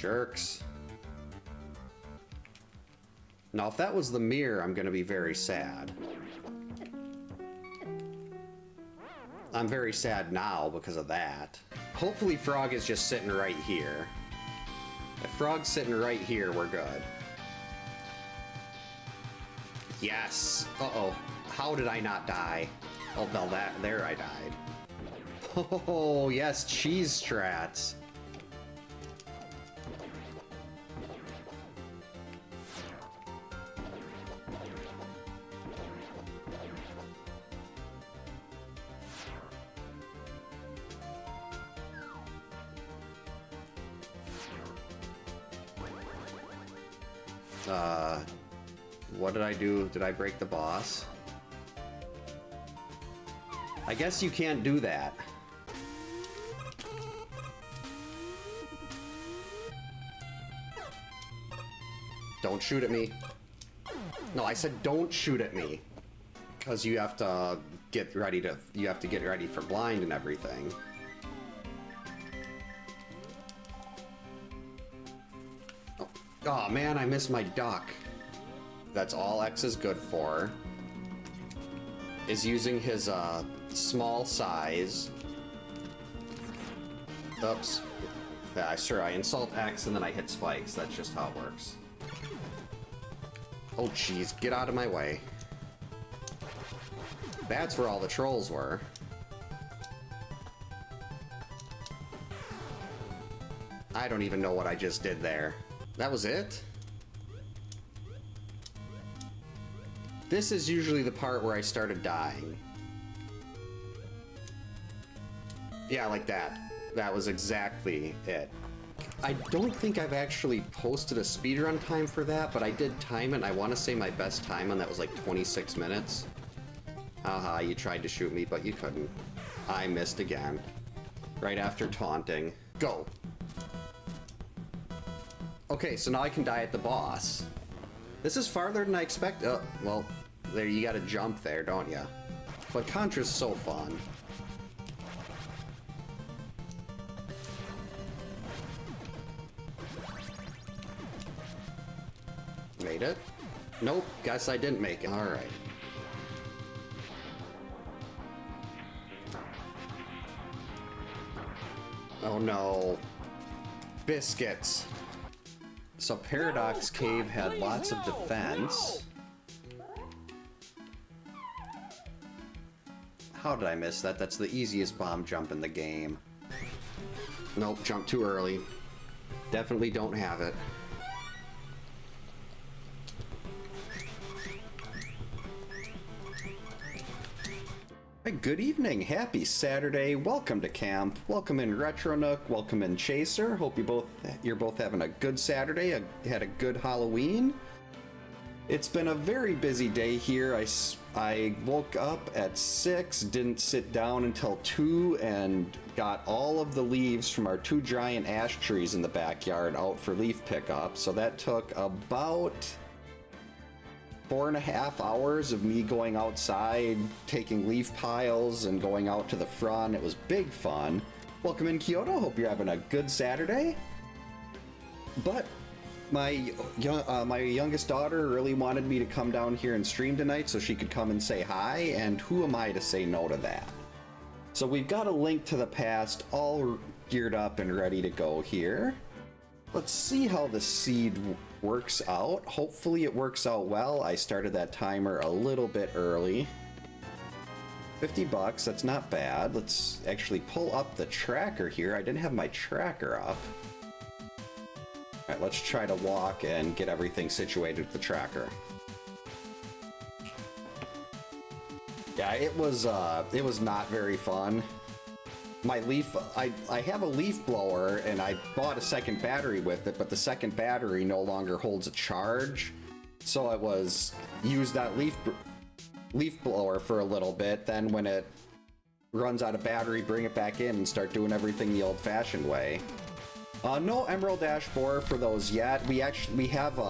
Jerks. Now, if that was the mirror, I'm gonna be very sad. I'm very sad now because of that. Hopefully Frog is just sitting right here. If Frog's sitting right here, we're good. Yes! Uh-oh. How did I not die? Oh, no, there I died. Oh, yes, cheese strats. What did I do? Did I break the boss? I guess you can't do that. Don't shoot at me. No, I said don't shoot at me. Because you have to get ready for blind and everything. Oh man, I missed my duck. That's all X is good for. Is using his small size. Oops. Yeah, sure, I insult X and then I hit spikes. That's just how it works. Oh jeez, get out of my way. That's where all the trolls were. I don't even know what I just did there. That was it? This is usually the part where I started dying. Yeah, like that. That was exactly it. I don't think I've actually posted a speedrun time for that, but I did time it, and I want to say my best time on that was like 26 minutes. Haha, you tried to shoot me, but you couldn't. I missed again. Right after taunting. Go! Okay, so now I can die at the boss. This is farther than I expected. Oh, well, there, you gotta jump there, don't ya? But Contra's so fun. Made it? Nope, guess I didn't make it. Alright. Oh no. Biscuits. So Paradox Cave had lots of defense. How did I miss that? That's the easiest bomb jump in the game. Nope, jump too early. Definitely don't have it. Hey, good evening, happy Saturday, welcome to camp, welcome in Retro Nook, welcome in Chaser. Hope you're both having a good Saturday, had a good Halloween. It's been a very busy day here. I woke up at 6, didn't sit down until 2, and got all of the leaves from our 2 giant ash trees in the backyard out for leaf pickup. So that took about 4.5 hours of me going outside, taking leaf piles, and going out to the front. It was big fun. Welcome in, Kyoto. Hope you're having a good Saturday. But my youngest daughter really wanted me to come down here and stream tonight so she could come and say hi, and who am I to say no to that? So we've got a Link to the Past all geared up and ready to go here. Let's see how the seed works out. Hopefully it works out well. I started that timer a little bit early. 50 bucks, that's not bad. Let's actually pull up the tracker here. I didn't have my tracker up. Alright, let's try to walk and get everything situated with the tracker. Yeah, it was not very fun. My leaf, I have a leaf blower, and I bought a second battery with it, but the second battery no longer holds a charge. So I used that leaf blower for a little bit, then when it runs out of battery, bring it back in and start doing everything the old-fashioned way. No Emerald Ash Borer for those yet. We have,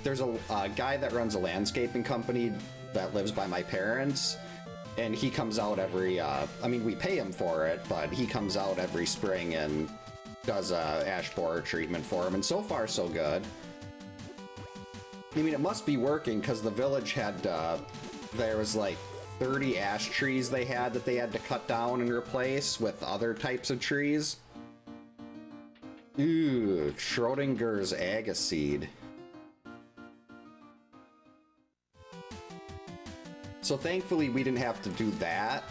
there's a guy that runs a landscaping company that lives by my parents. And he comes out every, I mean, we pay him for it, but he comes out every spring and does a ash borer treatment for him, and so far so good. I mean, it must be working because the village had there was like 30 ash trees they had that they had to cut down and replace with other types of trees. Ooh, Schrodinger's Agaseed. So thankfully we didn't have to do that.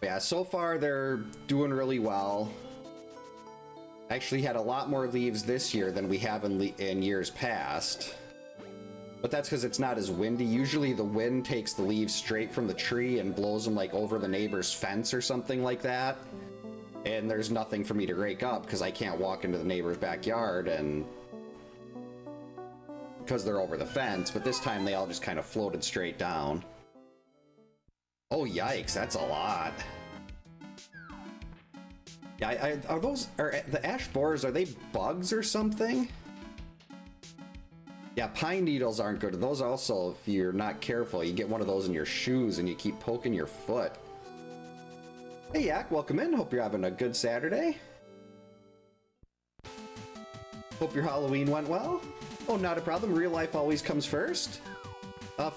Yeah, so far they're doing really well. Actually had a lot more leaves this year than we have in years past. But that's because it's not as windy. Usually the wind takes the leaves straight from the tree and blows them like over the neighbor's fence or something like that. And there's nothing for me to rake up because I can't walk into the neighbor's backyard and because they're over the fence, but this time they all just kind of floated straight down. Oh yikes, that's a lot. Yeah, are the ash borers, are they bugs or something? Yeah, pine needles aren't good. Those also, if you're not careful, you get one of those in your shoes and you keep poking your foot. Hey Yak, welcome in. Hope you're having a good Saturday. Hope your Halloween went well. Oh, not a problem. Real life always comes first.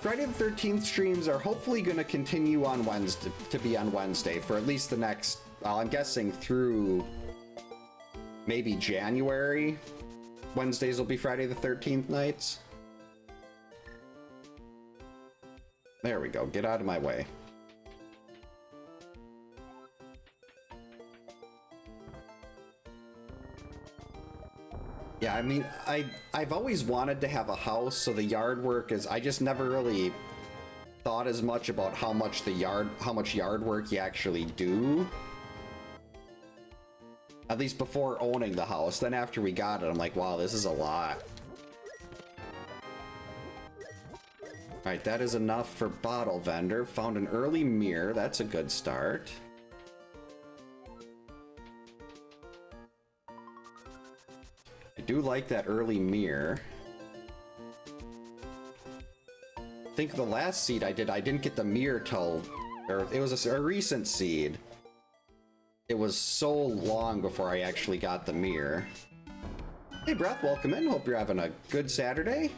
Friday the 13th streams are hopefully going to continue on Wednesday for at least the next, I'm guessing through maybe January. Wednesdays will be Friday the 13th nights. There we go. Get out of my way. Yeah, I mean, I've always wanted to have a house, so the yard work is, I just never really thought as much about how much yard work you actually do. At least before owning the house. Then after we got it, I'm like, wow, this is a lot. Alright, that is enough for bottle vendor. Found an early mirror, that's a good start. I do like that early mirror. I think the last seed I didn't get the mirror till, or it was a recent seed. It was so long before I actually got the mirror. Hey Breath, welcome in. Hope you're having a good Saturday.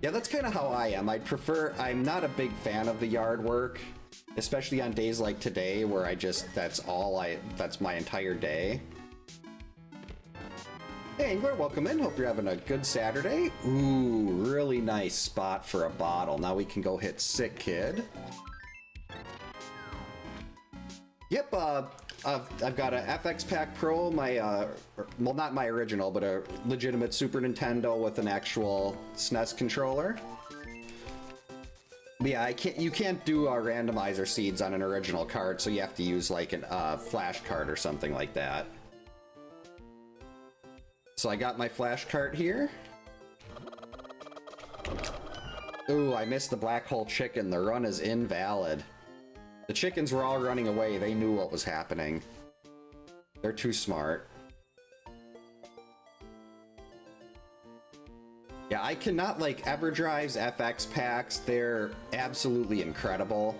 Yeah, that's kind of how I am. I'm not a big fan of the yard work, especially on days like today where that's my entire day. Hey Angler, welcome in. Hope you're having a good Saturday. Ooh, really nice spot for a bottle. Now we can go hit Sick Kid. Yep, I've got a FX Pack Pro, well, not my original, but a legitimate Super Nintendo with an actual SNES controller. But yeah, you can't do randomizer seeds on an original card, so you have to use like a flash card or something like that. So I got my flash cart here. Ooh, I missed the black hole chicken. The run is invalid. The chickens were all running away. They knew what was happening. They're too smart. Yeah, I cannot like EverDrive's FX packs. They're absolutely incredible.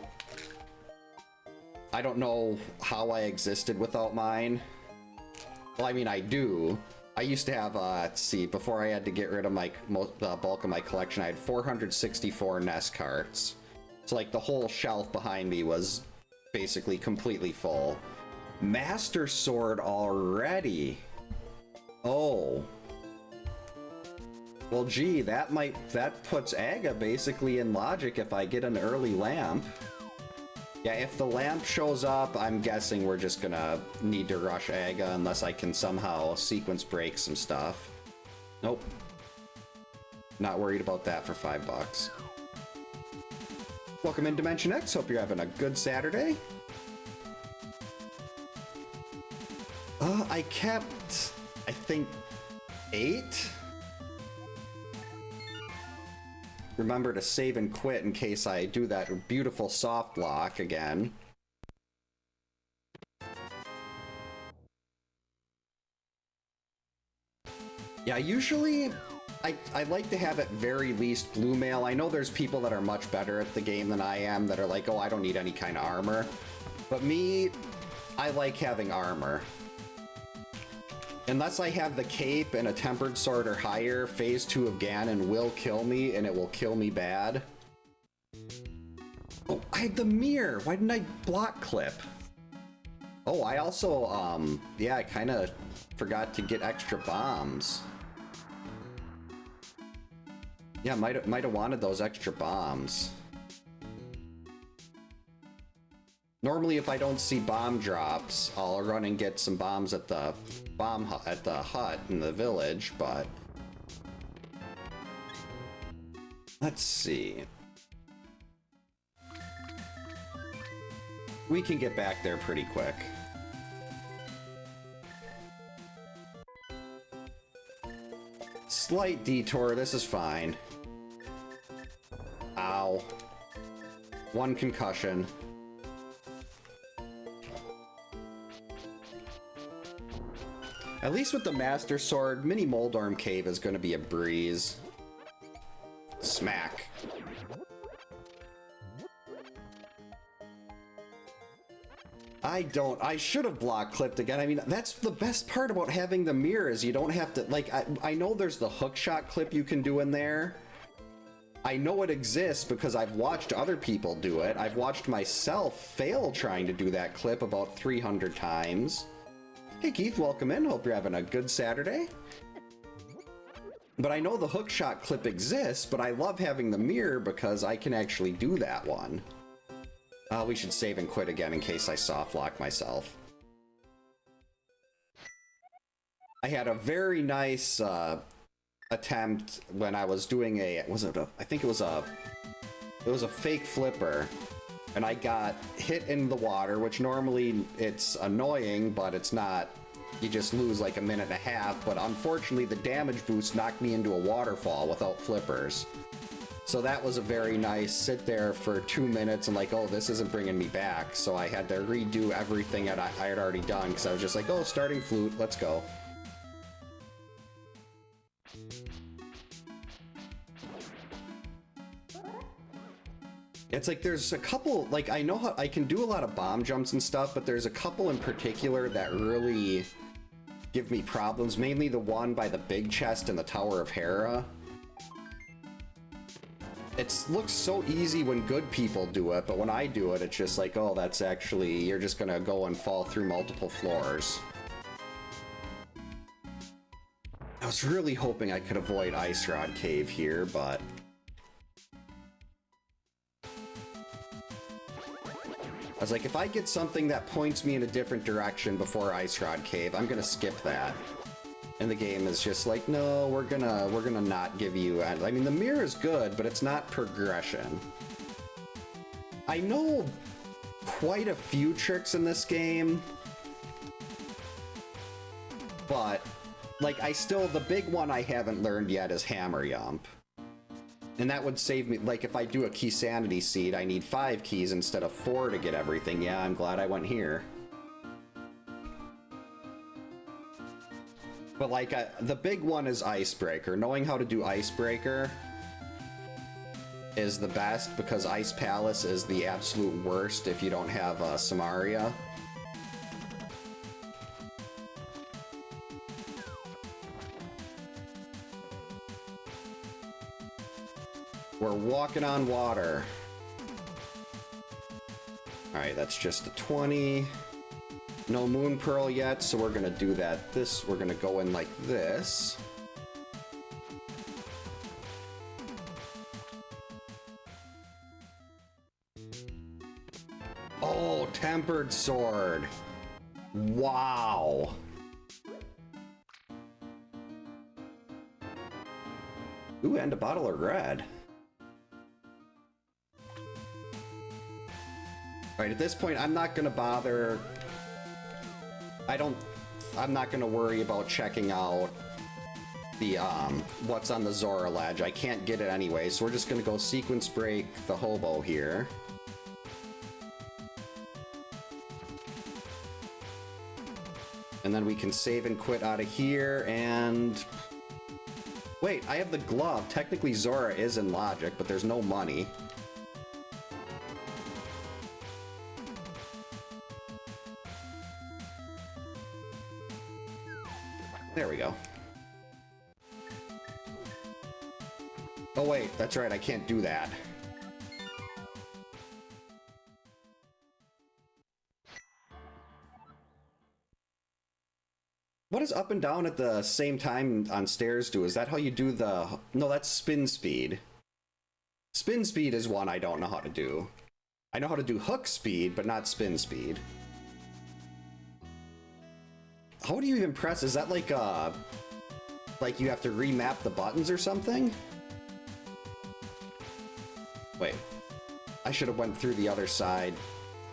I don't know how I existed without mine. Well, I mean, I do. I used to have, let's see, before I had to get rid of the bulk of my collection, I had 464 NES carts. So, like, the whole shelf behind me was basically completely full. Master Sword already? Oh. Well, gee, that puts Aga basically in logic if I get an early lamp. Yeah, if the lamp shows up, I'm guessing we're just gonna need to rush Aga unless I can somehow sequence break some stuff. Nope. Not worried about that for $5. Welcome in Dimension X, hope you're having a good Saturday. I kept, I think, 8? Remember to save and quit in case I do that beautiful soft lock again. Yeah, usually I like to have at very least blue mail. I know there's people that are much better at the game than I am that are like, oh, I don't need any kind of armor. But me, I like having armor. Unless I have the cape and a tempered sword or higher, phase 2 of Ganon will kill me, and it will kill me bad. Oh, I had the mirror! Why didn't I block clip? Oh, I also, yeah, I kind of forgot to get extra bombs. Yeah, might have wanted those extra bombs. Normally, if I don't see bomb drops, I'll run and get some bombs at the hut in the village, but let's see. We can get back there pretty quick. Slight detour, this is fine. Ow. One concussion. At least with the Master Sword, Mini Moldorm Cave is going to be a breeze. Smack. I should have block clipped again. I mean, that's the best part about having the mirror is you don't have to, like, I know there's the hook shot clip you can do in there. I know it exists because I've watched other people do it. I've watched myself fail trying to do that clip about 300 times. Hey Keith, welcome in. Hope you're having a good Saturday. But I know the hook shot clip exists, but I love having the mirror because I can actually do that one. We should save and quit again in case I soft lock myself. I had a very nice attempt when I was doing I think it was a fake flipper, and I got hit in the water, which normally it's annoying, but it's not. You just lose like a minute and a half, but unfortunately the damage boost knocked me into a waterfall without flippers. So that was a very nice sit there for 2 minutes and like, oh, this isn't bringing me back. So I had to redo everything that I had already done because I was just like, oh, starting flute, let's go. It's like there's a couple, like I know how I can do a lot of bomb jumps and stuff, but there's a couple in particular that really give me problems. Mainly the one by the big chest in the Tower of Hera. It looks so easy when good people do it, but when I do it, it's just like, oh, that's actually, you're just gonna go and fall through multiple floors. I was really hoping I could avoid Ice Rod Cave here, but I was like, if I get something that points me in a different direction before Ice Rod Cave, I'm gonna skip that. And the game is just like, no, we're gonna not give you. I mean, the mirror is good, but it's not progression. I know quite a few tricks in this game, but like the big one I haven't learned yet is Hammer Yump. And that would save me, like if I do a Key Sanity Seed, I need 5 keys instead of 4 to get everything. Yeah, I'm glad I went here. But like, the big one is Icebreaker. Knowing how to do Icebreaker is the best because Ice Palace is the absolute worst if you don't have Samaria. We're walking on water. Alright, that's just a 20. No Moon Pearl yet, so we're gonna do that. We're gonna go in like this. Oh, Tempered Sword. Wow. Ooh, and a bottle of red. Alright, at this point, I'm not gonna bother. I'm not gonna worry about checking out the, what's on the Zora ledge. I can't get it anyway, so we're just gonna go sequence break the hobo here. And then we can save and quit out of here, and wait, I have the glove. Technically Zora is in logic, but there's no money. There we go. Oh wait, that's right, I can't do that. What does up and down at the same time on stairs do? Is that how you do the... No, that's spin speed. Spin speed is one I don't know how to do. I know how to do hook speed, but not spin speed. How do you even press? Is that like you have to remap the buttons or something? Wait. I should have went through the other side.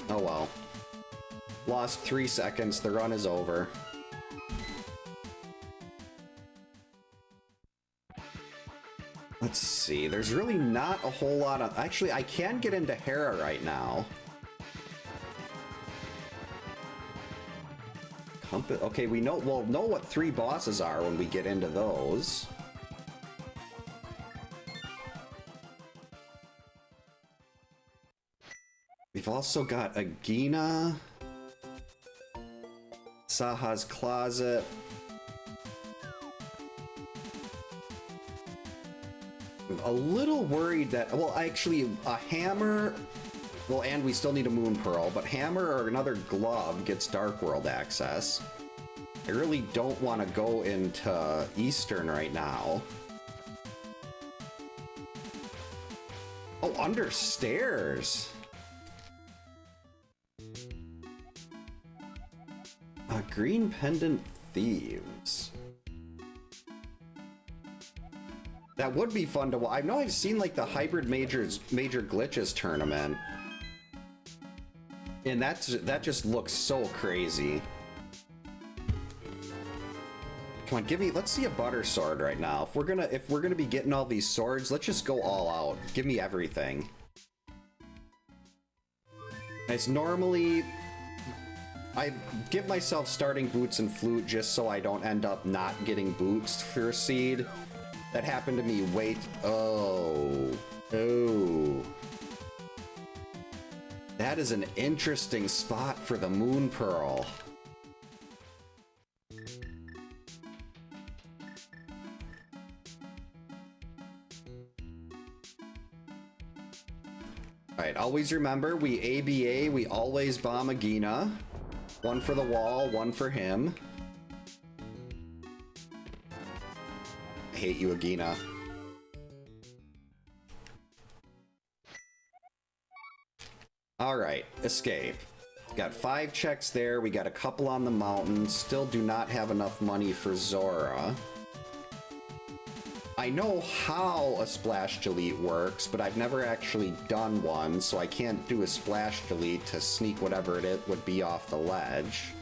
Oh well. Lost 3 seconds. The run is over. Let's see. There's really not a whole lot of... Actually, I can get into Hera right now. Okay, we'll know what 3 bosses are when we get into those. We've also got Agina, Saha's Closet. I'm a little worried that, well, actually, a hammer, well, and we still need a Moon Pearl, but hammer or another glove gets Dark World access. I really don't want to go into Eastern right now. Oh, under stairs. Green Pendant Thieves. That would be fun to watch. I know I've seen like the Hybrid Major Glitches tournament. And that just looks so crazy. Come on, let's see a butter sword right now. If we're gonna be getting all these swords, let's just go all out. Give me everything. It's normally I give myself starting boots and flute just so I don't end up not getting boots for a seed. That happened to me oh. That is an interesting spot for the Moon Pearl. Alright, always remember, we ABA, we always bomb Agina. One for the wall, one for him. I hate you, Agina. Alright, escape. Got 5 checks there, we got a couple on the mountain, still do not have enough money for Zora. I know how a splash delete works, but I've never actually done one, so I can't do a splash delete to sneak whatever it would be off the ledge.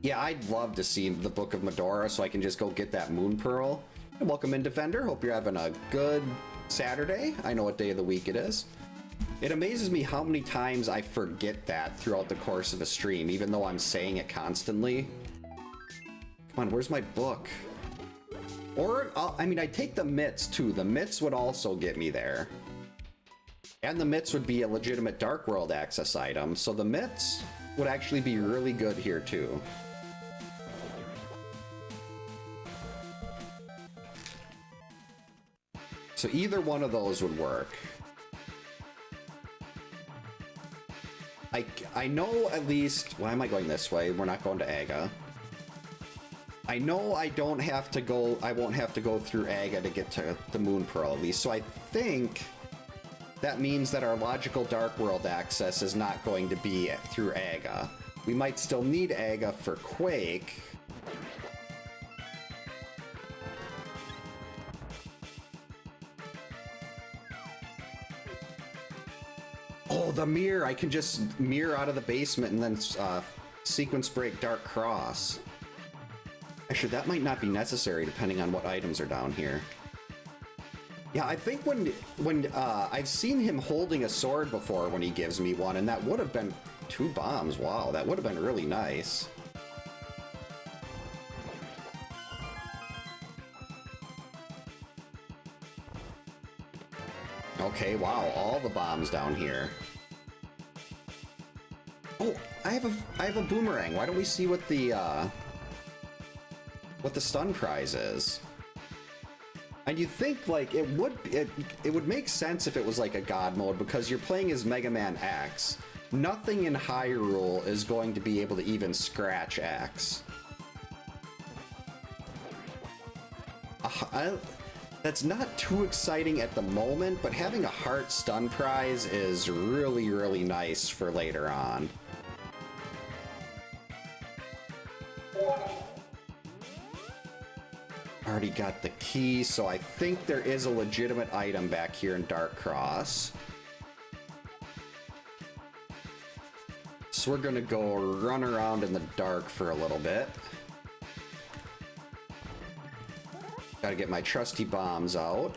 Yeah, I'd love to see the Book of Medora so I can just go get that Moon Pearl. And welcome in, Defender. Hope you're having a good Saturday. I know what day of the week it is. It amazes me how many times I forget that throughout the course of a stream, even though I'm saying it constantly. Come on, where's my book? Or, I mean, I'd take the mitts, too. The mitts would also get me there. And the mitts would be a legitimate Dark World access item, so the mitts would actually be really good here, too. So either one of those would work. I know at least... Why am I going this way? We're not going to Aga. I know I won't have to go through Aga to get to the Moon Pearl at least, so I think that means that our logical Dark World access is not going to be through Aga. We might still need Aga for Quake. Oh, the mirror! I can just mirror out of the basement and then sequence break Dark Cross. Actually, that might not be necessary depending on what items are down here. Yeah, I think when I've seen him holding a sword before when he gives me one, and that would have been 2 bombs. Wow, that would have been really nice. Okay, wow, all the bombs down here. Oh, I have a boomerang. Why don't we see what the stun prize is? And you'd think like it would make sense if it was like a god mode, because you're playing as Mega Man X. Nothing in Hyrule is going to be able to even scratch X. That's not too exciting at the moment, but having a heart stun prize is really, really nice for later on. Already got the key, so I think there is a legitimate item back here in Dark Cross. So we're gonna go run around in the dark for a little bit. Gotta get my trusty bombs out.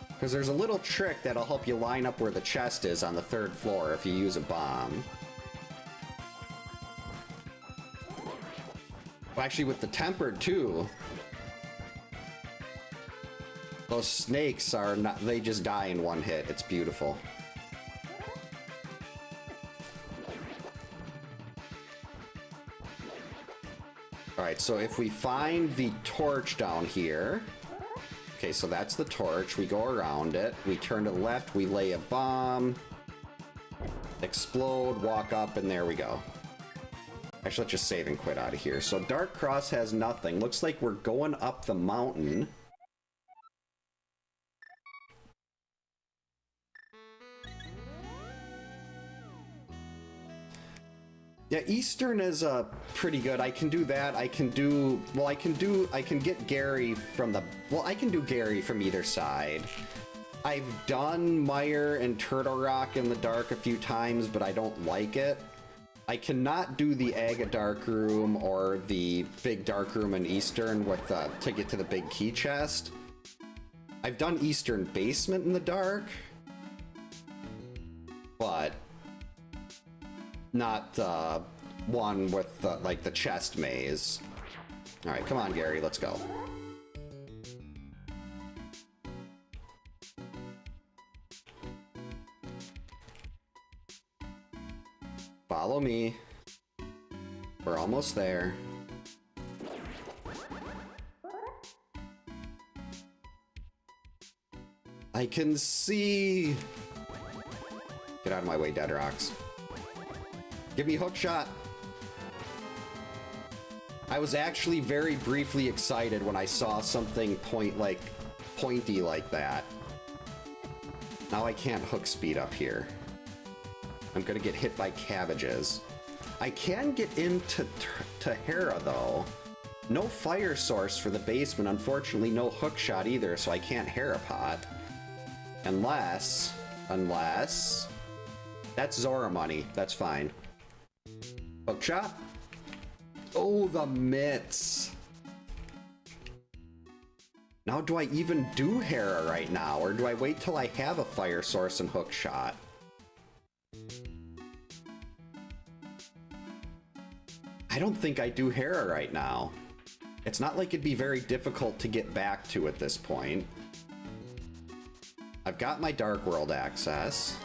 Because there's a little trick that'll help you line up where the chest is on the 3rd floor if you use a bomb. Well, actually, with the tempered too. Those snakes are not, they just die in one hit. It's beautiful. Alright, so if we find the torch down here... Okay, so that's the torch. We go around it. We turn to the left. We lay a bomb. Explode, walk up, and there we go. Actually, let's just save and quit out of here. So Dark Cross has nothing. Looks like we're going up the mountain. Yeah, Eastern is pretty good. I can do that. I can do, well, I can get Gary from the, well, I can do Gary from either side. I've done Mire and Turtle Rock in the dark a few times, but I don't like it. I cannot do the Aga Dark Room or the big dark room in Eastern with to get to the big key chest. I've done Eastern Basement in the dark, but not the one with like the chest maze. All right, come on, Gary, let's go. Follow me. We're almost there. I can see. Get out of my way, Dead Rocks. Give me hook shot. I was actually very briefly excited when I saw something pointy like that. Now I can't hook speed up here. I'm gonna get hit by cabbages. I can get into Hera though. No fire source for the basement. Unfortunately, no hook shot either, so I can't Hera pot. Unless that's Zora money. That's fine. Hook shot. Oh, the mitts. Now, do I even do Hera right now, or do I wait till I have a fire source and hook shot? I don't think I do Hera right now. It's not like it'd be very difficult to get back to at this point. I've got my Dark World access.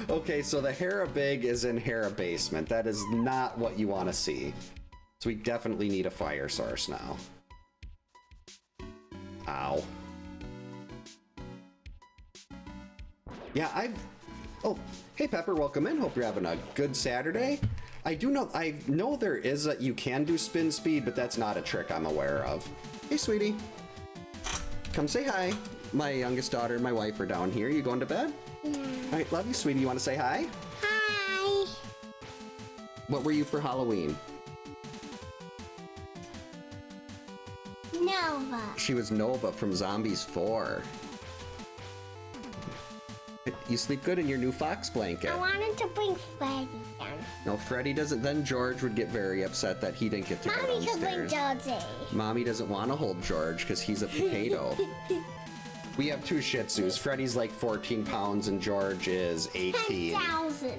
Okay, so the Hera Big is in Hera Basement. That is not what you want to see. So we definitely need a fire source now. Ow. Yeah, oh, hey Pepper, welcome in. Hope you're having a good Saturday. I know there is you can do spin speed, but that's not a trick I'm aware of. Hey, sweetie. Come say hi. My youngest daughter and my wife are down here. You going to bed? Yeah. All right, love you, sweetie. You want to say hi? Hi. What were you for Halloween? Nova. She was Nova from Zombies 4. You sleep good in your new fox blanket. I wanted to bring Freddy down. No, Freddy doesn't. Then George would get very upset that he didn't get to go Mommy downstairs. could bring Georgie. Mommy doesn't want to hold George because he's a potato. We have two Shih Tzus. Freddy's like 14 pounds and George is 18. 10,000.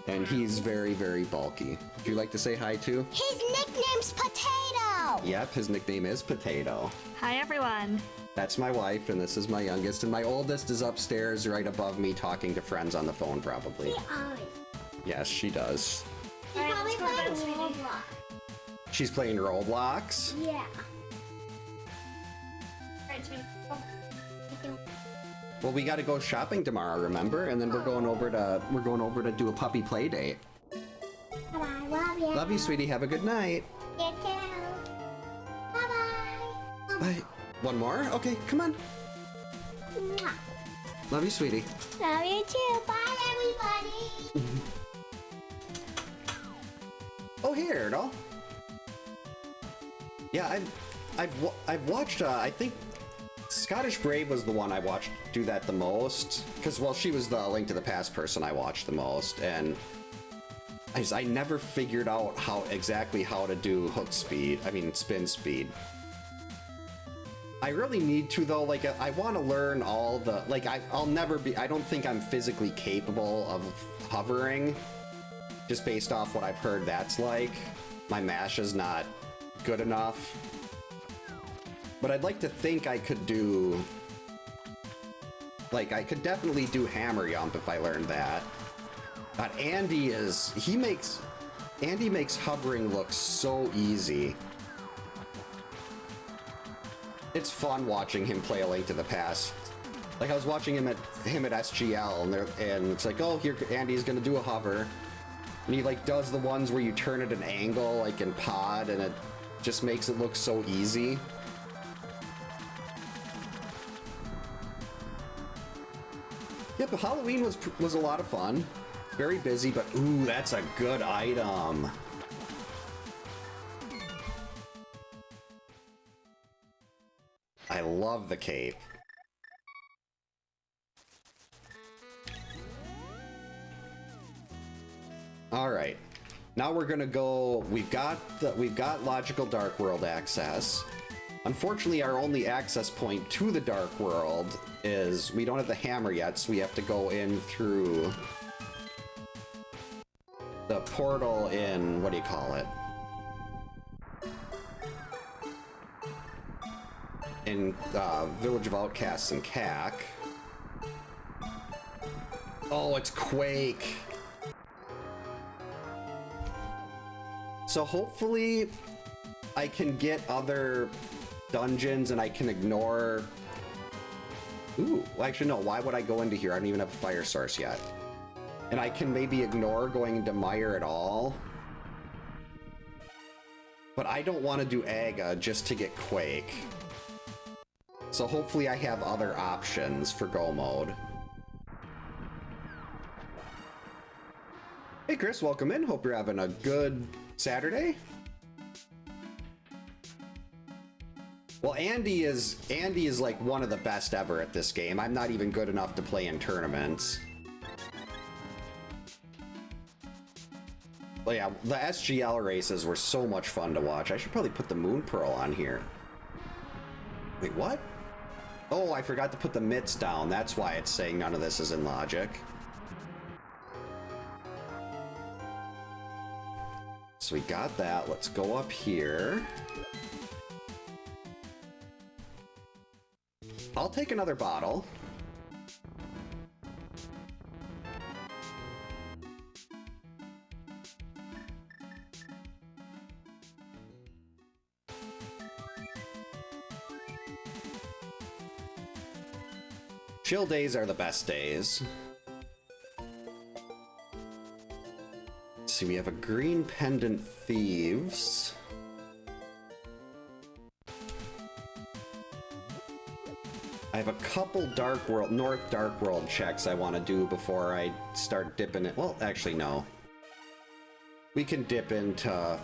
And he's very, very bulky. Would you like to say hi too? His nickname's Potato. Yep, his nickname is Potato. Hi, everyone. That's my wife, and this is my youngest, and my oldest is upstairs right above me talking to friends on the phone, probably. She always. Yes, she does. She's probably playing Roblox. She's playing Roblox? Yeah. Well, we gotta go shopping tomorrow, remember? And then we're going over to do a puppy play date. Bye-bye. Love you. Love you, sweetie. Have a good night. You too. Bye-bye. Bye. One more? Okay, come on. Mwah. Love you, sweetie. Love you too. Bye, everybody. Oh, hey, Erdal. Yeah, I've watched. I think Scottish Brave was the one I watched do that the most, because well, she was the Link to the Past person I watched the most, and I never figured out exactly how to do hook speed. I mean, spin speed. I really need to though. Like, I want to learn all the like. I'll never be. I don't think I'm physically capable of hovering, just based off what I've heard. That's like my mash is not good enough. But I'd like to think I could do... Like, I could definitely do hammer jump if I learned that. But Andy makes hovering look so easy. It's fun watching him play A Link to the Past. Like, I was watching him at SGL, and it's like, oh, here, Andy's gonna do a hover. And he, like, does the ones where you turn at an angle, like in Pod, and it just makes it look so easy. Yeah, but Halloween was a lot of fun. Very busy, but ooh, that's a good item. I love the cape. All right. Now we're gonna go. We've got logical Dark World access. Unfortunately, our only access point to the Dark World is we don't have the hammer yet, so we have to go in through the portal in, what do you call it? In Village of Outcasts and CAC. Oh, it's Quake. So hopefully I can get other dungeons and I can ignore... Ooh, well, actually no, why would I go into here? I don't even have a fire source yet. And I can maybe ignore going into Mire at all. But I don't want to do Aga just to get Quake. So hopefully I have other options for Go Mode. Hey Chris, welcome in. Hope you're having a good Saturday. Well, Andy is like one of the best ever at this game. I'm not even good enough to play in tournaments. But yeah, the SGL races were so much fun to watch. I should probably put the Moon Pearl on here. Wait, what? Oh, I forgot to put the mitts down. That's why it's saying none of this is in logic. So we got that. Let's go up here. I'll take another bottle. Chill days are the best days. Let's see, we have a green pendant thieves. I have a couple North Dark World checks I want to do before I start dipping it. Well, actually, no. We can dip into...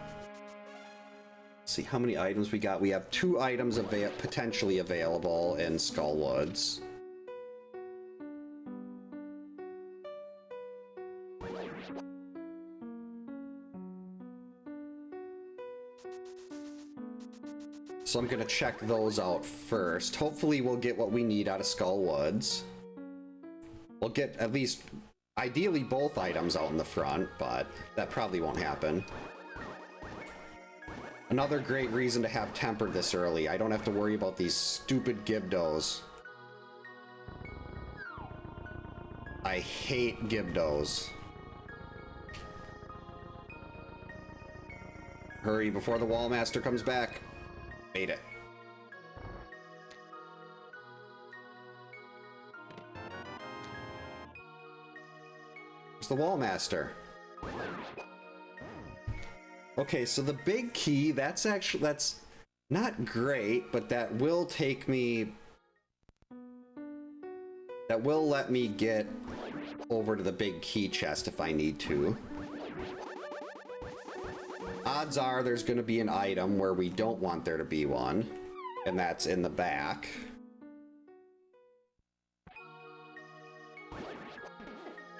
Let's see how many items we got. We have 2 items potentially available in Skullwoods. So I'm gonna check those out first. Hopefully we'll get what we need out of Skullwoods. We'll get at least, ideally, both items out in the front, but that probably won't happen. Another great reason to have temper this early. I don't have to worry about these stupid Gibdos. I hate Gibdos. Hurry before the wall master comes back. Made it. Where's the wall master? Okay, so the big key, that's not great, but that will take me... That will let me get over to the big key chest if I need to. Odds are there's going to be an item where we don't want there to be one, and that's in the back.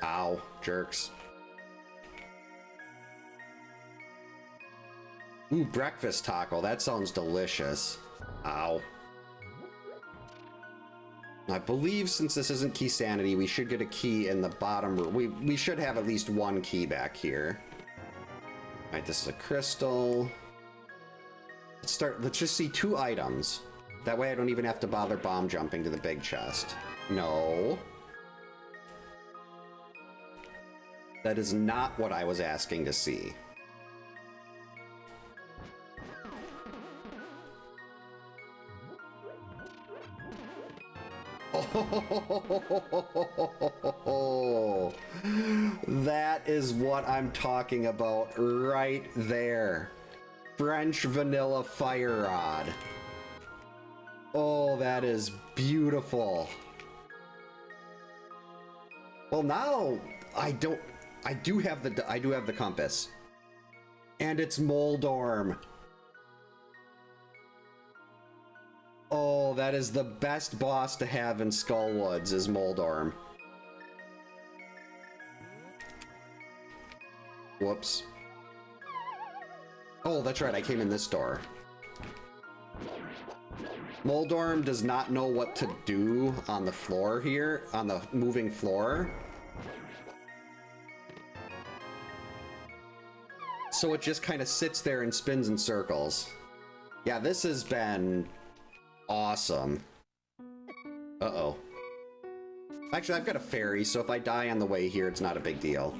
Ow, jerks. Ooh, breakfast taco. That sounds delicious. Ow. I believe since this isn't key sanity, we should get a key in the bottom room. We should have at least one key back here. Alright, this is a crystal. Let's just see 2 items. That way I don't even have to bother bomb jumping to the big chest. No. That is not what I was asking to see. Oh, that is what I'm talking about right there. French vanilla fire rod. Oh, that is beautiful. Well, now I do have the compass. And it's Moldorm. Oh, that is the best boss to have in Skullwoods, is Moldorm. Whoops. Oh, that's right, I came in this door. Moldorm does not know what to do on the floor here, on the moving floor. So it just kind of sits there and spins in circles. Yeah, this has been... awesome. Uh-oh. Actually, I've got a fairy, so if I die on the way here, it's not a big deal.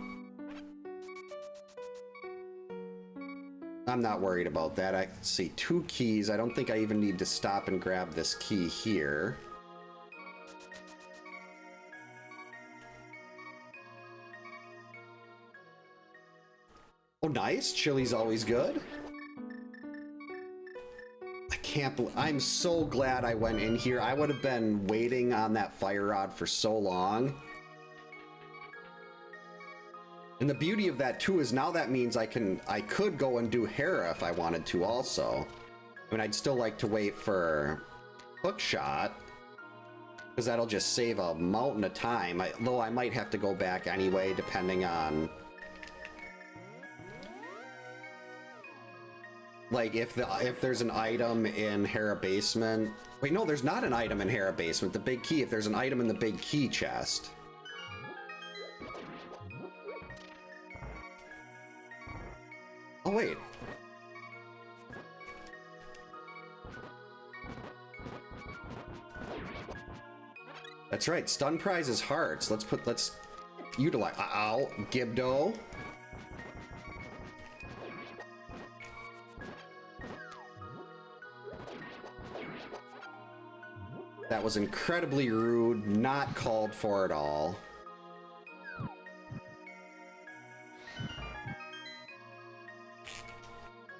I'm not worried about that. I see 2 keys. I don't think I even need to stop and grab this key here. Oh, nice. Chili's always good. I'm so glad I went in here. I would have been waiting on that fire rod for so long. And the beauty of that too is now that means I could go and do Hera if I wanted to also. I mean, I'd still like to wait for Hookshot, because that'll just save a mountain of time. Though I might have to go back anyway, depending on... like, if there's an item in Hera Basement... Wait, no, there's not an item in Hera Basement. The big key, if there's an item in the big key chest. Oh, wait. That's right, stun prize is hearts. Let's utilize... Ow, Gibdo. That was incredibly rude, not called for at all.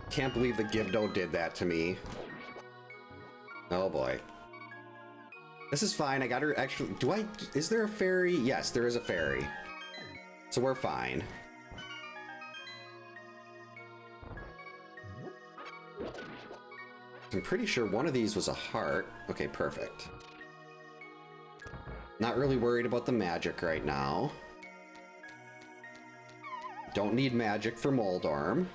Can't believe the Gibdo did that to me. Oh boy. This is fine, I got her actually... is there a fairy? Yes, there is a fairy. So we're fine. I'm pretty sure one of these was a heart. Okay, perfect. Not really worried about the magic right now. Don't need magic for Moldorm.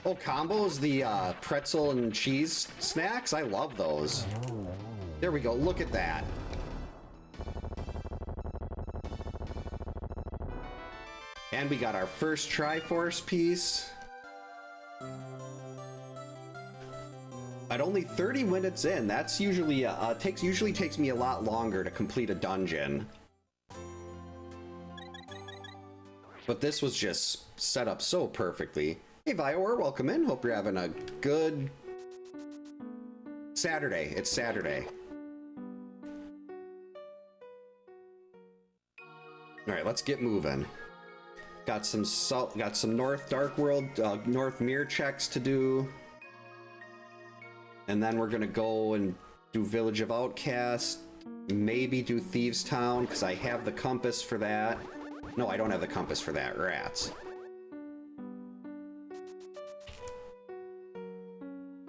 Oh, combos, the pretzel and cheese snacks? I love those. There we go, look at that. And we got our first Triforce piece. At only 30 minutes in, that's usually usually takes me a lot longer to complete a dungeon. But this was just set up so perfectly. Hey Vior, welcome in. Hope you're having a good Saturday. It's Saturday. All right, let's get moving. Got some North Dark World, North Mirror checks to do. And then we're gonna go and do Village of Outcast, maybe do Thieves Town, because I have the compass for that. No, I don't have the compass for that, rats.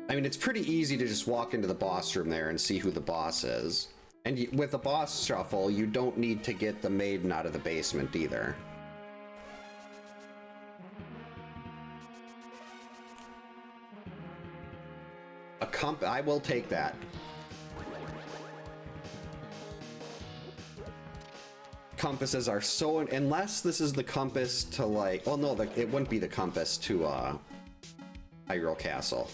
I mean, it's pretty easy to just walk into the boss room there and see who the boss is. And with the boss shuffle, you don't need to get the maiden out of the basement either. I will take that. Compasses are so... Unless this is the compass to, like... Well, no, it wouldn't be the compass to, Hyrule Castle.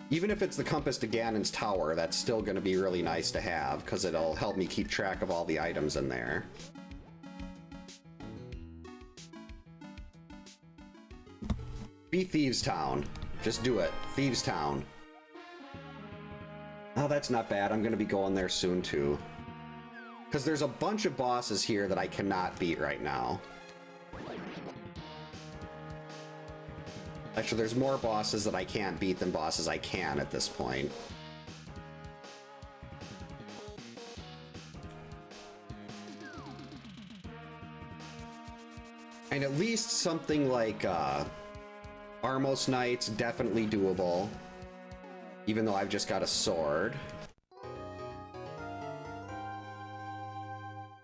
Even if it's the compass to Ganon's Tower, that's still going to be really nice to have, because it'll help me keep track of all the items in there. Be Thieves Town. Just do it. Thieves Town. Oh, that's not bad. I'm going to be going there soon, too. Because there's a bunch of bosses here that I cannot beat right now. Actually, there's more bosses that I can't beat than bosses I can at this point. And at least something like, Armos Knight's definitely doable, even though I've just got a sword.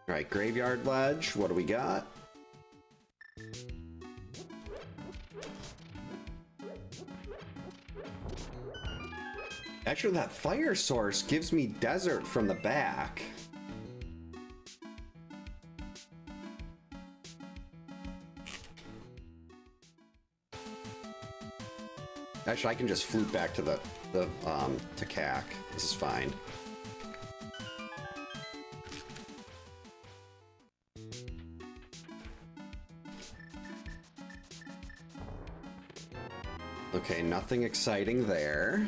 Alright, Graveyard Ledge, what do we got? Actually, that fire source gives me desert from the back. Actually, I can just flute back to to CAC. This is fine. Okay, nothing exciting there.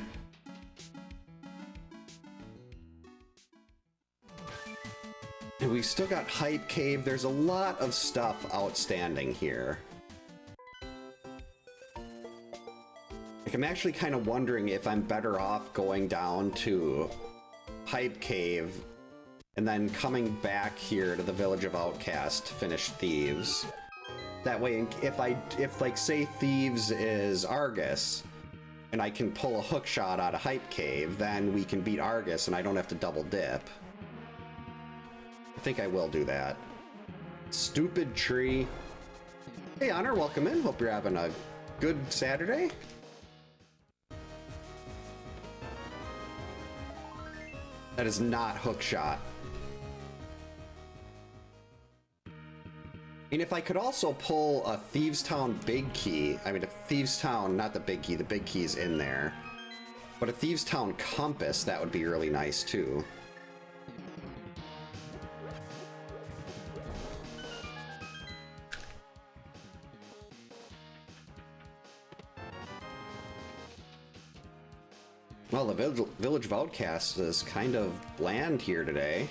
And we've still got Hype Cave. There's a lot of stuff outstanding here. Like, I'm actually kind of wondering if I'm better off going down to Hype Cave and then coming back here to the Village of Outcast to finish Thieves. That way, if like, say Thieves is Argus, and I can pull a hook shot out of Hype Cave, then we can beat Argus and I don't have to double dip. I think I will do that. Stupid tree. Hey, Honor, welcome in. Hope you're having a good Saturday. That is not hookshot. And if I could also pull a Thieves Town big key, I mean a Thieves Town, not the big key's in there, but a Thieves Town compass, that would be really nice too. Well, the Village of Outcasts is kind of bland here today.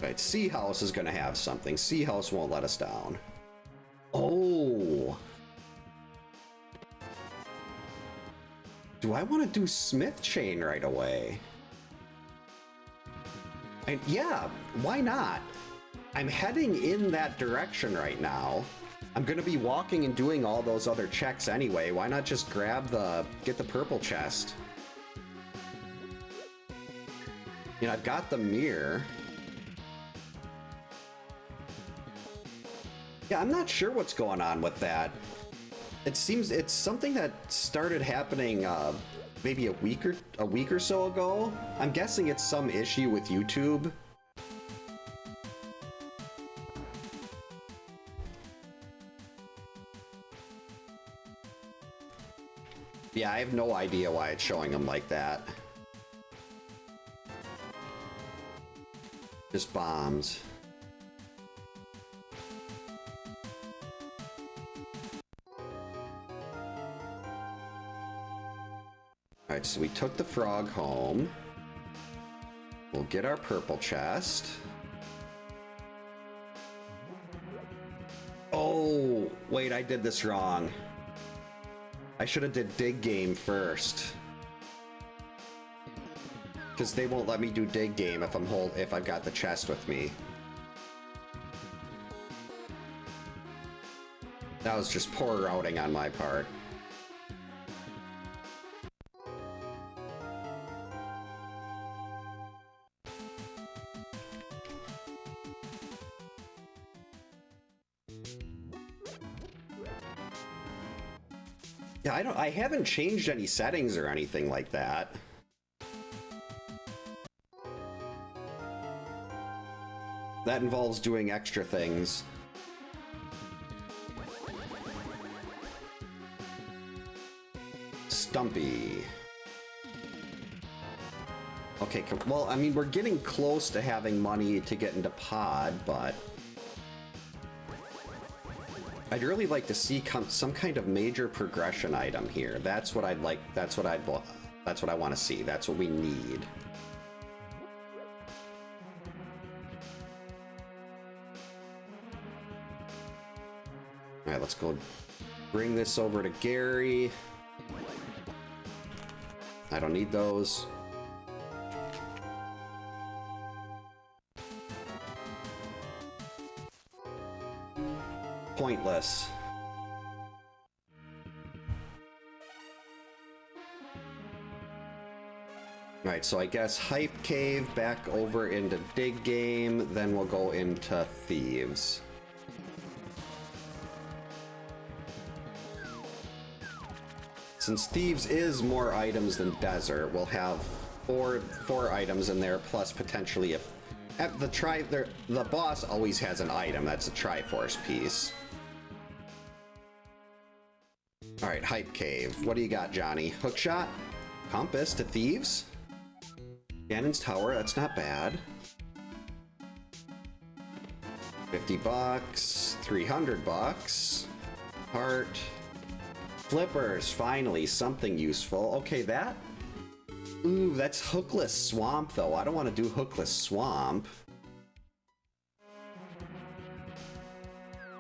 Right, Sea House is going to have something. Sea House won't let us down. Oh! Do I want to do Smith Chain right away? Yeah, why not? I'm heading in that direction right now. I'm gonna be walking and doing all those other checks anyway. Why not just get the purple chest? You know, I've got the mirror. Yeah, I'm not sure what's going on with that. It seems it's something that started happening maybe a week or so ago. I'm guessing it's some issue with YouTube. Yeah, I have no idea why it's showing them like that. Just bombs. Alright, so we took the frog home. We'll get our purple chest. Oh, wait, I did this wrong. I should have did dig game first. Because they won't let me do dig game if I've got the chest with me. That was just poor routing on my part. Yeah, I haven't changed any settings or anything like that. That involves doing extra things. Stumpy. Okay, well, I mean, we're getting close to having money to get into pod, but I'd really like to see some kind of major progression item here. That's what I'd like. That's what I want to see. That's what we need. All right, let's go bring this over to Gary. I don't need those. Pointless. Alright, so I guess Hype Cave back over into Dig Game, then we'll go into Thieves. Since Thieves is more items than Desert, we'll have four items in there, plus potentially if the boss always has an item. That's a Triforce piece. All right, Hype Cave. What do you got, Johnny? Hookshot, compass to Thieves, Cannon's Tower. That's not bad. $50, $300, heart, flippers. Finally, something useful. Okay, that. Ooh, that's Hookless Swamp, though. I don't want to do Hookless Swamp.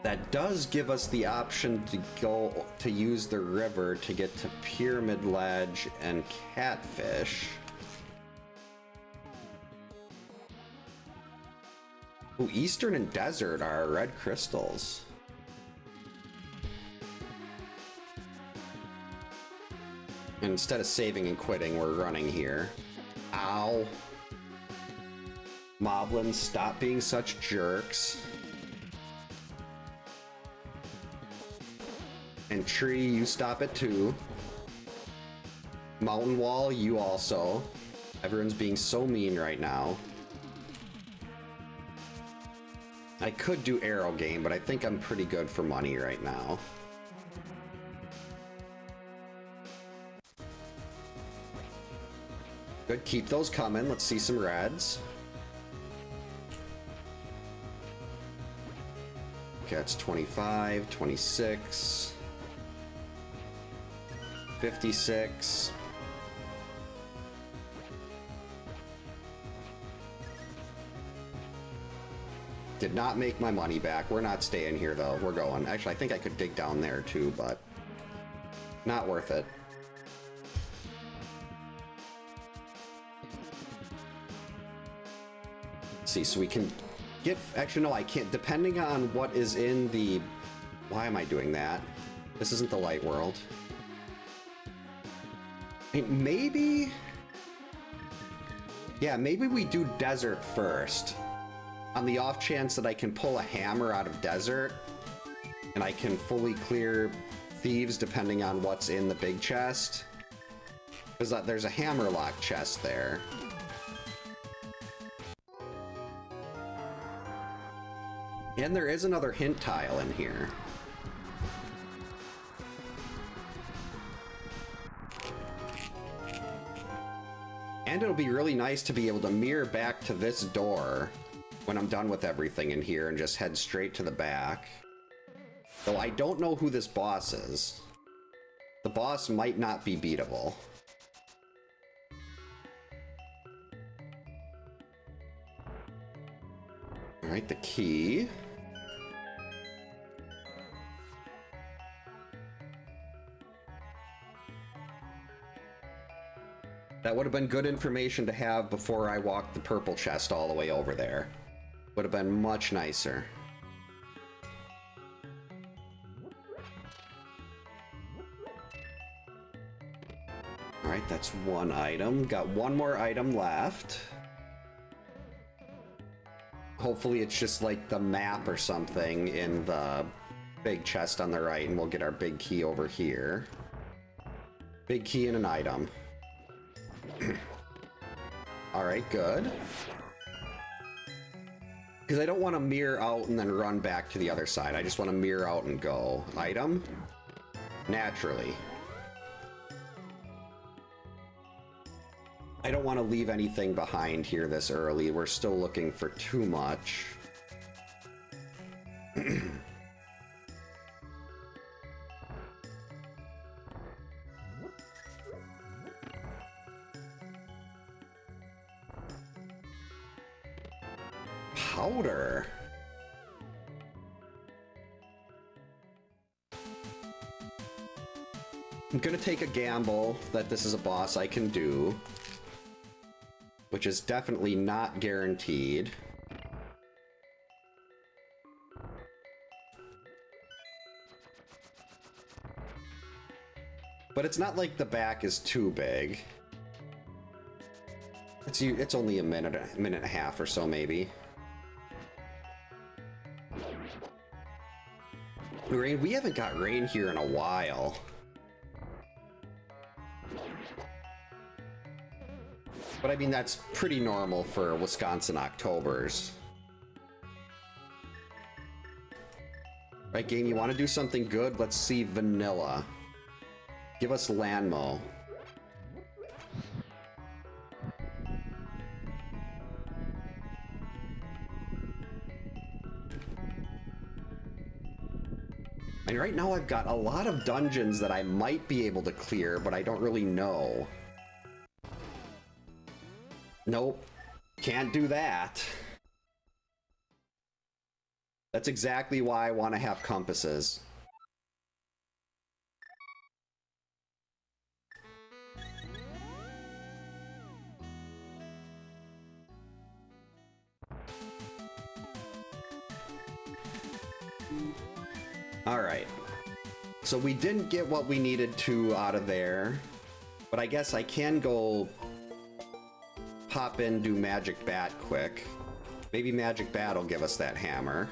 That does give us the option to go to use the river to get to Pyramid Ledge and Catfish. Ooh, Eastern and Desert are red crystals. And instead of saving and quitting, we're running here. Ow. Moblins, stop being such jerks. And Tree, you stop it too. Mountain Wall, you also. Everyone's being so mean right now. I could do Arrow Game, but I think I'm pretty good for money right now. Good, keep those coming. Let's see some reds. Okay, that's 25, 26, 56. Did not make my money back. We're not staying here though. We're going. Actually, I think I could dig down there too, but not worth it. Let's see, so we can get, actually no, I can't, depending on what is in the, why am I doing that? This isn't the light world. I mean, maybe, yeah, maybe we do Desert first. On the off chance that I can pull a hammer out of Desert, and I can fully clear Thieves depending on what's in the big chest. Because there's a hammerlock chest there. And there is another hint tile in here. And it'll be really nice to be able to mirror back to this door when I'm done with everything in here and just head straight to the back. Though I don't know who this boss is. The boss might not be beatable. Alright, the key. That would have been good information to have before I walked the purple chest all the way over there. Would have been much nicer. Alright, that's one item. Got one more item left. Hopefully it's just like the map or something in the big chest on the right, and we'll get our big key over here. Big key and an item. Alright, good. Because I don't want to mirror out and then run back to the other side. I just want to mirror out and go. Item? Naturally. I don't want to leave anything behind here this early. We're still looking for too much. Powder. I'm gonna take a gamble that this is a boss I can do, which is definitely not guaranteed. But it's not like the back is too big. It's only a minute and a half or so, maybe. Rain, we haven't got rain here in a while. But I mean, that's pretty normal for Wisconsin Octobers. Right, game, you want to do something good? Let's see vanilla. Give us Landmo. And right now I've got a lot of dungeons that I might be able to clear, but I don't really know. Nope. Can't do that. That's exactly why I want to have compasses. Alright. So we didn't get what we needed to out of there, but I guess I can go pop in, do Magic Bat quick. Maybe Magic Bat will give us that hammer.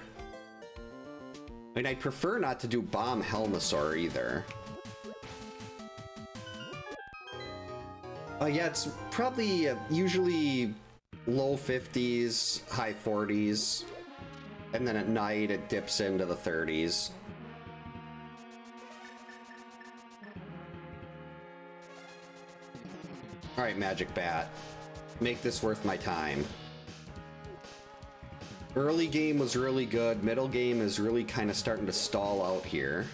I mean, I'd prefer not to do Bomb Helmasaur either. Yeah, it's probably usually low 50s, high 40s, and then at night it dips into the 30s. Alright, Magic Bat. Make this worth my time. Early game was really good. Middle game is really kind of starting to stall out here.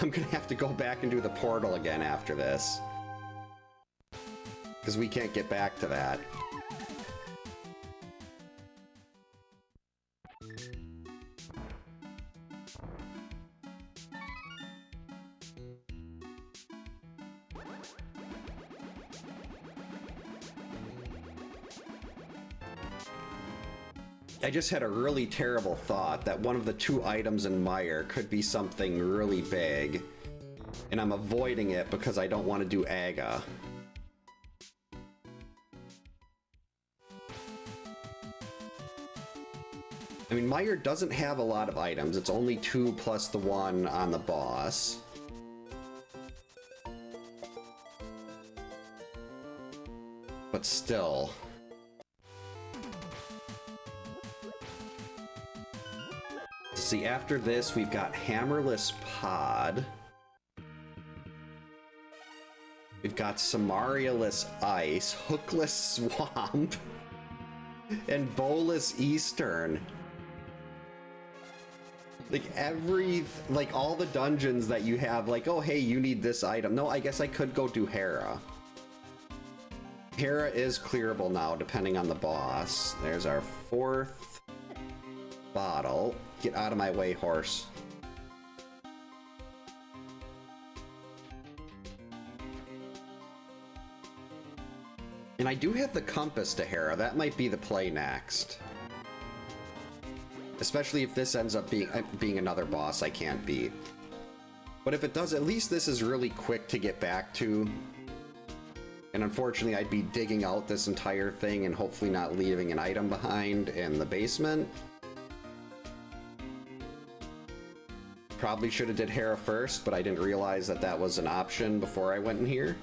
I'm gonna have to go back and do the portal again after this, because we can't get back to that. I just had a really terrible thought that one of the two items in Mire could be something really big, and I'm avoiding it because I don't want to do Aga. I mean, Mire doesn't have a lot of items. It's only 2 plus the 1 on the boss. But still. See, after this, we've got Hammerless Pod. We've got Samarialess Ice, Hookless Swamp, and Bowless Eastern. Like all the dungeons that you have, like, oh hey, you need this item. No, I guess I could go do Hera. Hera is clearable now, depending on the boss. There's our 4th bottle. Get out of my way, horse. And I do have the compass to Hera. That might be the play next. Especially if this ends up being another boss I can't beat. But if it does, at least this is really quick to get back to. And unfortunately, I'd be digging out this entire thing and hopefully not leaving an item behind in the basement. Probably should have did Hera first, but I didn't realize that that was an option before I went in here.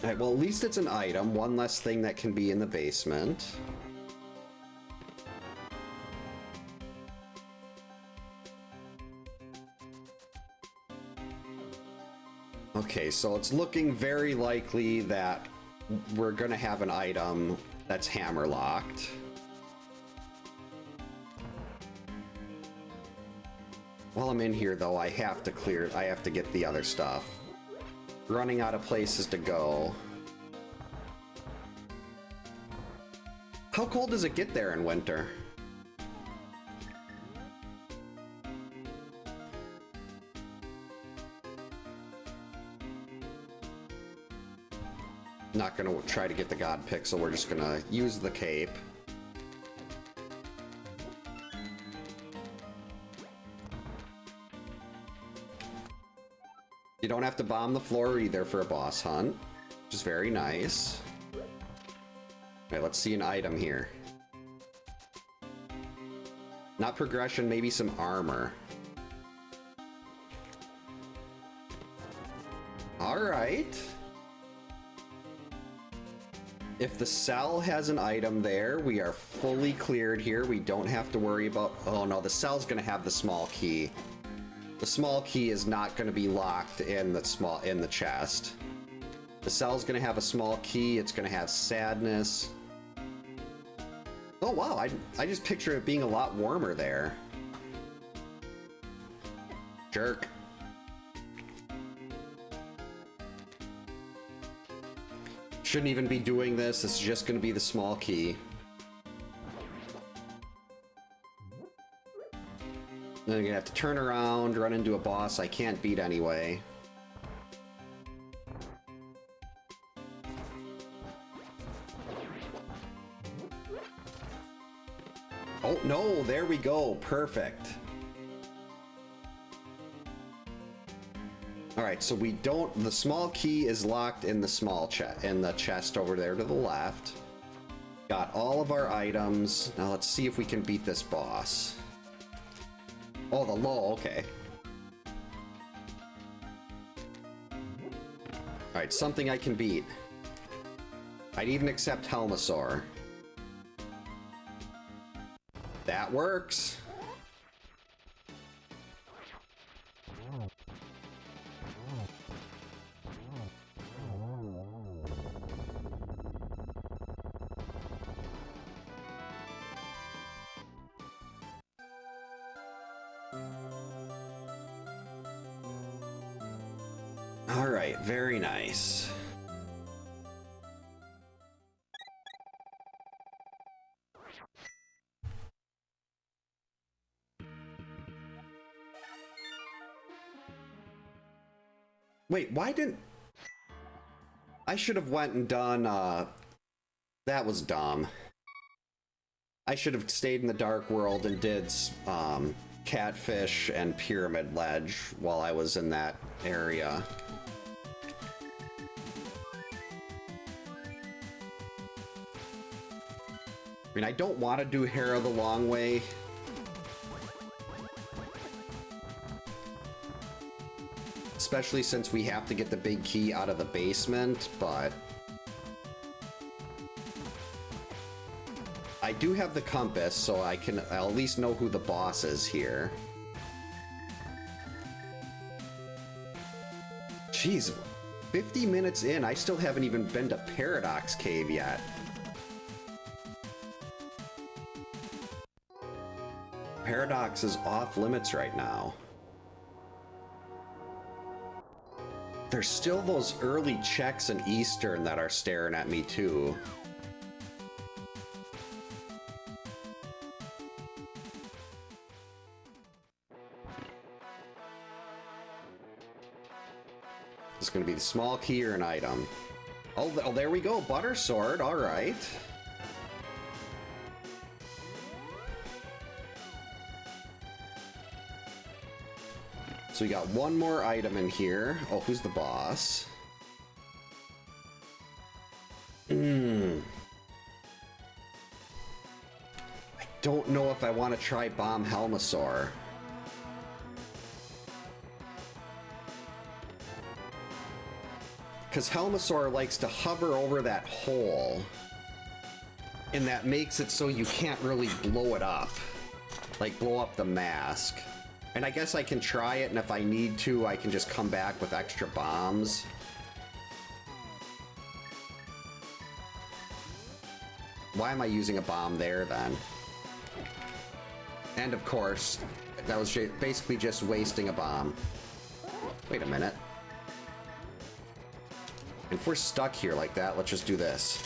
Alright, well, at least it's an item. One less thing that can be in the basement. Okay, so it's looking very likely that we're gonna have an item that's hammer-locked. While I'm in here, though, I have to get the other stuff. Running out of places to go. How cold does it get there in winter? Not gonna try to get the God Pixel, we're just gonna use the cape. You don't have to bomb the floor either for a boss hunt, which is very nice. Alright, let's see an item here. Not progression, maybe some armor. Alright. If the cell has an item there, we are fully cleared here. We don't have to worry about... Oh no, the cell's gonna have the small key. The small key is not going to be locked in the chest. The cell's going to have a small key. It's going to have sadness. Oh wow, I just picture it being a lot warmer there. Jerk. Shouldn't even be doing this. This is just going to be the small key. Then I'm gonna have to turn around, run into a boss I can't beat anyway. Oh no, there we go, perfect. Alright, so the small key is locked in the chest over there to the left. Got all of our items. Now let's see if we can beat this boss. Oh, the low, okay. Alright, something I can beat. I'd even accept Helmasaur. That works. Alright, very nice. Wait, why didn't... I should have went and done, that was dumb. I should have stayed in the Dark World and did, Catfish and Pyramid Ledge while I was in that area. I mean, I don't want to do Hera the long way. Especially since we have to get the big key out of the basement, but... I do have the compass, so I'll at least know who the boss is here. Jeez, 50 minutes in, I still haven't even been to Paradox Cave yet. Paradox is off limits right now. There's still those early checks in Eastern that are staring at me too. It's gonna be the small key or an item. Oh, there we go, Butter Sword, all right. So we got one more item in here. Oh, who's the boss? I don't know if I want to try Bomb Helmasaur. Because Helmasaur likes to hover over that hole. And that makes it so you can't really blow it up. Like, blow up the mask. And I guess I can try it, and if I need to, I can just come back with extra bombs. Why am I using a bomb there, then? And of course, that was basically just wasting a bomb. Wait a minute. If we're stuck here like that, let's just do this.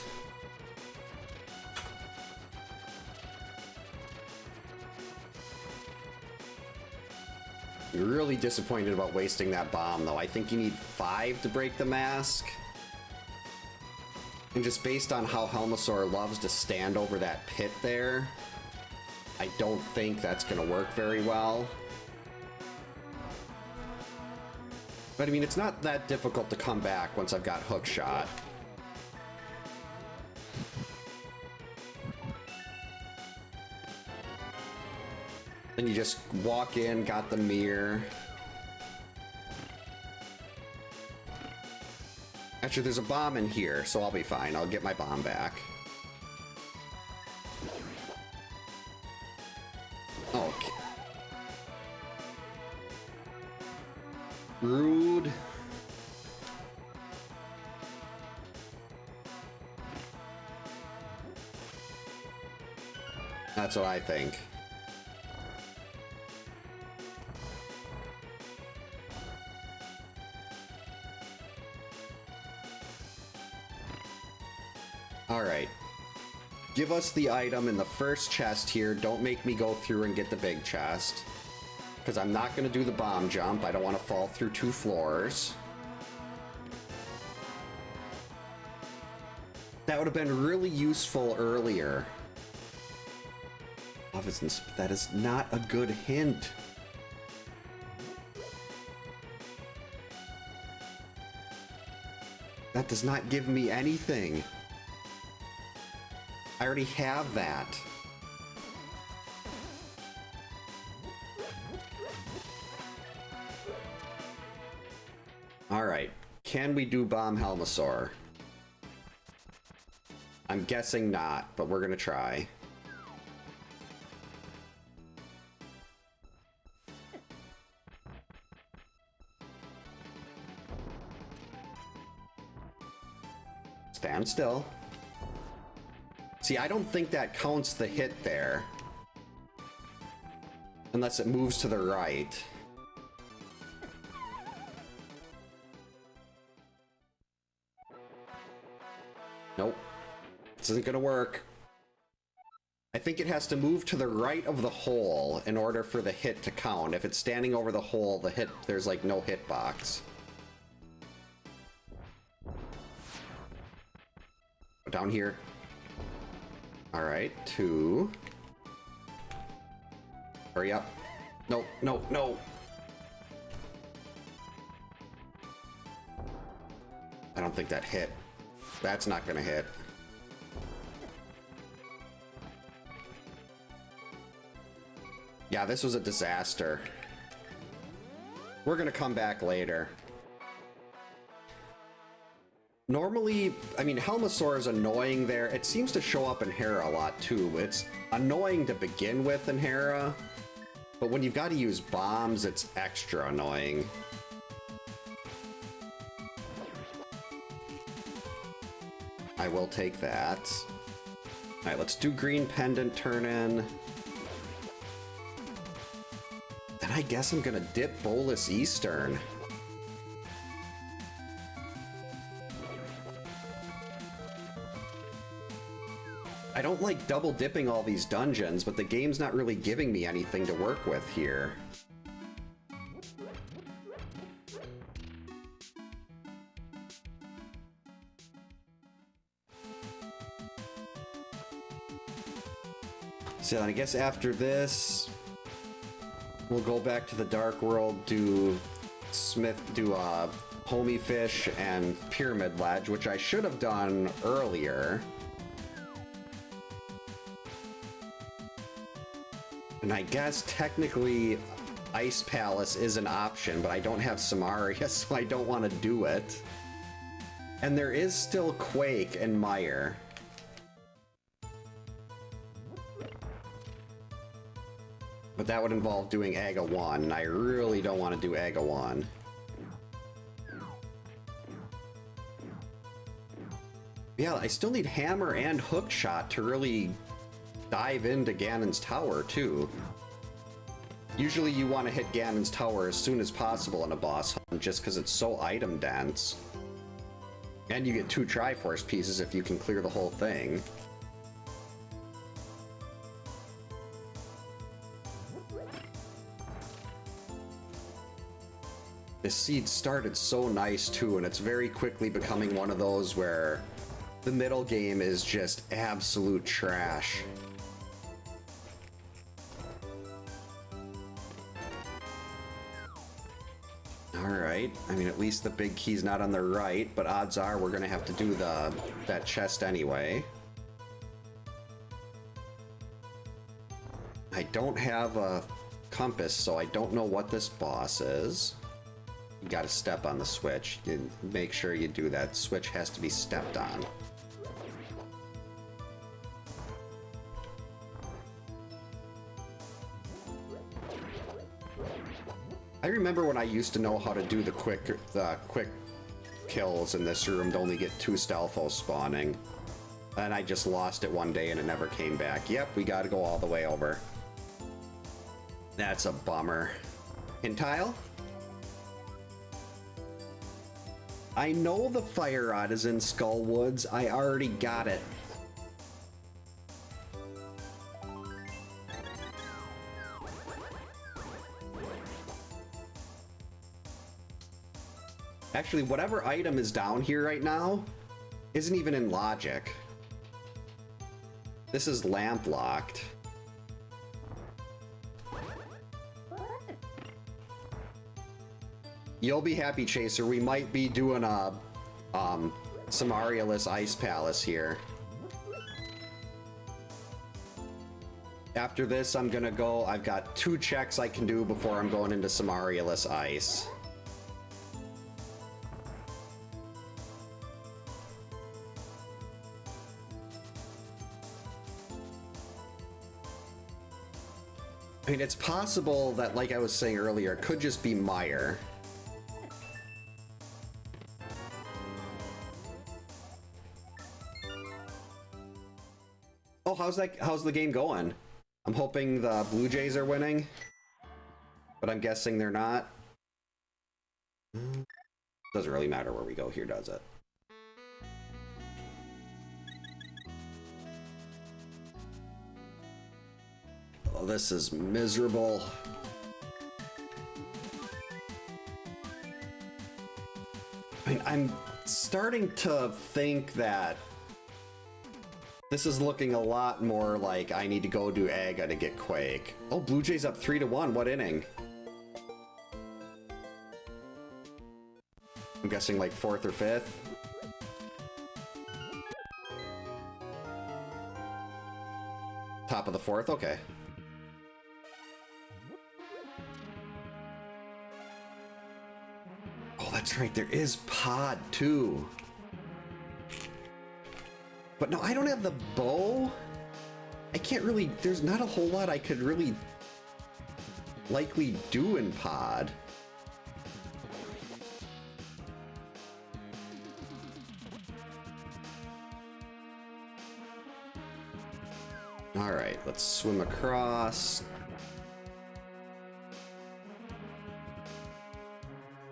You're really disappointed about wasting that bomb, though. I think you need 5 to break the mask. And just based on how Helmasaur loves to stand over that pit there, I don't think that's going to work very well. But I mean, it's not that difficult to come back once I've got hook shot. Then you just walk in, got the mirror. Actually, there's a bomb in here, so I'll be fine. I'll get my bomb back. Okay. Rude. That's what I think. Alright. Give us the item in the first chest here. Don't make me go through and get the big chest. Because I'm not going to do the bomb jump. I don't want to fall through 2 floors. That would have been really useful earlier. That is not a good hint. That does not give me anything. I already have that. Alright, can we do Bomb Helmasaur? I'm guessing not, but we're gonna try. Stand still. See, I don't think that counts the hit there. Unless it moves to the right. Nope. This isn't gonna work. I think it has to move to the right of the hole in order for the hit to count. If it's standing over the hole, the hit, there's like no hitbox. Down here. Alright, 2. Hurry up. No, no, no. I don't think that hit. That's not gonna hit. Yeah, this was a disaster. We're gonna come back later. Normally, I mean, Helmasaur is annoying there. It seems to show up in Hera a lot, too. It's annoying to begin with in Hera, but when you've got to use bombs, it's extra annoying. I will take that. Alright, let's do green pendant turn in. Then I guess I'm gonna dip Bolus Eastern. I don't like double dipping all these dungeons, but the game's not really giving me anything to work with here. So then I guess after this, we'll go back to the Dark World, do Homie Fish and Pyramid Ledge, which I should have done earlier. And I guess technically Ice Palace is an option, but I don't have Samaria, so I don't want to do it. And there is still Quake and Mire. But that would involve doing Aga 1, and I really don't want to do Aga 1. Yeah, I still need Hammer and Hookshot to really dive into Ganon's Tower, too. Usually you want to hit Ganon's Tower as soon as possible in a boss hunt, just because it's so item dense. And you get 2 Triforce pieces if you can clear the whole thing. This seed started so nice, too, and it's very quickly becoming one of those where the middle game is just absolute trash. Alright, I mean, at least the big key's not on the right, but odds are we're gonna have to do that chest anyway. I don't have a compass, so I don't know what this boss is. You gotta step on the switch. You make sure you do that. Switch has to be stepped on. I remember when I used to know how to do the quick kills in this room to only get 2 Stealthos spawning. And I just lost it one day and it never came back. Yep, we gotta go all the way over. That's a bummer. Hintile? I know the Fire Rod is in Skull Woods. I already got it. Actually, whatever item is down here right now isn't even in logic. This is lamp locked. You'll be happy, Chaser. We might be doing a Samaria-less Ice Palace here. After this, I'm gonna go. I've got 2 checks I can do before I'm going into Samaria-less Ice. I mean, it's possible that, like I was saying earlier, it could just be Mire. Oh, how's the game going? I'm hoping the Blue Jays are winning, but I'm guessing they're not. Doesn't really matter where we go here, does it? Oh, this is miserable. I mean, I'm starting to think that this is looking a lot more like I need to go do Aga to get Quake. Oh, Blue Jays up 3-1. What inning? I'm guessing like 4th or 5th. Top of the 4th? Okay. Oh, that's right. There is Pod, too. But no, I don't have the bow. I can't really... There's not a whole lot I could really likely do in Pod. Alright, let's swim across.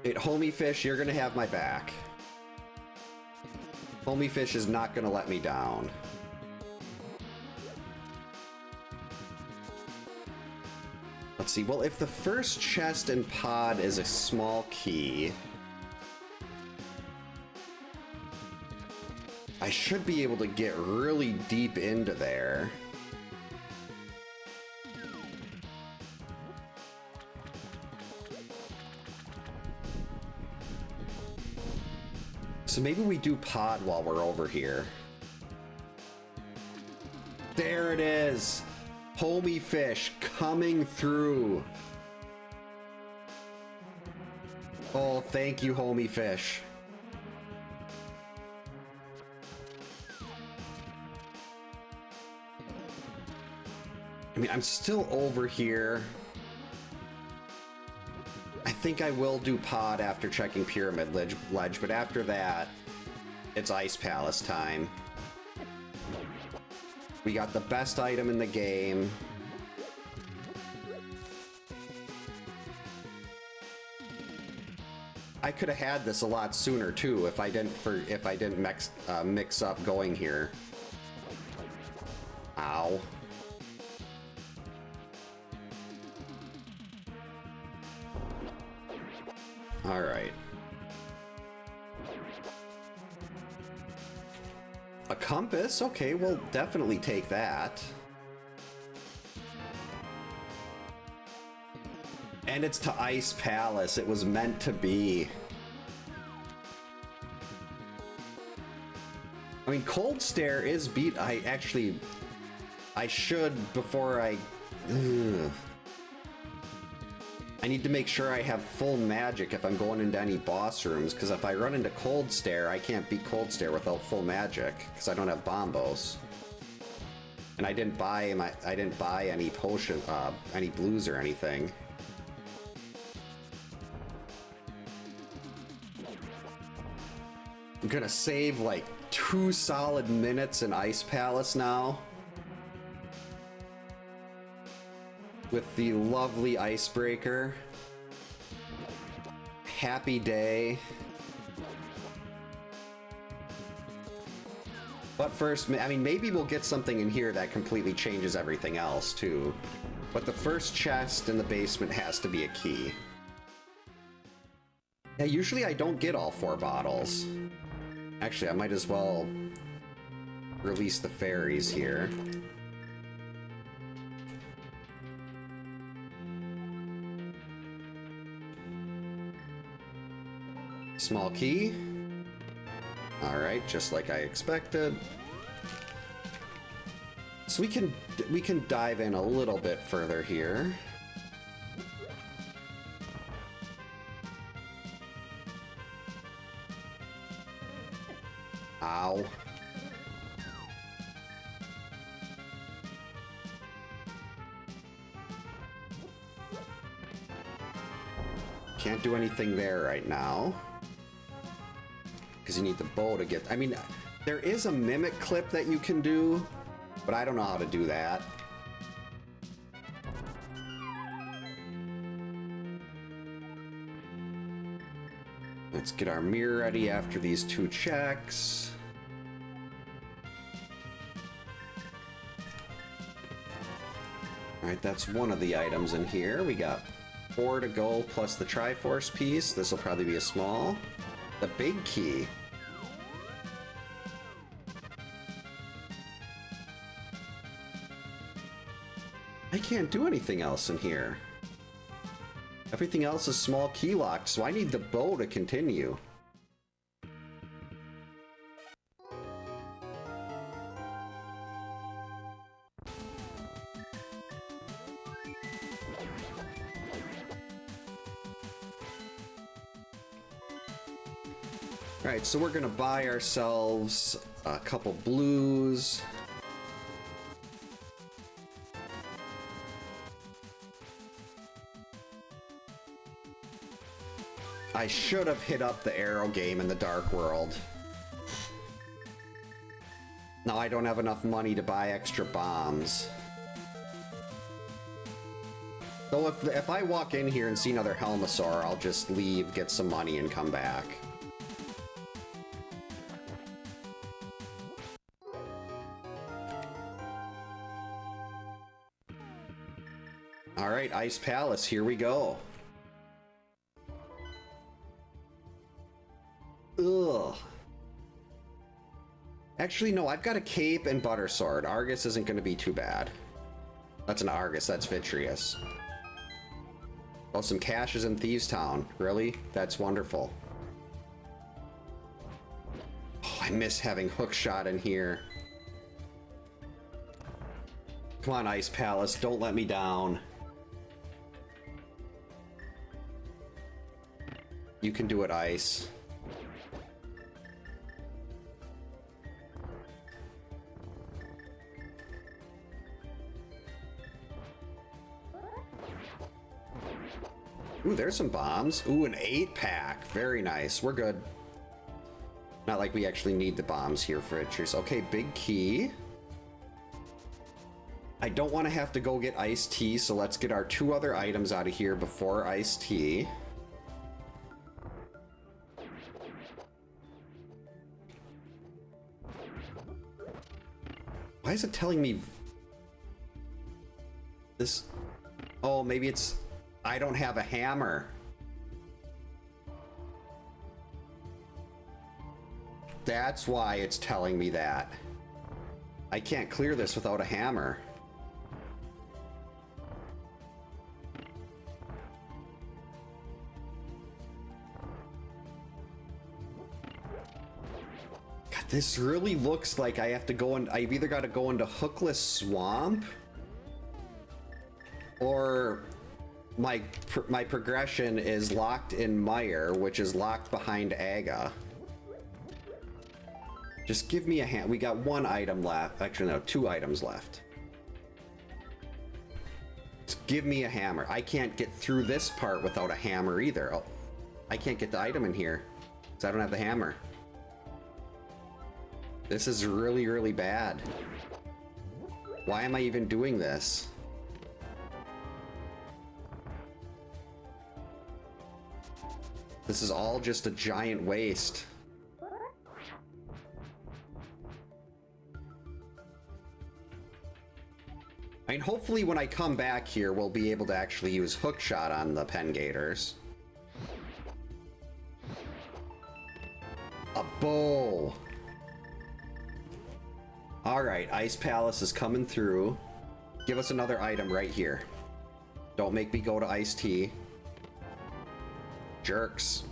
Homie Fish, you're gonna have my back. Homie Fish is not gonna let me down. Let's see, well, if the first chest and pod is a small key, I should be able to get really deep into there. So maybe we do pod while we're over here. There it is! Homie Fish coming through. Oh, thank you, Homie Fish. I mean, I'm still over here. I think I will do pod after checking Pyramid Ledge, but after that, it's Ice Palace time. We got the best item in the game. I could have had this a lot sooner too if I didn't mix up going here. Ow. All right. A compass? Okay, we'll definitely take that. And it's to Ice Palace. It was meant to be. I mean, Cold Stare is beat. I should before I... Ugh. I need to make sure I have full magic if I'm going into any boss rooms, because if I run into Cold Stare, I can't beat Cold Stare without full magic, because I don't have bombos. And I didn't buy any potion, any blues or anything. I'm gonna save like 2 solid minutes in Ice Palace now. With the lovely icebreaker. Happy day. But first, I mean, maybe we'll get something in here that completely changes everything else too. But the first chest in the basement has to be a key. Yeah, usually I don't get all 4 bottles. Actually, I might as well release the fairies here. Small key. All right, just like I expected. So we can dive in a little bit further here. Ow. Can't do anything there right now. Because you need the bow to get... I mean, there is a mimic clip that you can do, but I don't know how to do that. Let's get our mirror ready after these 2 checks. Alright, that's one of the items in here. We got 4 to go plus the Triforce piece. This will probably be a small. The big key. I can't do anything else in here. Everything else is small key locked, so I need the bow to continue. Alright, so we're gonna buy ourselves a couple blues. I should have hit up the arrow game in the Dark World. Now I don't have enough money to buy extra bombs. So if I walk in here and see another Helmasaur, I'll just leave, get some money, and come back. Alright, Ice Palace, here we go. Ugh. Actually, no, I've got a cape and butter sword. Argus isn't going to be too bad. That's an Argus, that's Vitreous. Oh, some caches in Thieves Town. Really? That's wonderful. Oh, I miss having Hookshot in here. Come on, Ice Palace, don't let me down. You can do it, Ice. Ooh, there's some bombs. Ooh, an 8-pack. Very nice. We're good. Not like we actually need the bombs here for Itchers. Okay, big key. I don't want to have to go get iced tea, so let's get our 2 other items out of here before iced tea. Why is it telling me this? Oh, maybe it's... I don't have a hammer. That's why it's telling me that. I can't clear this without a hammer. God, this really looks like I have to go in. I've either got to go into Hookless Swamp or my progression is locked in Mire, which is locked behind Aga. Just give me a hand. We got 1 item left. Actually, no, 2 items left. Just give me a hammer. I can't get through this part without a hammer either. Oh, I can't get the item in here because I don't have the hammer. This is really, really bad. Why am I even doing this? This is all just a giant waste. I mean, hopefully when I come back here, we'll be able to actually use Hookshot on the Pengators. A bow! Alright, Ice Palace is coming through. Give us another item right here. Don't make me go to iced tea. Jerks.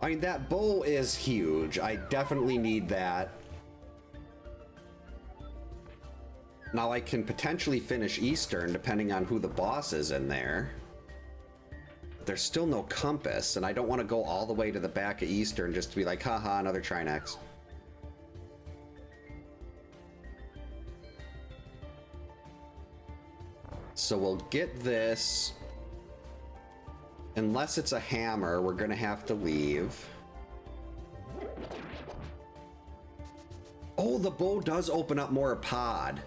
I mean, that bow is huge. I definitely need that. Now I can potentially finish Eastern depending on who the boss is in there. But there's still no compass, and I don't want to go all the way to the back of Eastern just to be like, haha, another Trinex. So we'll get this. Unless it's a hammer, we're gonna have to leave. Oh, the bow does open up more pod.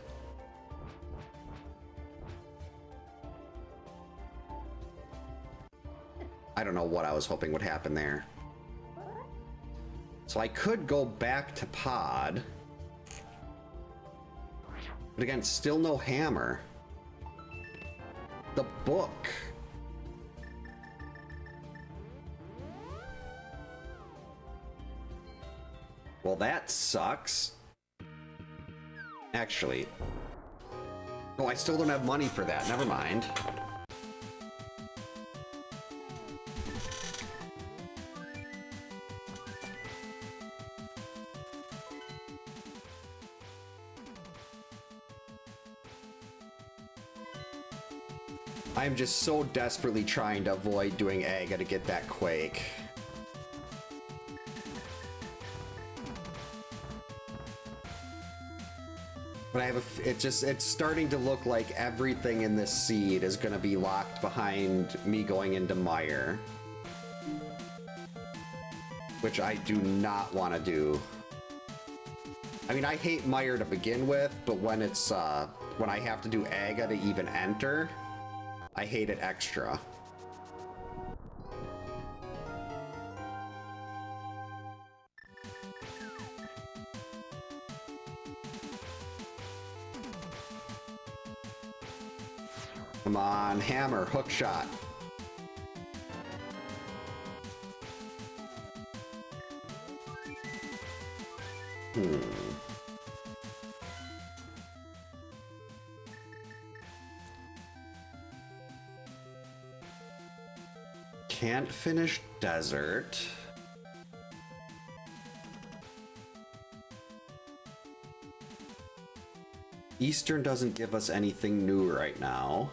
I don't know what I was hoping would happen there. So I could go back to pod. But again, still no hammer. The book. Well, that sucks. Actually. Oh, I still don't have money for that. Never mind. I'm just so desperately trying to avoid doing Aga to get that Quake. But I have it's starting to look like everything in this seed is gonna be locked behind me going into Mire. Which I do not want to do. I mean, I hate Mire to begin with, but when it's, when I have to do Aga to even enter, I hate it extra. Come on, hammer, hook shot. Can't finish desert. Eastern doesn't give us anything new right now.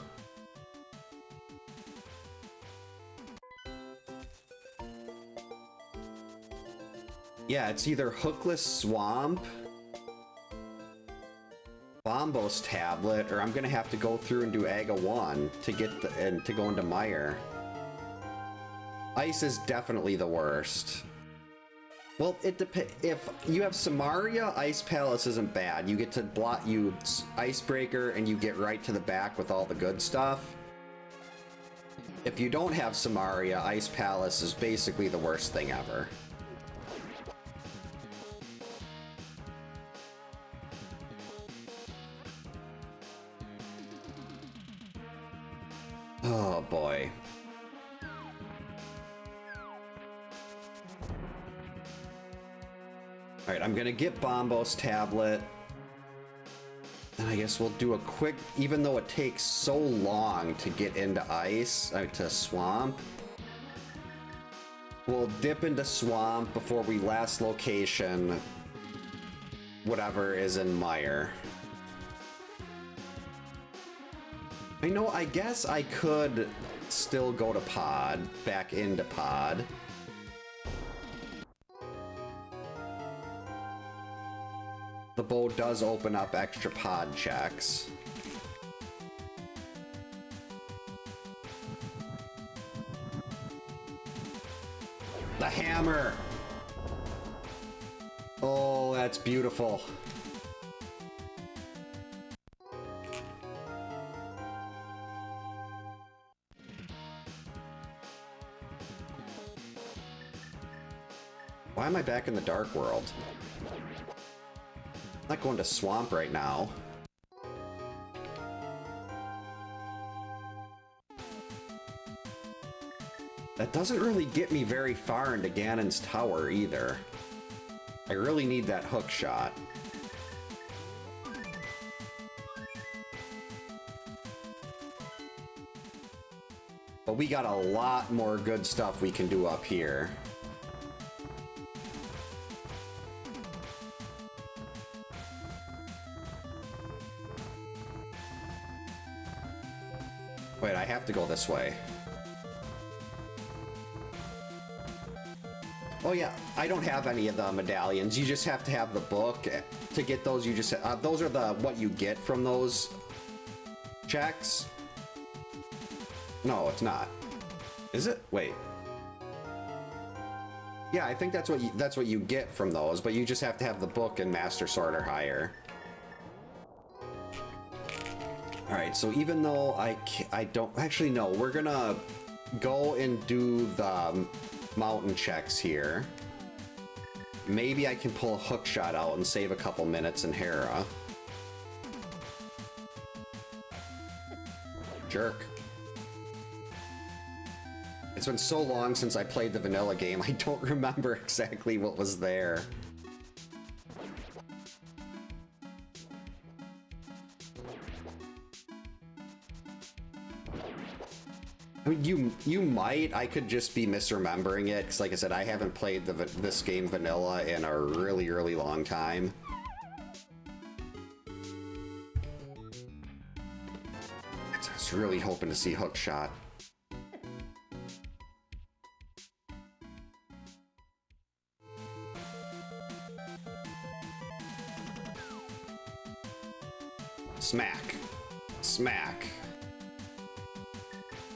Yeah, it's either Hookless Swamp, Bombos Tablet, or I'm gonna have to go through and do Aga 1 to get the, and to go into Mire. Ice is definitely the worst. Well, it depends. If you have Samaria, Ice Palace isn't bad. You get to block you Icebreaker and you get right to the back with all the good stuff. If you don't have Samaria, Ice Palace is basically the worst thing ever. Oh boy. Alright, I'm gonna get Bombos Tablet. And I guess we'll do a quick, even though it takes so long to get into Ice, to Swamp. We'll dip into Swamp before we last location whatever is in Mire. I know, I guess I could still go to Pod, back into Pod. The bow does open up extra pod checks. The hammer! Oh, that's beautiful. Why am I back in the Dark World? I'm not going to Swamp right now. That doesn't really get me very far into Ganon's Tower either. I really need that hook shot. But we got a lot more good stuff we can do up here. Wait, I have to go this way. Oh yeah, I don't have any of the medallions. You just have to have the book to get those. You just those are the what you get from those checks. No, it's not. Is it? Wait. Yeah, I think that's what you get from those, but you just have to have the book and Master Sword or higher. Alright, so even though I don't... Actually, no. We're gonna go and do the mountain checks here. Maybe I can pull a hook shot out and save a couple minutes in Hera. Jerk. It's been so long since I played the vanilla game, I don't remember exactly what was there. I mean, you might. I could just be misremembering it, because like I said, I haven't played this game vanilla in a really, really long time. I was really hoping to see Hookshot. Smack. Smack.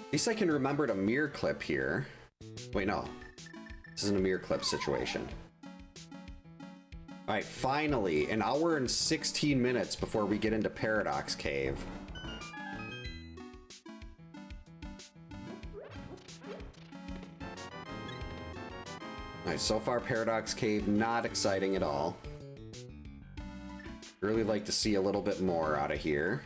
At least I can remember to mirror clip here. Wait, no. This isn't a mirror clip situation. Alright, finally, an hour and 16 minutes before we get into Paradox Cave. Alright, so far Paradox Cave, not exciting at all. Really like to see a little bit more out of here.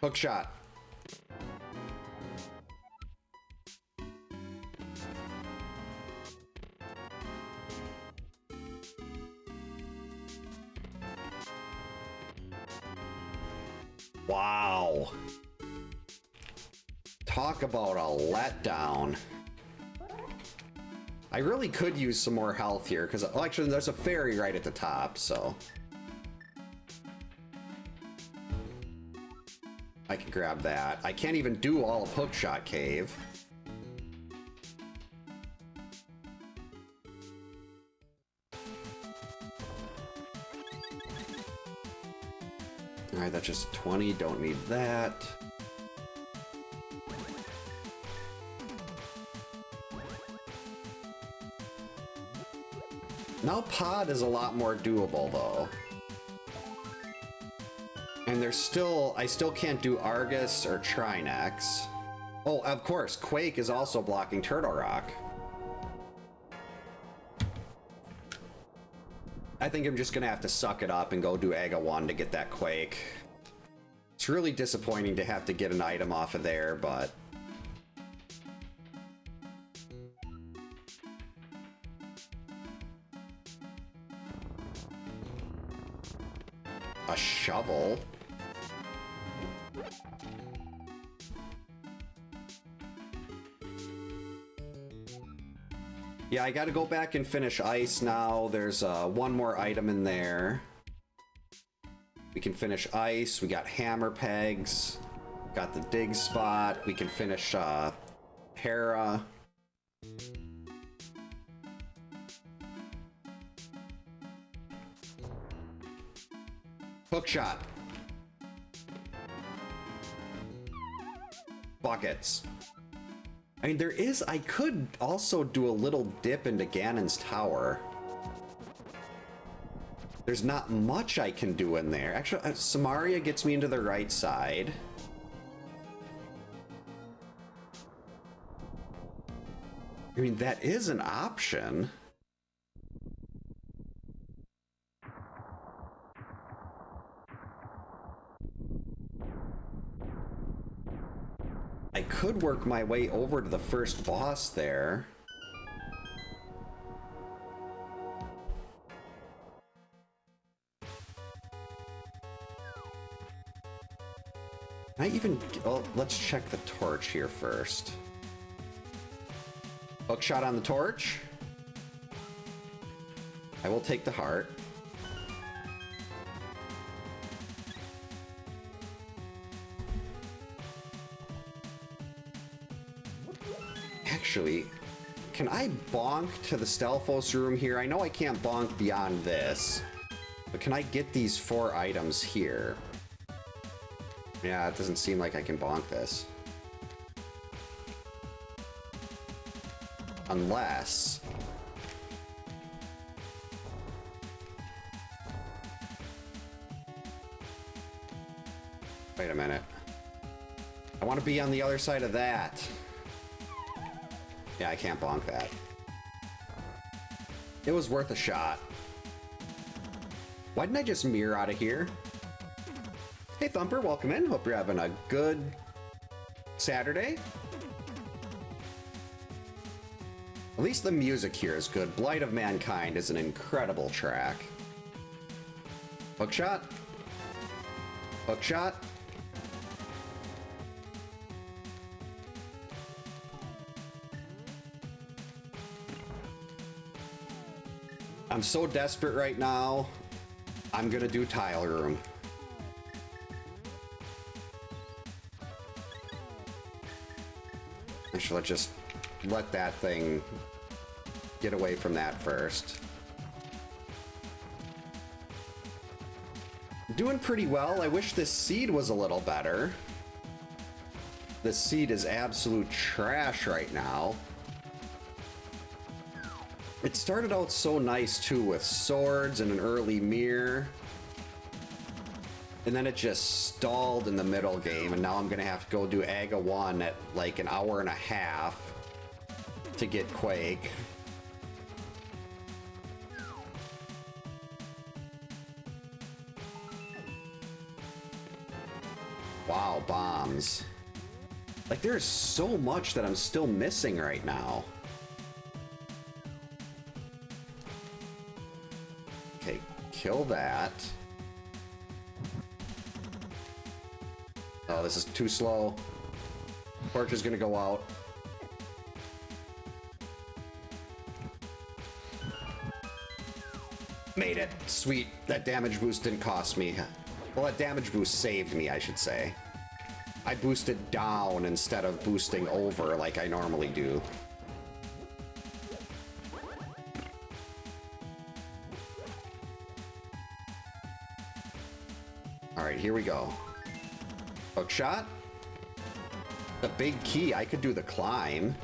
Hook shot. Wow. Talk about a letdown. I really could use some more health here, because actually there's a fairy right at the top, so... I can grab that. I can't even do all of Hookshot Cave. Alright, that's just 20. Don't need that. Now Pod is a lot more doable, though. And there's still... I still can't do Argus or Trinex. Oh, of course, Quake is also blocking Turtle Rock. I think I'm just gonna have to suck it up and go do Aga 1 to get that Quake. It's really disappointing to have to get an item off of there, but... A shovel? Yeah, I gotta go back and finish ice now. There's one more item in there. We can finish ice. We got hammer pegs. Got the dig spot. We can finish Hera. Hook shot. Buckets. I mean, I could also do a little dip into Ganon's tower. There's not much I can do in there. Actually, Samaria gets me into the right side. I mean, that is an option. I could work my way over to the first boss there. Oh, let's check the torch here first. Hook shot on the torch. I will take the heart. Actually, can I bonk to the Stelphos room here? I know I can't bonk beyond this, but can I get these 4 items here? Yeah, it doesn't seem like I can bonk this. Unless... Wait a minute. I want to be on the other side of that. Yeah, I can't bonk that. It was worth a shot. Why didn't I just mirror out of here? Hey Thumper, welcome in. Hope you're having a good Saturday. At least the music here is good. Blight of Mankind is an incredible track. Hookshot. Hookshot. I'm so desperate right now. I'm gonna do Tile Room. Actually, let's just let that thing get away from that first. Doing pretty well. I wish this seed was a little better. This seed is absolute trash right now. It started out so nice too, with swords and an early mirror. And then it just stalled in the middle game, and now I'm gonna have to go do Aga 1 at like an hour and a half to get Quake. Wow, bombs. Like, there's so much that I'm still missing right now. Okay, kill that. Oh, this is too slow. Torch is gonna go out. Made it! Sweet. That damage boost didn't cost me. Well, that damage boost saved me, I should say. I boosted down instead of boosting over like I normally do. Alright, here we go. Hook shot. The big key, I could do the climb.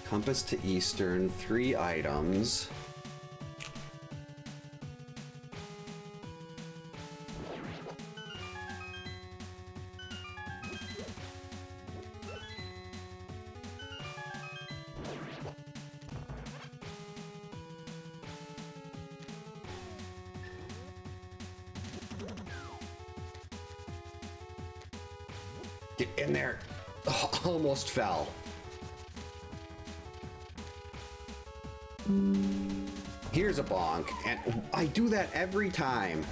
Compass to eastern, 3 items. Get in there. Oh, almost fell. Here's a bonk, and I do that every time.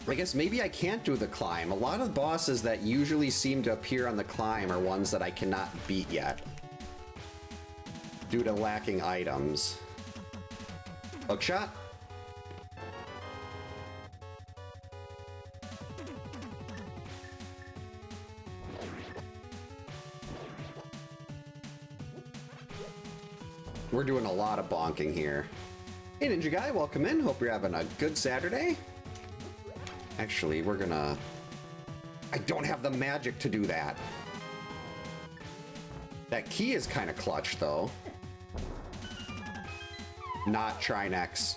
I guess maybe I can't do the climb. A lot of bosses that usually seem to appear on the climb are ones that I cannot beat yet due to lacking items. Hook shot. We're doing a lot of bonking here. Hey Ninja Guy, welcome in. Hope you're having a good Saturday. Actually, we're gonna... I don't have the magic to do that. That key is kind of clutch, though. Not Trinex.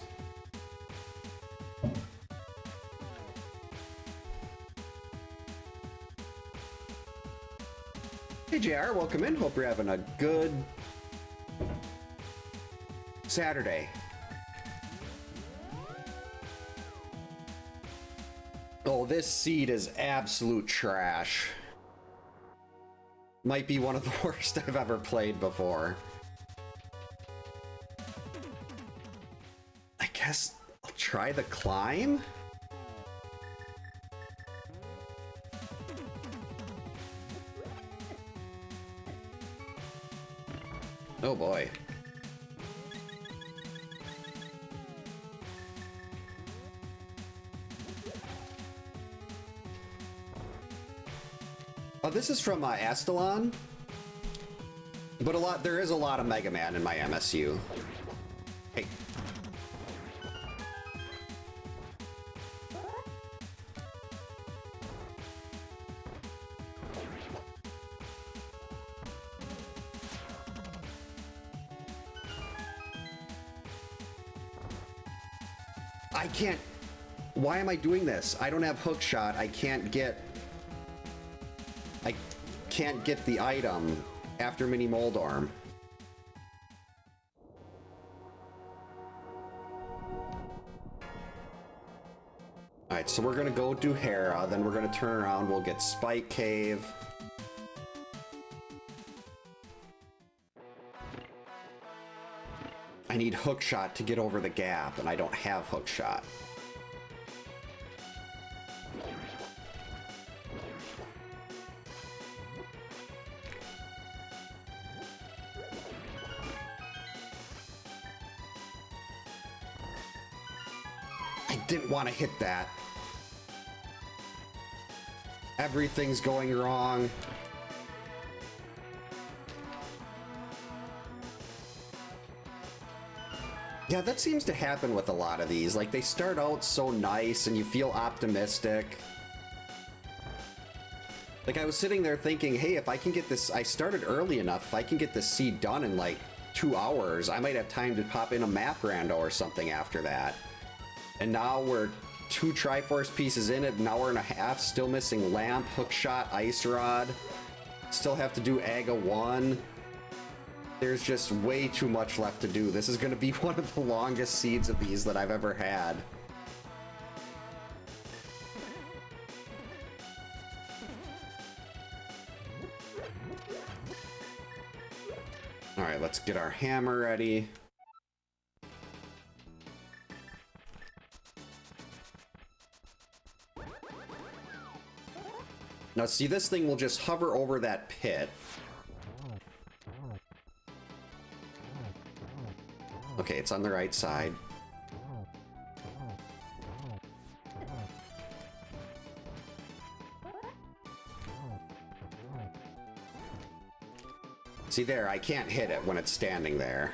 Hey JR, welcome in. Hope you're having a good Saturday. Oh, this seed is absolute trash. Might be one of the worst I've ever played before. I guess I'll try the climb? Oh boy. Oh, this is from Astalon, but there is a lot of Mega Man in my MSU. Hey. I can't. Why am I doing this? I don't have hook shot. I can't get the item after Mini Moldorm. Alright, so we're gonna go do Hera, then we're gonna turn around, we'll get Spike Cave. I need hook shot to get over the gap, and I don't have hook shot. I didn't want to hit that. Everything's going wrong. Yeah, that seems to happen with a lot of these. Like, they start out so nice and you feel optimistic. Like, I was sitting there thinking, hey, if I can get this... I started early enough. If I can get this seed done in, like, 2 hours, I might have time to pop in a map rando or something after that. And now we're 2 Triforce pieces in it, an hour and a half, still missing Lamp, Hookshot, Ice Rod. Still have to do Aga 1. There's just way too much left to do. This is going to be one of the longest seeds of these that I've ever had. Alright, let's get our hammer ready. Now see, this thing will just hover over that pit. Okay, it's on the right side. See there, I can't hit it when it's standing there.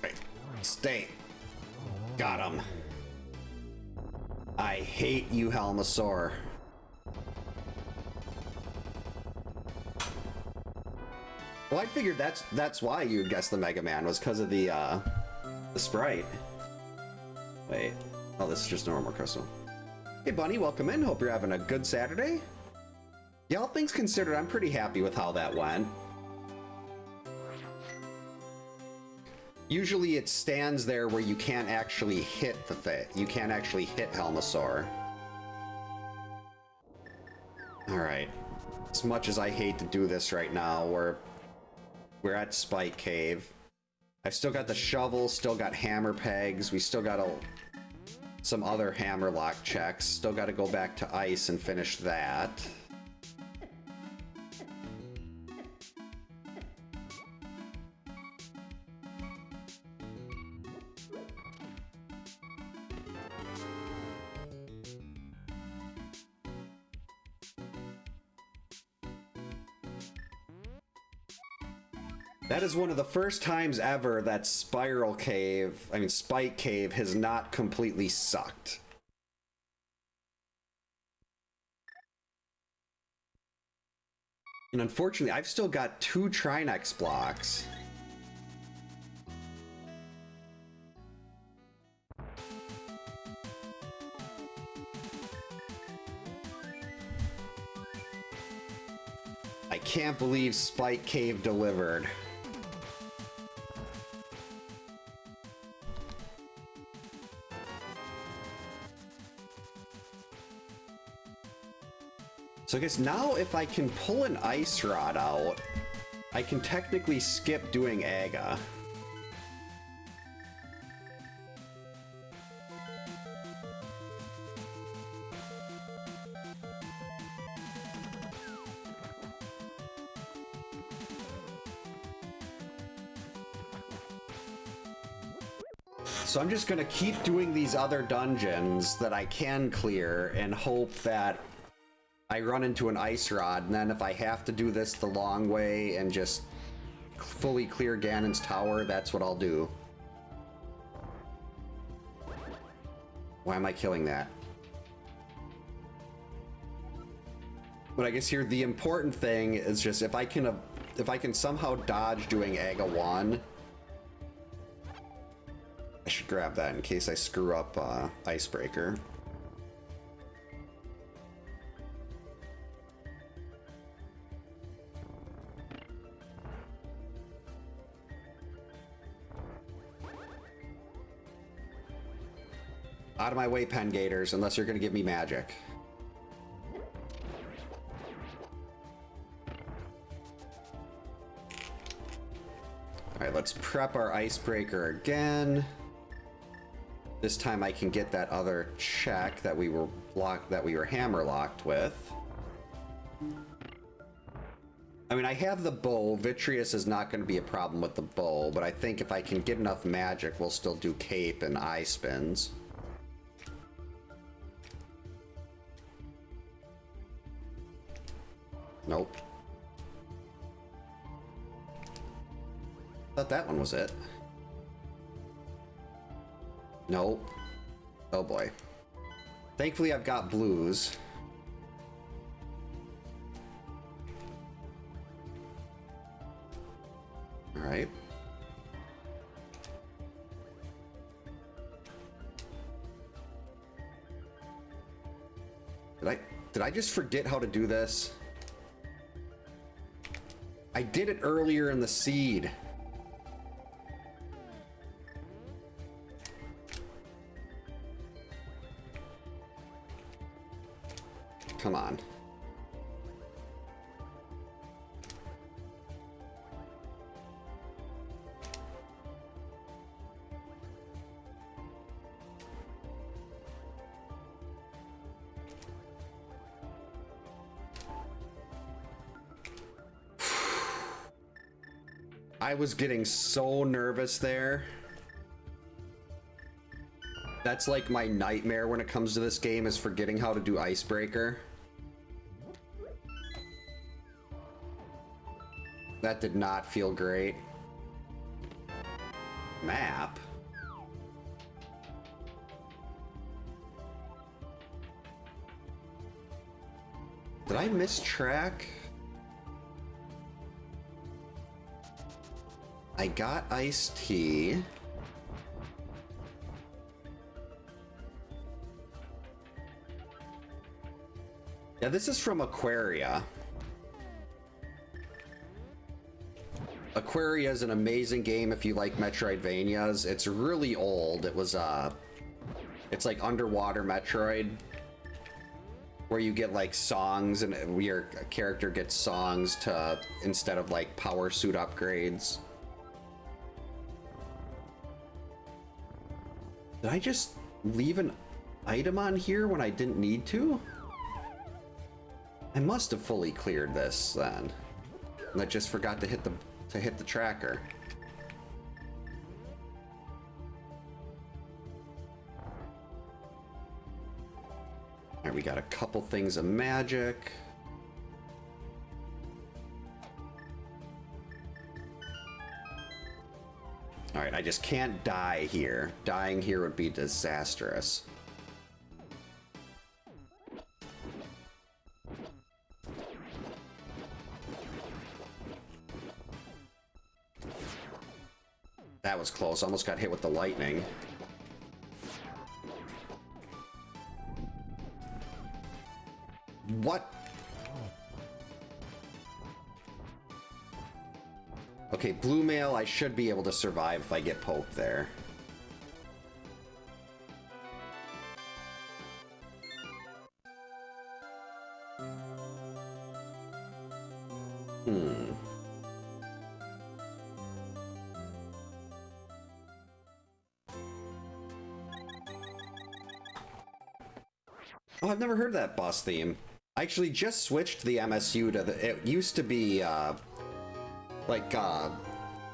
Right, stay. Got him. I hate you, Helmasaur. Well, I figured that's why you'd guess the Mega Man was because of the sprite. Wait. Oh, this is just normal crystal. Hey, Bunny, welcome in. Hope you're having a good Saturday. Yeah, all things considered, I'm pretty happy with how that went. Usually it stands there where you can't actually hit the thing. You can't actually hit Helmasaur. Alright. As much as I hate to do this right now, we're at Spike Cave. I've still got the shovel, still got hammer pegs, we still got some other hammerlock checks. Still got to go back to ice and finish that. That is one of the first times ever that Spike Cave has not completely sucked. And unfortunately, I've still got 2 Trinex blocks. I can't believe Spike Cave delivered. So I guess now if I can pull an Ice Rod out, I can technically skip doing Aga. So I'm just gonna keep doing these other dungeons that I can clear and hope that I run into an Ice Rod, and then if I have to do this the long way and just fully clear Ganon's tower, that's what I'll do. Why am I killing that? But I guess here the important thing is just if I can somehow dodge doing Aga 1, I should grab that in case I screw up Icebreaker. Out of my way, Pen Gators, unless you're going to give me magic. Alright, let's prep our Icebreaker again. This time I can get that other check that we were hammer locked with. I mean, I have the bow. Vitreous is not going to be a problem with the bow, but I think if I can get enough magic, we'll still do cape and eye spins. Nope. Thought that one was it. Nope. Oh boy. Thankfully, I've got blues. All right. Did I just forget how to do this? I did it earlier in the seed. Come on. I was getting so nervous there. That's like my nightmare when it comes to this game, is forgetting how to do Icebreaker. That did not feel great. Map? Did I miss track? I got iced tea. Yeah, this is from Aquaria. Aquaria is an amazing game if you like Metroidvanias. It's really old. It was it's like underwater Metroid, where you get like songs and your character gets songs to, instead of like power suit upgrades. Did I just leave an item on here when I didn't need to? I must have fully cleared this then. And I just forgot to hit the tracker. Alright, we got a couple things of magic. Alright, I just can't die here. Dying here would be disastrous. That was close. Almost got hit with the lightning. What? Okay, blue mail, I should be able to survive if I get poked there. Oh, I've never heard that boss theme. I actually just switched the MSU to the... It used to be, like,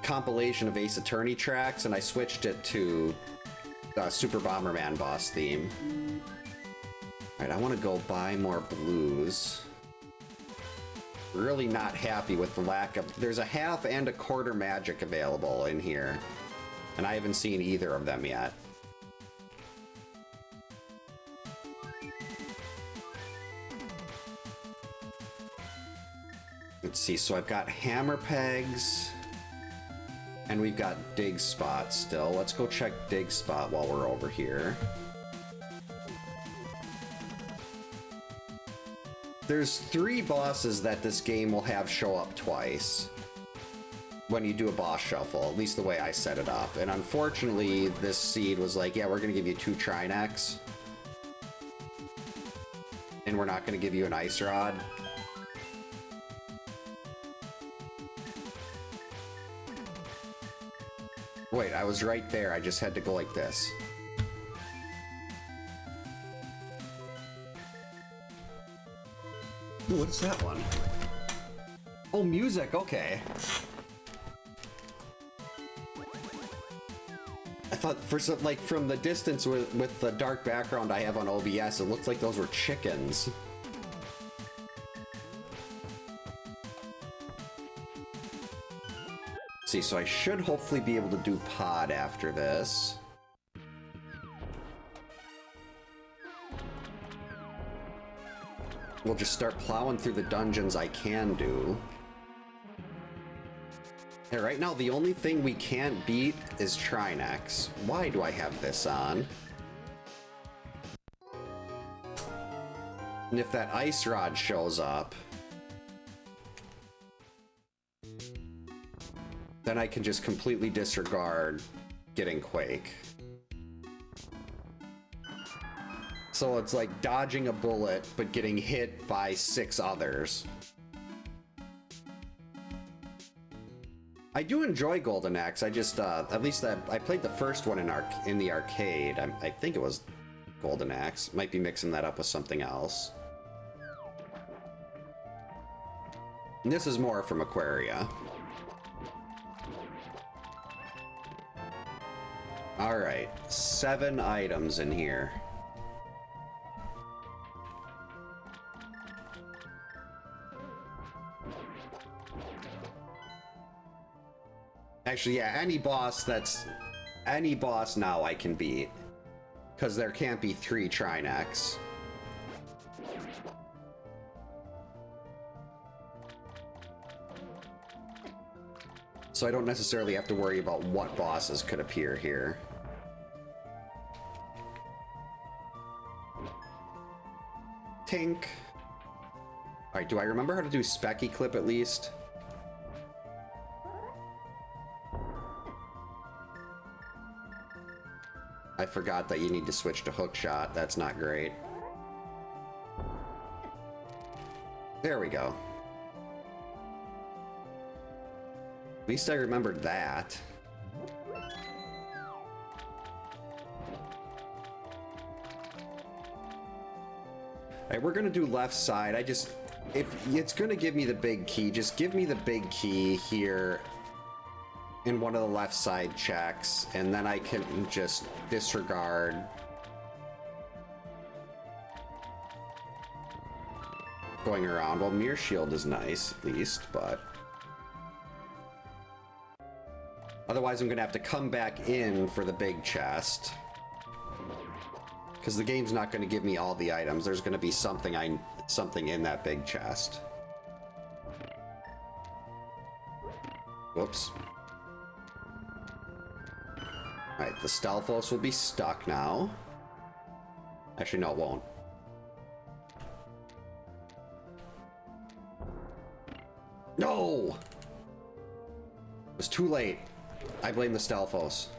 compilation of Ace Attorney tracks, and I switched it to Super Bomberman boss theme. Alright, I want to go buy more blues. Really not happy with the lack of... There's a half and a quarter magic available in here, and I haven't seen either of them yet. Let's see, so I've got hammer pegs, and we've got dig spot still. Let's go check dig spot while we're over here. There's 3 bosses that this game will have show up twice when you do a boss shuffle, at least the way I set it up. And unfortunately, this seed was like, yeah, we're gonna give you 2 Trinecks, and we're not gonna give you an ice rod. Wait, I was right there. I just had to go like this. Ooh, what's that one? Oh, music, okay. I thought for some, like, from the distance with the dark background I have on OBS, it looked like those were chickens. See, so I should hopefully be able to do pod after this. We'll just start plowing through the dungeons I can do. Hey, right now, the only thing we can't beat is Trinex. Why do I have this on? And if that ice rod shows up, then I can just completely disregard getting Quake. So it's like dodging a bullet, but getting hit by 6 others. I do enjoy Golden Axe. I just, at least I played the first one in the arcade. I think it was Golden Axe. Might be mixing that up with something else. And this is more from Aquaria. Alright, 7 items in here. Actually, yeah, any boss now I can beat. Because there can't be 3 Trinex. So I don't necessarily have to worry about what bosses could appear here. Tink. Alright, do I remember how to do Specky Clip at least? I forgot that you need to switch to hook shot. That's not great. There we go. At least I remembered that. Alright, we're gonna do left side. If it's gonna give me the big key, just give me the big key here in one of the left side checks, and then I can just disregard going around. Well, Mirror Shield is nice, at least, but otherwise I'm gonna have to come back in for the big chest, because the game's not gonna give me all the items. There's gonna be something in that big chest. Whoops. Alright, the Stalfos will be stuck now. Actually, no, it won't. No! It was too late. I blame the Stalfos.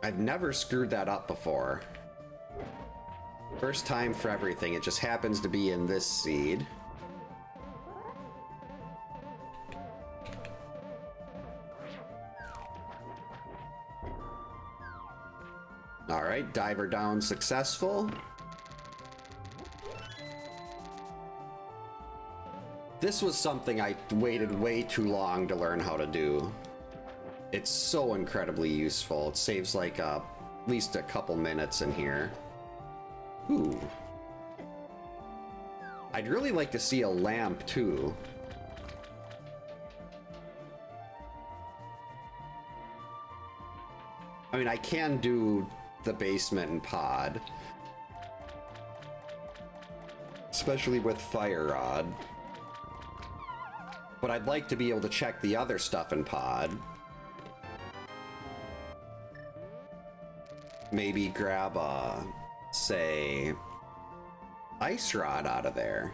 I've never screwed that up before. First time for everything. It just happens to be in this seed. Alright, diver down successful. This was something I waited way too long to learn how to do. It's so incredibly useful. It saves like at least a couple minutes in here. Ooh. I'd really like to see a lamp too. I mean, I can do the basement and pod, especially with Fire Rod, but I'd like to be able to check the other stuff in pod. Maybe grab a, say, Ice Rod out of there.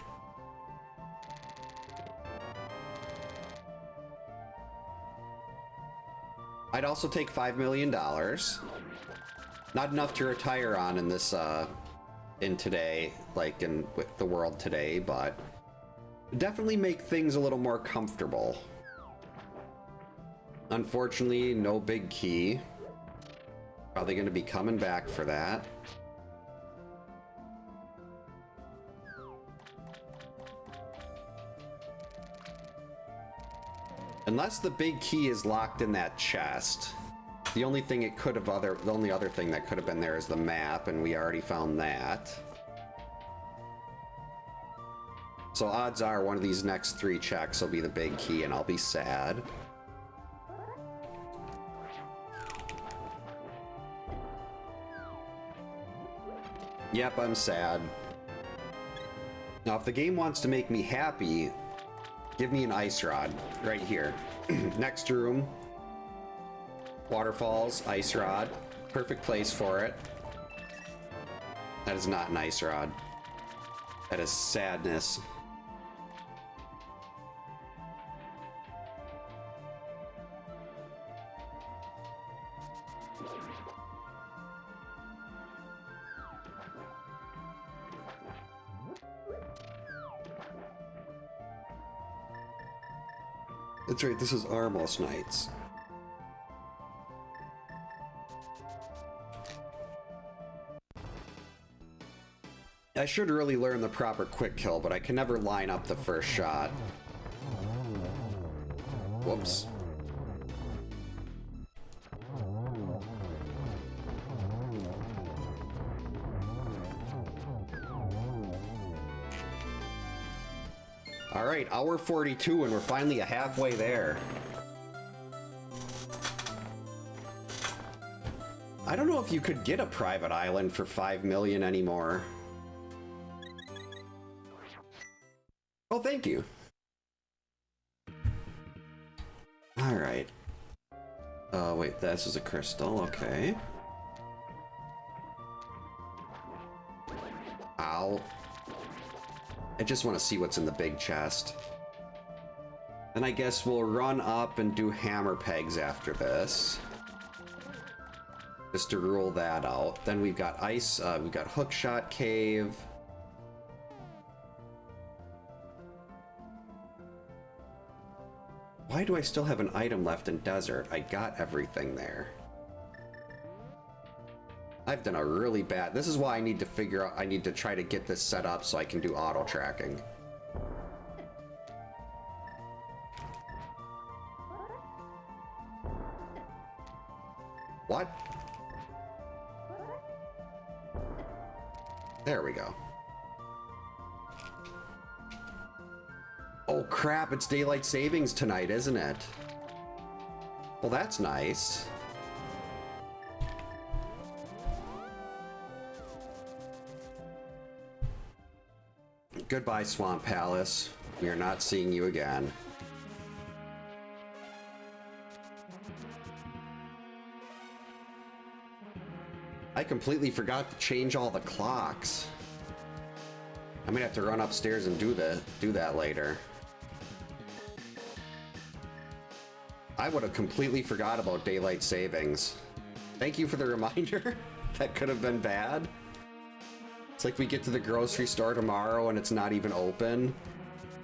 I'd also take $5 million. Not enough to retire on in this, in today, like in with the world today, but definitely make things a little more comfortable. Unfortunately, no big key. Probably going to be coming back for that. Unless the big key is locked in that chest. The only thing it could have the only other thing that could have been there is the map, and we already found that. So odds are one of these next 3 checks will be the big key, and I'll be sad. Yep, I'm sad. Now, if the game wants to make me happy, give me an ice rod right here. Next room. Waterfalls, ice rod. Perfect place for it. That is not an ice rod. That is sadness. That's right, this is Armos Nights. I should really learn the proper quick kill, but I can never line up the first shot. Whoops. All right, hour 42, and we're finally halfway there. I don't know if you could get a private island for 5 million anymore. Oh, thank you. All right. Oh, wait, this is a crystal, okay. Ow. I just want to see what's in the big chest. Then I guess we'll run up and do hammer pegs after this. Just to rule that out. Then we've got ice, we've got hookshot cave. Why do I still have an item left in desert? I got everything there. I've done a really bad... This is why I need to figure out... I need to try to get this set up so I can do auto tracking. What? There we go. Oh crap, it's daylight savings tonight, isn't it? Well, that's nice. Goodbye, Swamp Palace. We are not seeing you again. I completely forgot to change all the clocks. I'm gonna have to run upstairs and do that later. I would have completely forgot about daylight savings. Thank you for the reminder. That could have been bad. It's like we get to the grocery store tomorrow and it's not even open.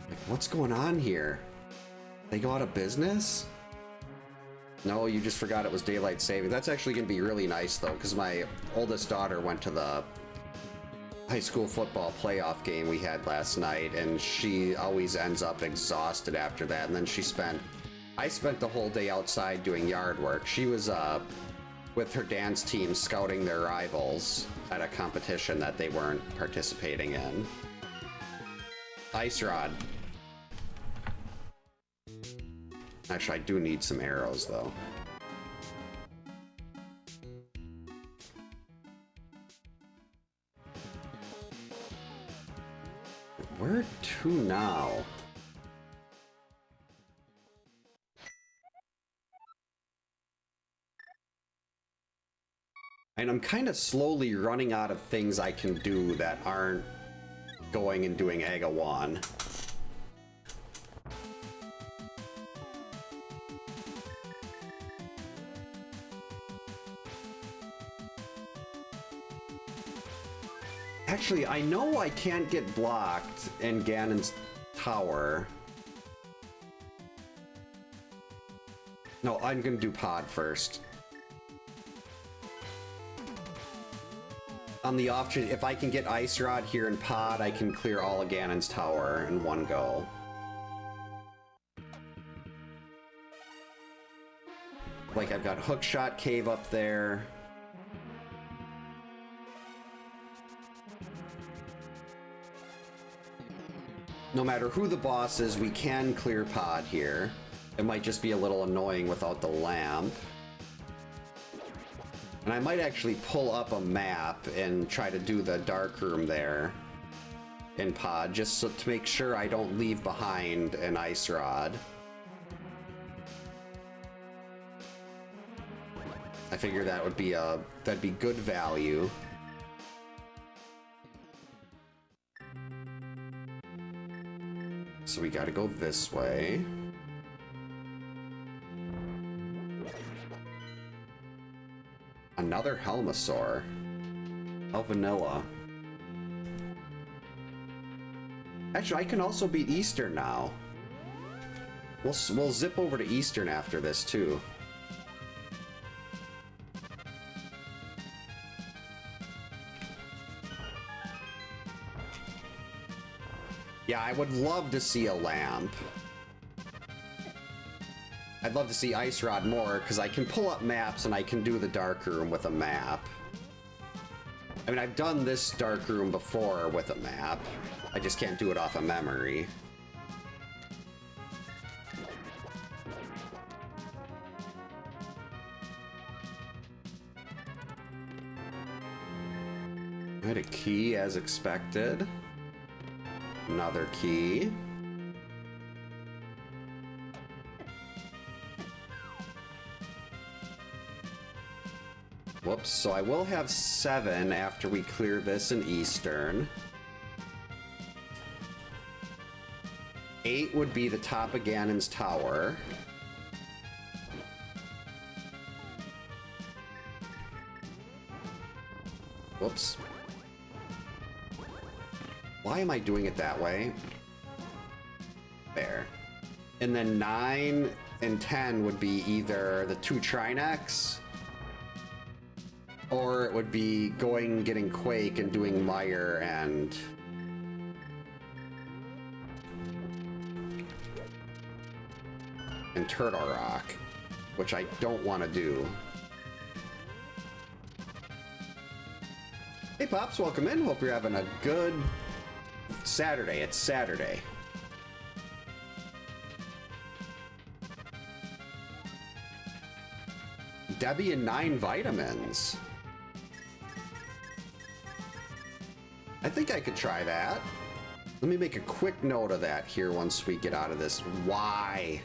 Like, what's going on here? They go out of business? No, you just forgot it was daylight saving. That's actually going to be really nice, though, because my oldest daughter went to the high school football playoff game we had last night, and she always ends up exhausted after that. And then I spent the whole day outside doing yard work. She was with her dance team scouting their rivals at a competition that they weren't participating in. Ice rod. Actually, I do need some arrows, though. Where to now? And I'm kind of slowly running out of things I can do that aren't going and doing Aga 1. Actually, I know I can't get blocked in Ganon's tower. No, I'm gonna do pod first. On the off chance, if I can get Ice Rod here in pod, I can clear all of Ganon's tower in one go. like I've got Hookshot Cave up there. No matter who the boss is, we can clear Pod here. It might just be a little annoying without the lamp. And I might actually pull up a map and try to do the dark room there in Pod, just so, to make sure I don't leave behind an ice rod. I figure that would be that'd be good value. So we gotta go this way. Another Helmasaur. Oh, vanilla. Actually, I can also beat Eastern now. We'll zip over to Eastern after this, too. Yeah, I would love to see a lamp. I'd love to see Ice Rod more, because I can pull up maps and I can do the dark room with a map. I mean, I've done this dark room before with a map. I just can't do it off of memory. I had a key as expected. Another key. Whoops, so I will have 7 after we clear this in Eastern. 8 would be the top of Ganon's Tower. Whoops. Why am I doing it that way? There. And then 9 and 10 would be either the 2 Trinecks, or it would be getting Quake and doing Mire and... Turtle Rock, which I don't want to do. Hey Pops, welcome in. Hope you're having a good Saturday. It's Saturday. Debbie and 9 vitamins. I think I could try that. Let me make a quick note of that here once we get out of this. Why?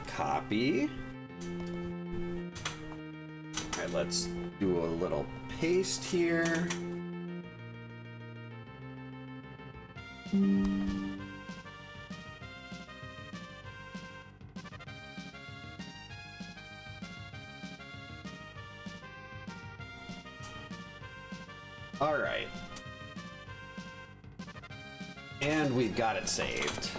Copy. All right, let's do a little paste here. All right. And we've got it saved.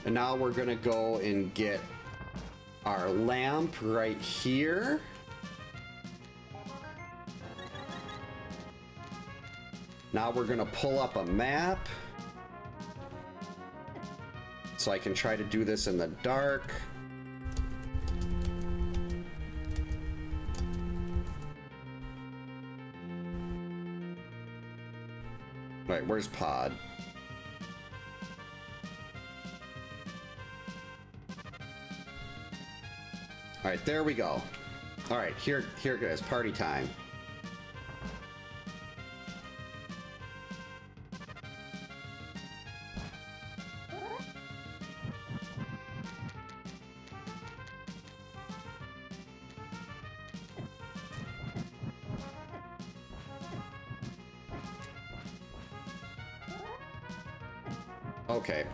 And now we're gonna go and get our lamp right here. Now we're gonna pull up a map so I can try to do this in the dark. Right, where's Pod? All right, there we go. All right, here it goes. Party time. Okay.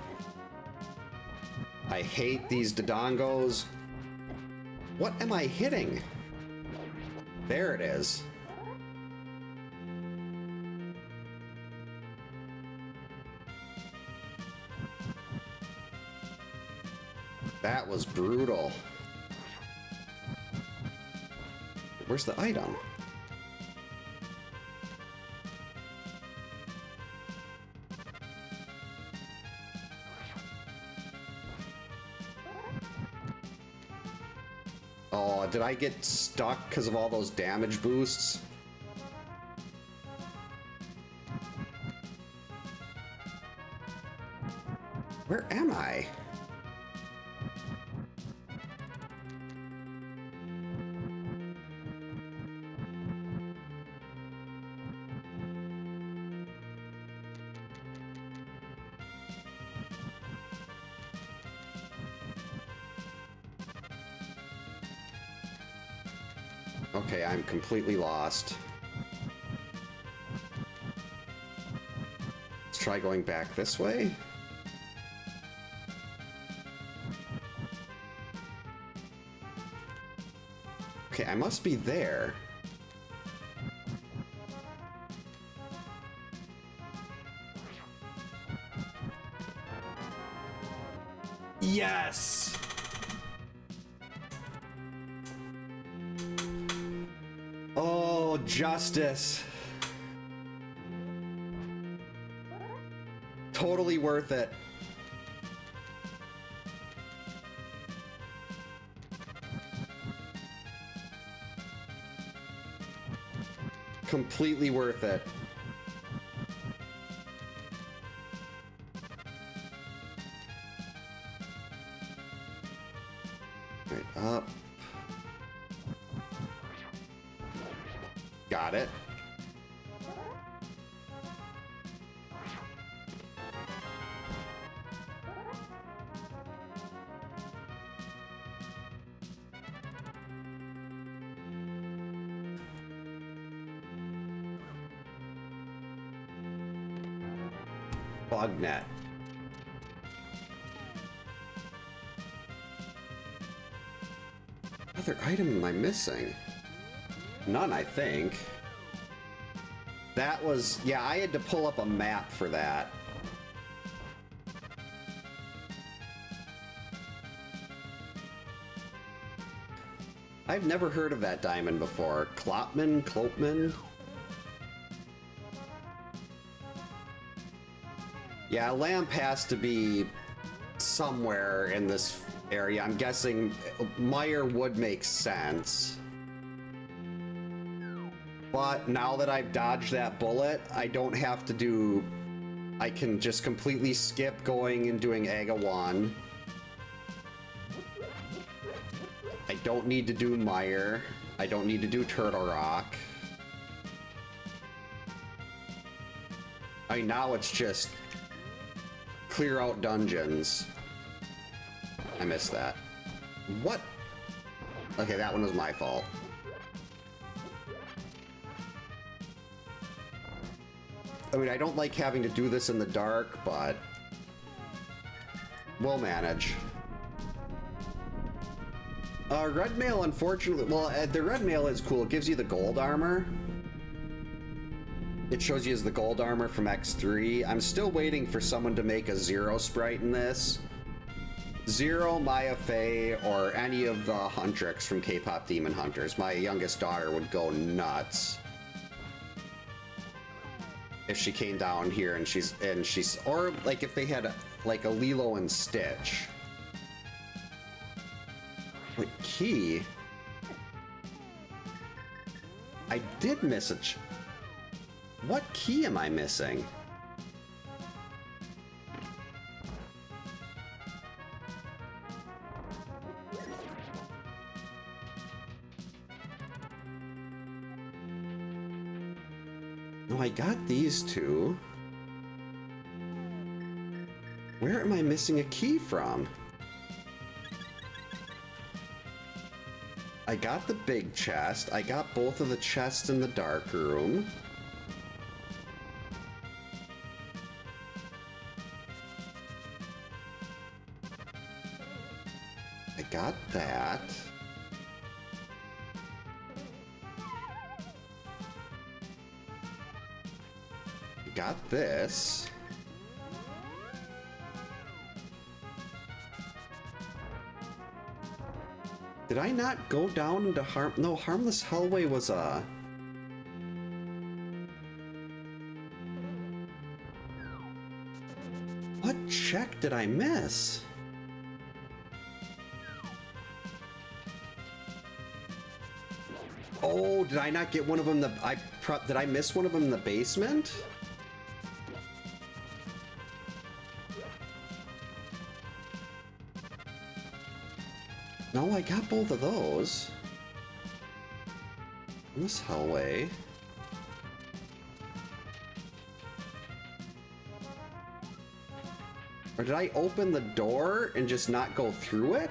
I hate these Dodongos. What am I hitting? There it is. That was brutal. Where's the item? Oh, did I get stuck because of all those damage boosts? Where am I? Okay, I'm completely lost. Let's try going back this way. Okay, I must be there. Yes! Oh, justice. Totally worth it. Completely worth it. Right up. Got it. Bug net. What other item am I missing? None, I think. That was... yeah, I had to pull up a map for that. I've never heard of that diamond before. Klopman? Yeah, a lamp has to be somewhere in this area. I'm guessing Meyer would make sense. But now that I've dodged that bullet, I don't have to do... I can just completely skip going and doing Aga 1. I don't need to do Meyer. I don't need to do Turtle Rock. I mean, now it's just... clear out dungeons. I missed that. What? Okay, that one was my fault. I mean, I don't like having to do this in the dark, but we'll manage. Red mail, unfortunately, well, the red mail is cool. It gives you the gold armor. It shows you as the gold armor from X3. I'm still waiting for someone to make a Zero sprite in this. Zero, Maya Fey, or any of the Huntrix from K-Pop Demon Hunters. My youngest daughter would go nuts if she came down here and she's, or like if they had like a Lilo and Stitch. Wait, key? I did miss a what key am I missing? No, I got these two. Where am I missing a key from? I got the big chest. I got both of the chests in the dark room. I got that. I got this. Did I not go down into no, Harmless Hellway was a... What check did I miss? Oh, did I not get one of them? Did I miss one of them in the basement? No, I got both of those. In this hallway. Or did I open the door and just not go through it?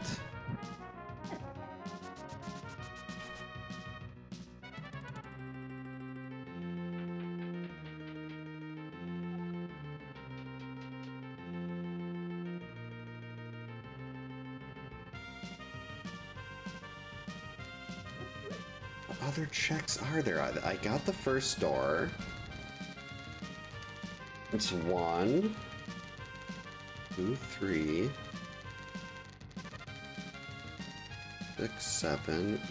What other checks are there? I got the first door. It's 1, 2, 3, 6, 7.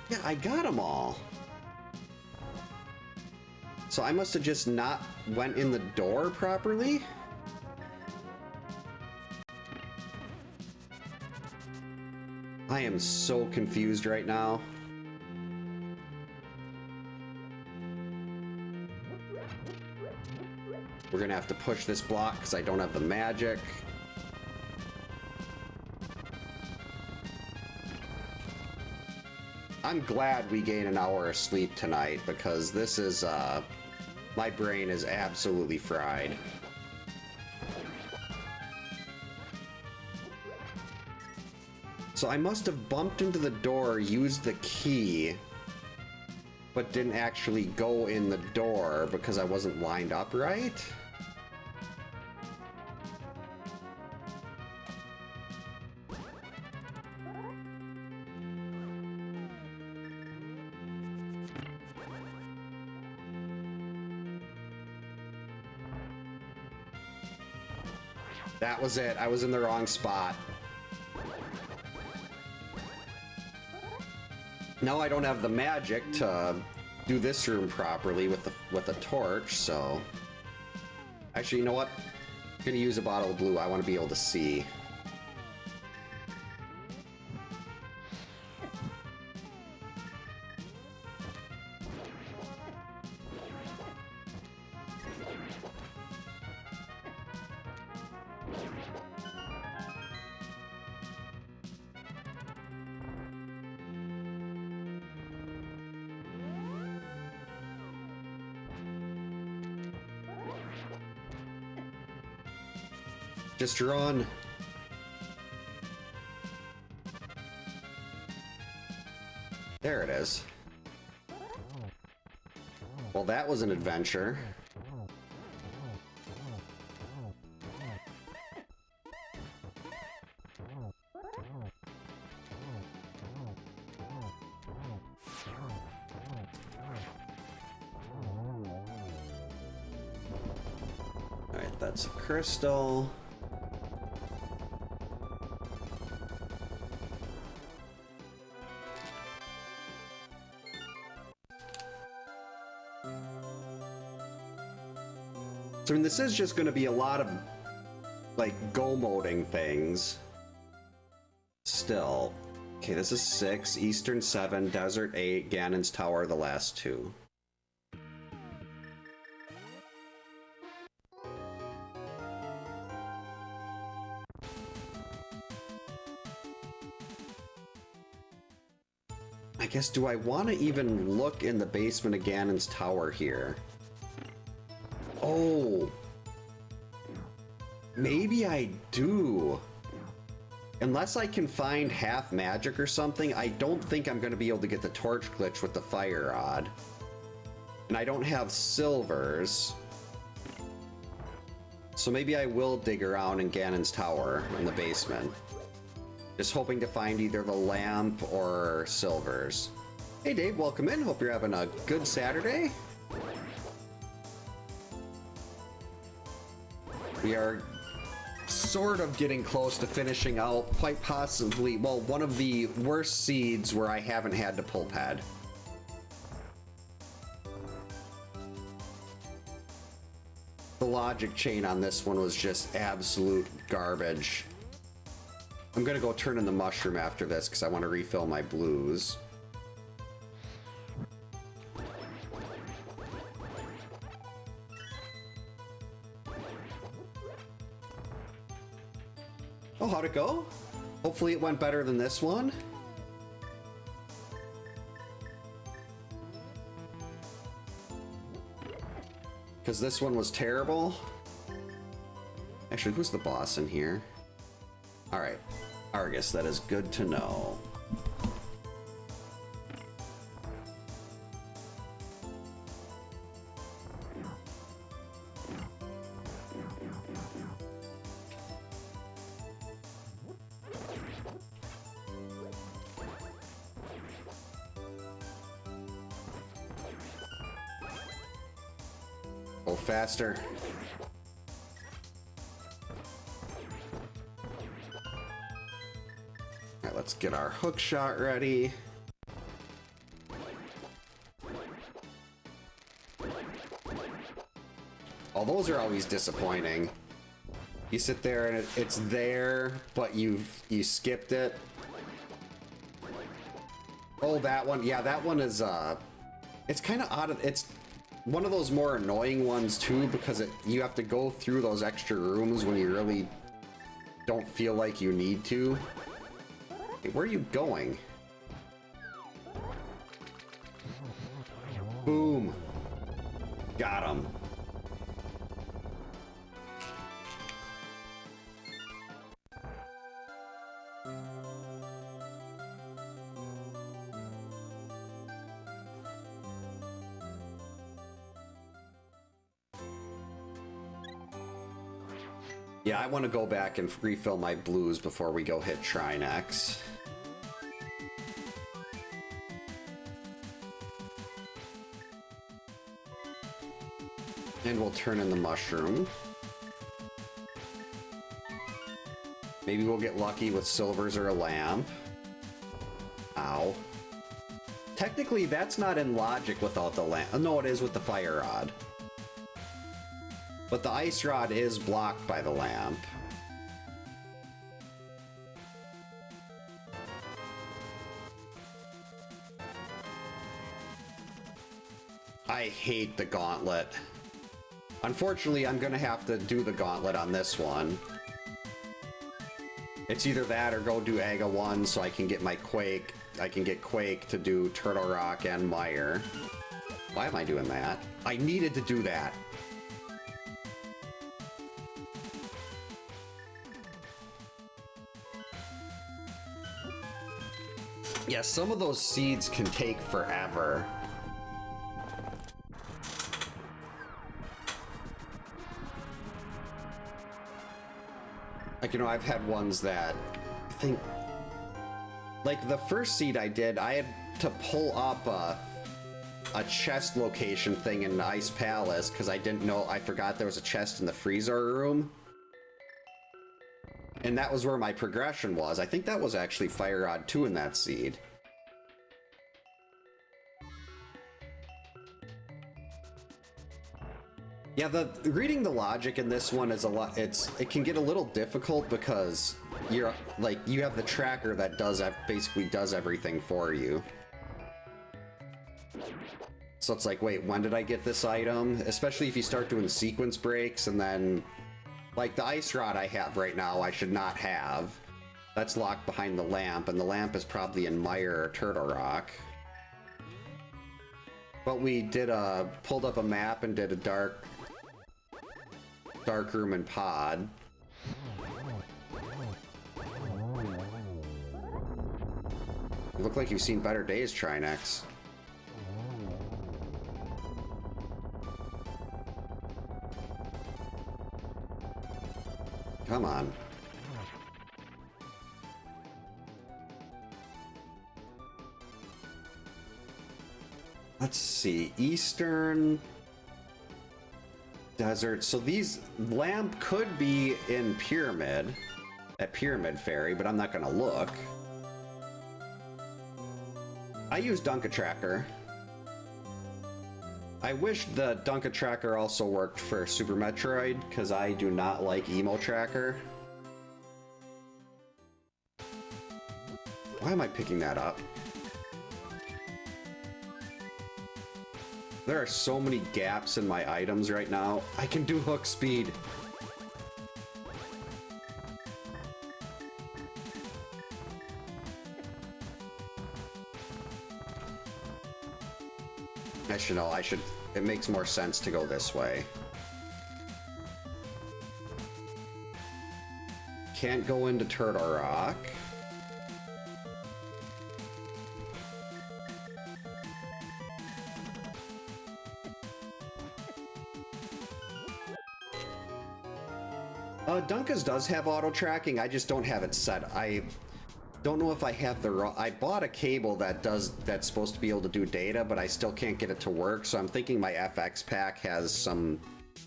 Yeah, I got them all. So I must have just not went in the door properly? I am so confused right now. We're gonna have to push this block because I don't have the magic. I'm glad we gain an hour of sleep tonight because this is, my brain is absolutely fried. So I must have bumped into the door, used the key, but didn't actually go in the door because I wasn't lined up right? That was it. I was in the wrong spot. Now I don't have the magic to do this room properly with a torch, so... Actually, you know what? I'm gonna use a bottle of blue. I want to be able to see. Just run. There it is. Well, that was an adventure. All right, that's a crystal. So, I mean, this is just going to be a lot of, like, go-moding things. Still. Okay, this is 6, Eastern 7, Desert 8, Ganon's Tower, the last 2. I guess, do I want to even look in the basement of Ganon's Tower here? Oh, maybe I do. Unless I can find half magic or something, I don't think I'm going to be able to get the torch glitch with the fire rod. And I don't have silvers. So maybe I will dig around in Ganon's Tower in the basement. Just hoping to find either the lamp or silvers. Hey Dave, welcome in. Hope you're having a good Saturday. We are sort of getting close to finishing out, quite possibly, well, one of the worst seeds where I haven't had to pull pad. The logic chain on this one was just absolute garbage. I'm gonna go turn in the mushroom after this because I want to refill my blues. Oh, how'd it go? Hopefully it went better than this one. Because this one was terrible. Actually, who's the boss in here? Alright, Argus, that is good to know. Go faster. Alright, let's get our hook shot ready. Oh, those are always disappointing. You sit there and it's there, but you skipped it. Oh, that one. Yeah, that one is it's kind of odd. It's one of those more annoying ones too, because you have to go through those extra rooms when you really don't feel like you need to. Hey, where are you going? Boom. Got him. Yeah, I want to go back and refill my blues before we go hit Trinex. And we'll turn in the mushroom. Maybe we'll get lucky with silvers or a lamp. Ow. Technically, that's not in logic without the lamp. No, it is with the fire rod. But the ice rod is blocked by the lamp. I hate the gauntlet. Unfortunately, I'm gonna have to do the gauntlet on this one. It's either that or go do Aga 1 so I can get my Quake. I can get Quake to do Turtle Rock and Mire. Why am I doing that? I needed to do that. Yeah, some of those seeds can take forever. Like, you know, I've had ones that I think, like the first seed I did, I had to pull up a chest location thing in Ice Palace because I didn't know, I forgot there was a chest in the freezer room. And that was where my progression was. I think that was actually Fire Rod 2 in that seed. Yeah, reading the logic in this one is a lot. It can get a little difficult because you have the tracker that basically does everything for you. So it's like, wait, when did I get this item? Especially if you start doing sequence breaks and then, like the ice rod I have right now, I should not have. That's locked behind the lamp, and the lamp is probably in Mire or Turtle Rock. But we did pulled up a map and did a dark room and pod. Look like you've seen better days, Trinex. Come on. Let's see. Eastern Desert. So these lamp could be in Pyramid. At Pyramid Fairy, but I'm not gonna look. I use Dunka Tracker. I wish the Dunka Tracker also worked for Super Metroid, because I do not like Emo Tracker. Why am I picking that up? There are so many gaps in my items right now. I can do hook speed. I should, it makes more sense to go this way. Can't go into Turtle Rock. Dunkas does have auto tracking, I just don't have it set. I don't know if I have the I bought a cable that's supposed to be able to do data, but I still can't get it to work, so I'm thinking my FX pack has some...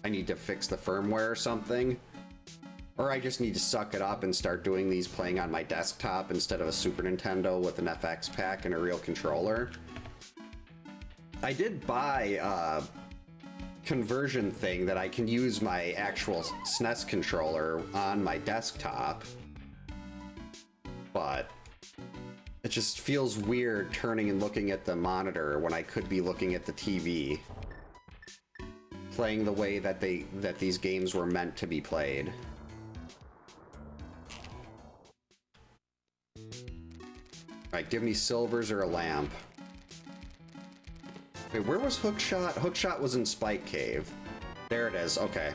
I need to fix the firmware or something. Or I just need to suck it up and start doing these playing on my desktop instead of a Super Nintendo with an FX pack and a real controller. I did buy a conversion thing that I can use my actual SNES controller on my desktop. But it just feels weird turning and looking at the monitor when I could be looking at the TV. Playing the way that these games were meant to be played. Alright, give me silvers or a lamp. Wait, where was Hookshot? Hookshot was in Spike Cave. There it is, okay.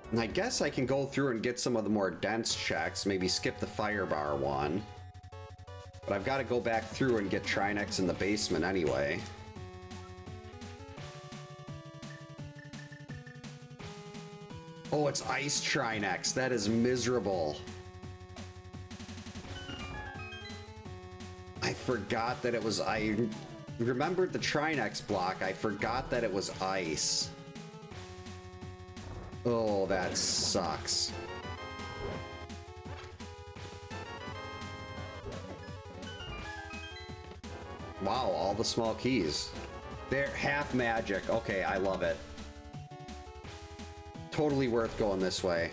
And I guess I can go through and get some of the more dense checks, maybe skip the fire bar one. But I've got to go back through and get Trinex in the basement anyway. Oh, it's Ice Trinex. That is miserable. I forgot that it was... I remembered the Trinex block. I forgot that it was ice. Oh, that sucks. Wow, all the small keys. They're half magic. Okay, I love it. Totally worth going this way.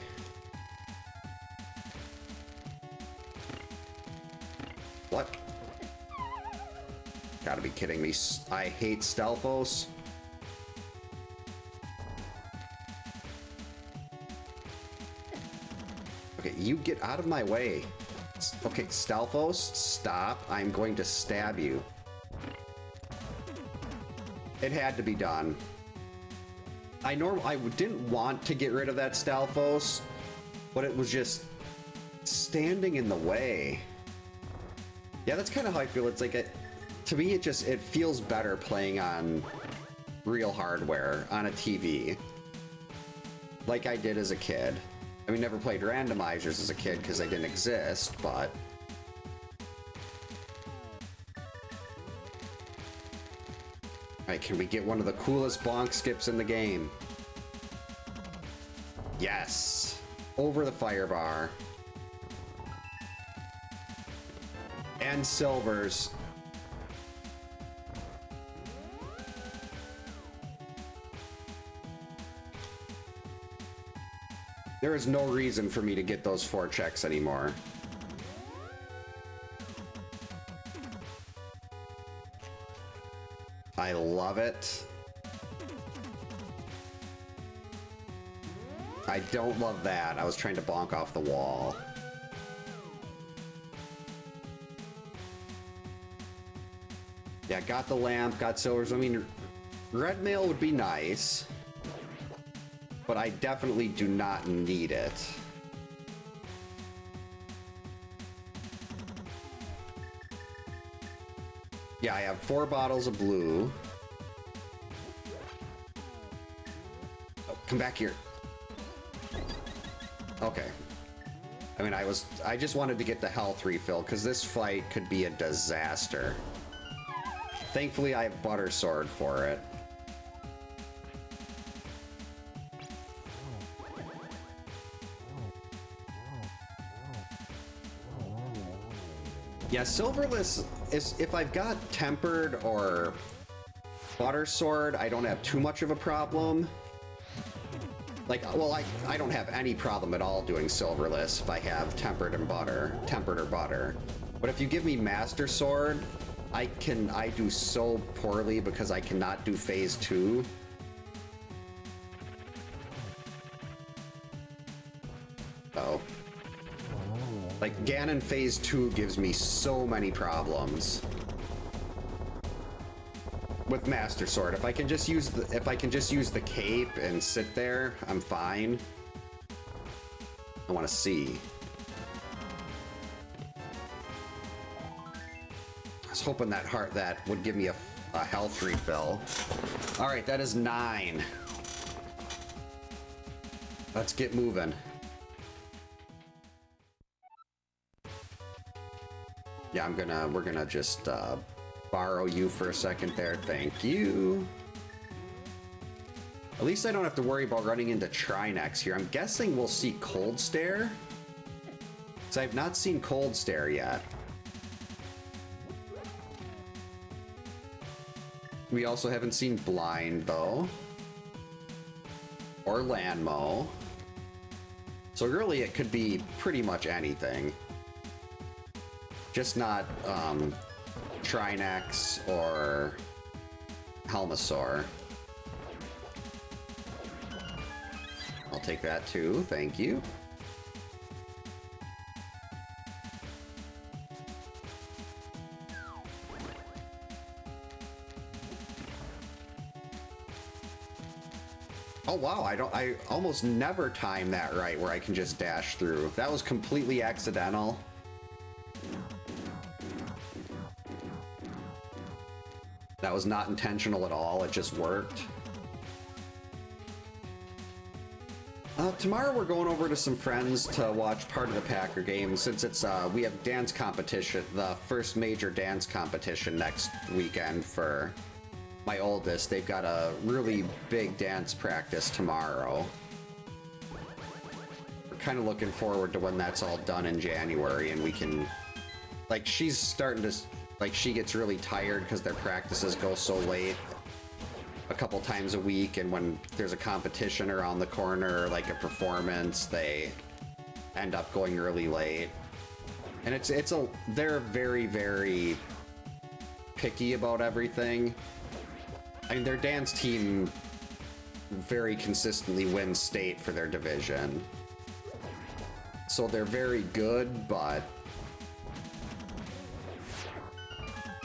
What? Gotta be kidding me. I hate Stelphos. Okay, you get out of my way. Okay, Stelphos, stop. I'm going to stab you. It had to be done. I didn't want to get rid of that Stelphos, but it was just standing in the way. Yeah, that's kind of how I feel. It's like to me, it feels better playing on real hardware on a TV, like I did as a kid. I mean, never played randomizers as a kid because they didn't exist, but... Alright, can we get one of the coolest bonk skips in the game? Yes! Over the fire bar. And silvers. There is no reason for me to get those 4 checks anymore. I love it. I don't love that. I was trying to bonk off the wall. Yeah, got the lamp, got silvers. I mean, red mail would be nice, but I definitely do not need it. Yeah, I have 4 bottles of blue. Oh, come back here. Okay. I mean, I just wanted to get the health refill because this fight could be a disaster. Thankfully, I have Butter Sword for it. Yeah, silverless is if I've got tempered or butter sword, I don't have too much of a problem. Like, well, I don't have any problem at all doing silverless if I have tempered or butter. But if you give me master sword, I do so poorly because I cannot do phase 2. Oh. Like, Ganon phase 2 gives me so many problems. With master sword, if I can just use the cape and sit there, I'm fine. I want to see. I was hoping that would give me a health refill. All right, that is 9. Let's get moving. Yeah, we're gonna just borrow you for a second there. Thank you. At least I don't have to worry about running into Trinex here. I'm guessing we'll see Cold Stare, because I have not seen Cold Stare yet. We also haven't seen Blind, though. Or Landmo. So really, it could be pretty much anything. Just not, Trinex or Helmasaur. I'll take that too, thank you. Oh wow, I almost never time that right where I can just dash through. That was completely accidental. That was not intentional at all, it just worked. Tomorrow we're going over to some friends to watch part of the Packer game since it's we have dance competition, the first major dance competition next weekend for my oldest. They've got a really big dance practice tomorrow. We're kind of looking forward to when that's all done in January and we can, like, she's starting to, like, she gets really tired because their practices go so late a couple times a week, and when there's a competition around the corner, like a performance, they end up going really late. And they're very, very picky about everything. I mean, their dance team very consistently wins state for their division. So they're very good, but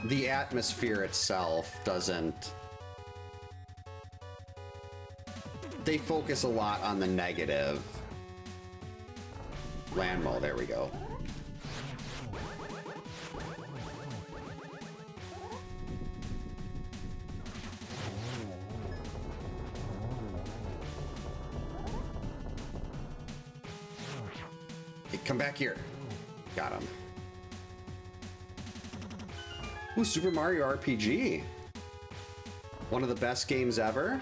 the atmosphere itself doesn't. They focus a lot on the negative. Landmo, there we go. Hey, come back here. Got him. Ooh, Super Mario RPG. One of the best games ever.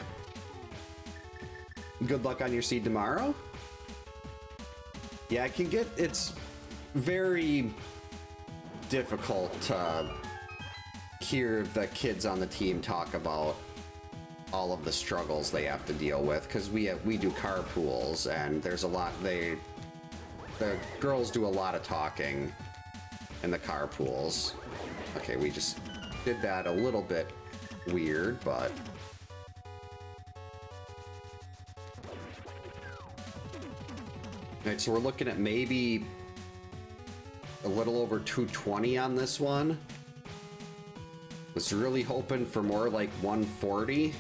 Good luck on your seed tomorrow. Yeah, it's very difficult to hear the kids on the team talk about all of the struggles they have to deal with, because we do carpools and there's a lot, the girls do a lot of talking in the carpools. Okay, we just did that a little bit weird, but alright, so we're looking at maybe a little over 220 on this one. Was really hoping for more like 140.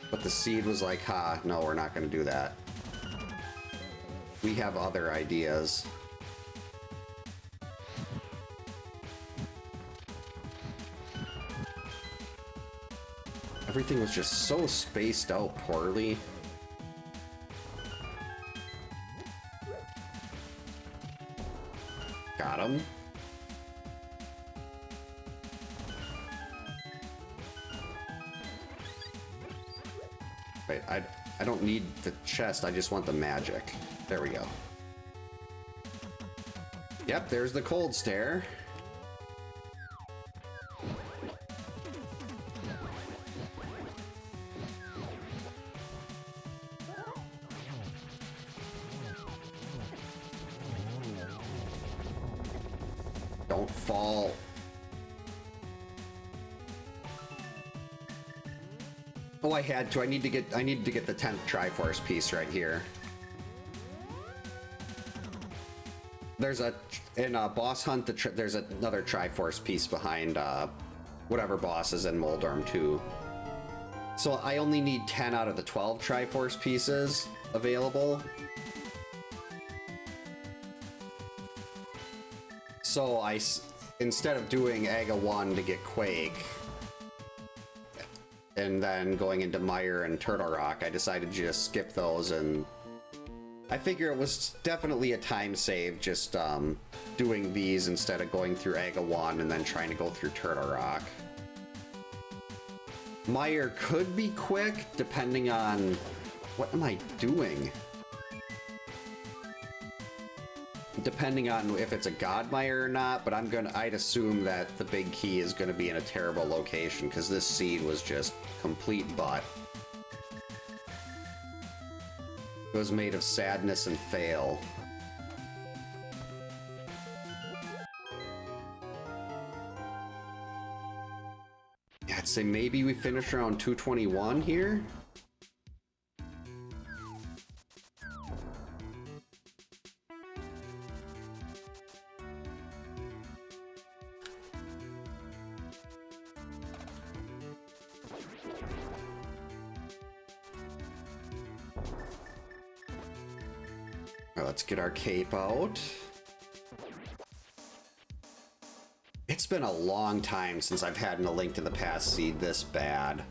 But the seed was like, ha, no, we're not going to do that. We have other ideas. Everything was just so spaced out poorly. Got him. Wait, I don't need the chest, I just want the magic. There we go. Yep, there's the cold stare. Don't fall. Oh, I had to. I need to get the 10th Triforce piece right here. There's in a boss hunt, there's another Triforce piece behind whatever boss is in Moldorm 2. So I only need 10 out of the 12 Triforce pieces available. So instead of doing Aga 1 to get Quake, and then going into Mire and Turtle Rock, I decided to just skip those, and I figure it was definitely a time save just doing these instead of going through Aga 1 and then trying to go through Turtle Rock. Mire could be quick, depending on... What am I doing? Depending on if it's a God Mire or not, but I'd assume that the big key is gonna be in a terrible location, because this seed was just complete butt. It was made of sadness and fail. Yeah, I'd say maybe we finish around 221 here. Let's get our cape out. It's been a long time since I've had a Link to the Past seed this bad.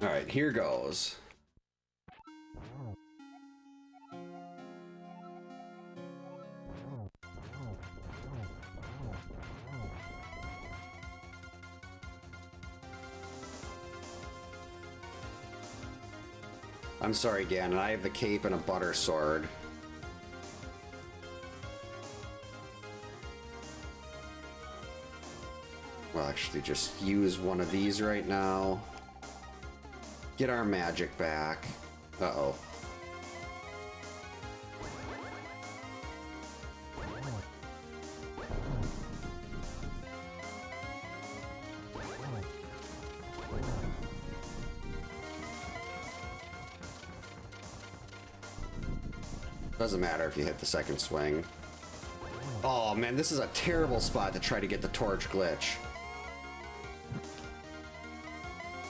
All right, here goes. I'm sorry, Ganon, I have the cape and a butter sword. We'll actually just use one of these right now. Get our magic back. Uh-oh. Doesn't matter if you hit the second swing. Oh man, this is a terrible spot to try to get the torch glitch.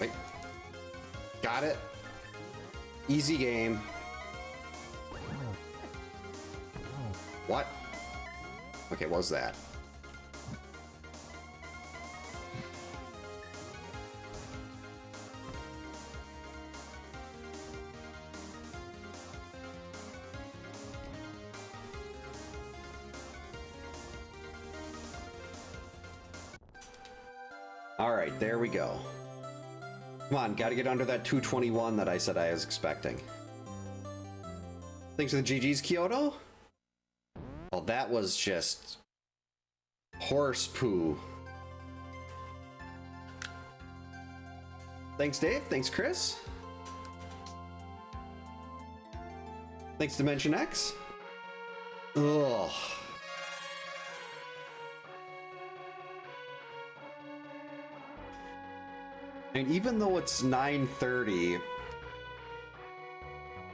Wait. Got it. Easy game. What? Okay, what was that? Alright, there we go. Come on, gotta get under that 221 that I said I was expecting. Thanks for the GG's, Kyoto? Well, that was just... horse poo. Thanks, Dave. Thanks, Chris. Thanks, Dimension X. Ugh. And even though it's 9:30,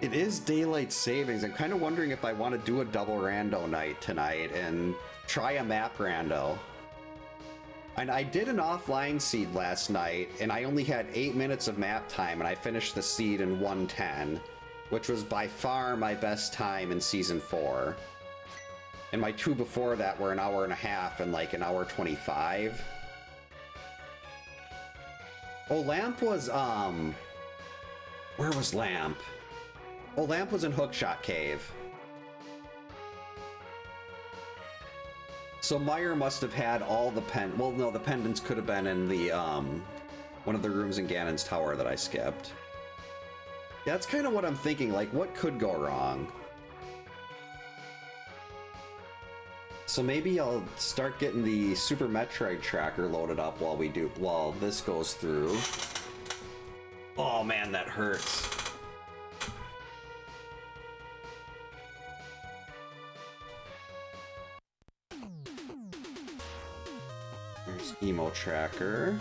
it is daylight savings. I'm kind of wondering if I want to do a double rando night tonight and try a map rando. And I did an offline seed last night, and I only had 8 minutes of map time, and I finished the seed in 1:10, which was by far my best time in Season 4. And my two before that were an hour and a half and like an hour 25. Oh, Lamp was, where was Lamp? Oh, Lamp was in Hookshot Cave. So Meyer must have had all the well, no, the pendants could have been in the, one of the rooms in Ganon's tower that I skipped. Yeah, that's kind of what I'm thinking, like, what could go wrong? So maybe I'll start getting the Super Metroid tracker loaded up while this goes through. Oh man, that hurts. There's Emo Tracker.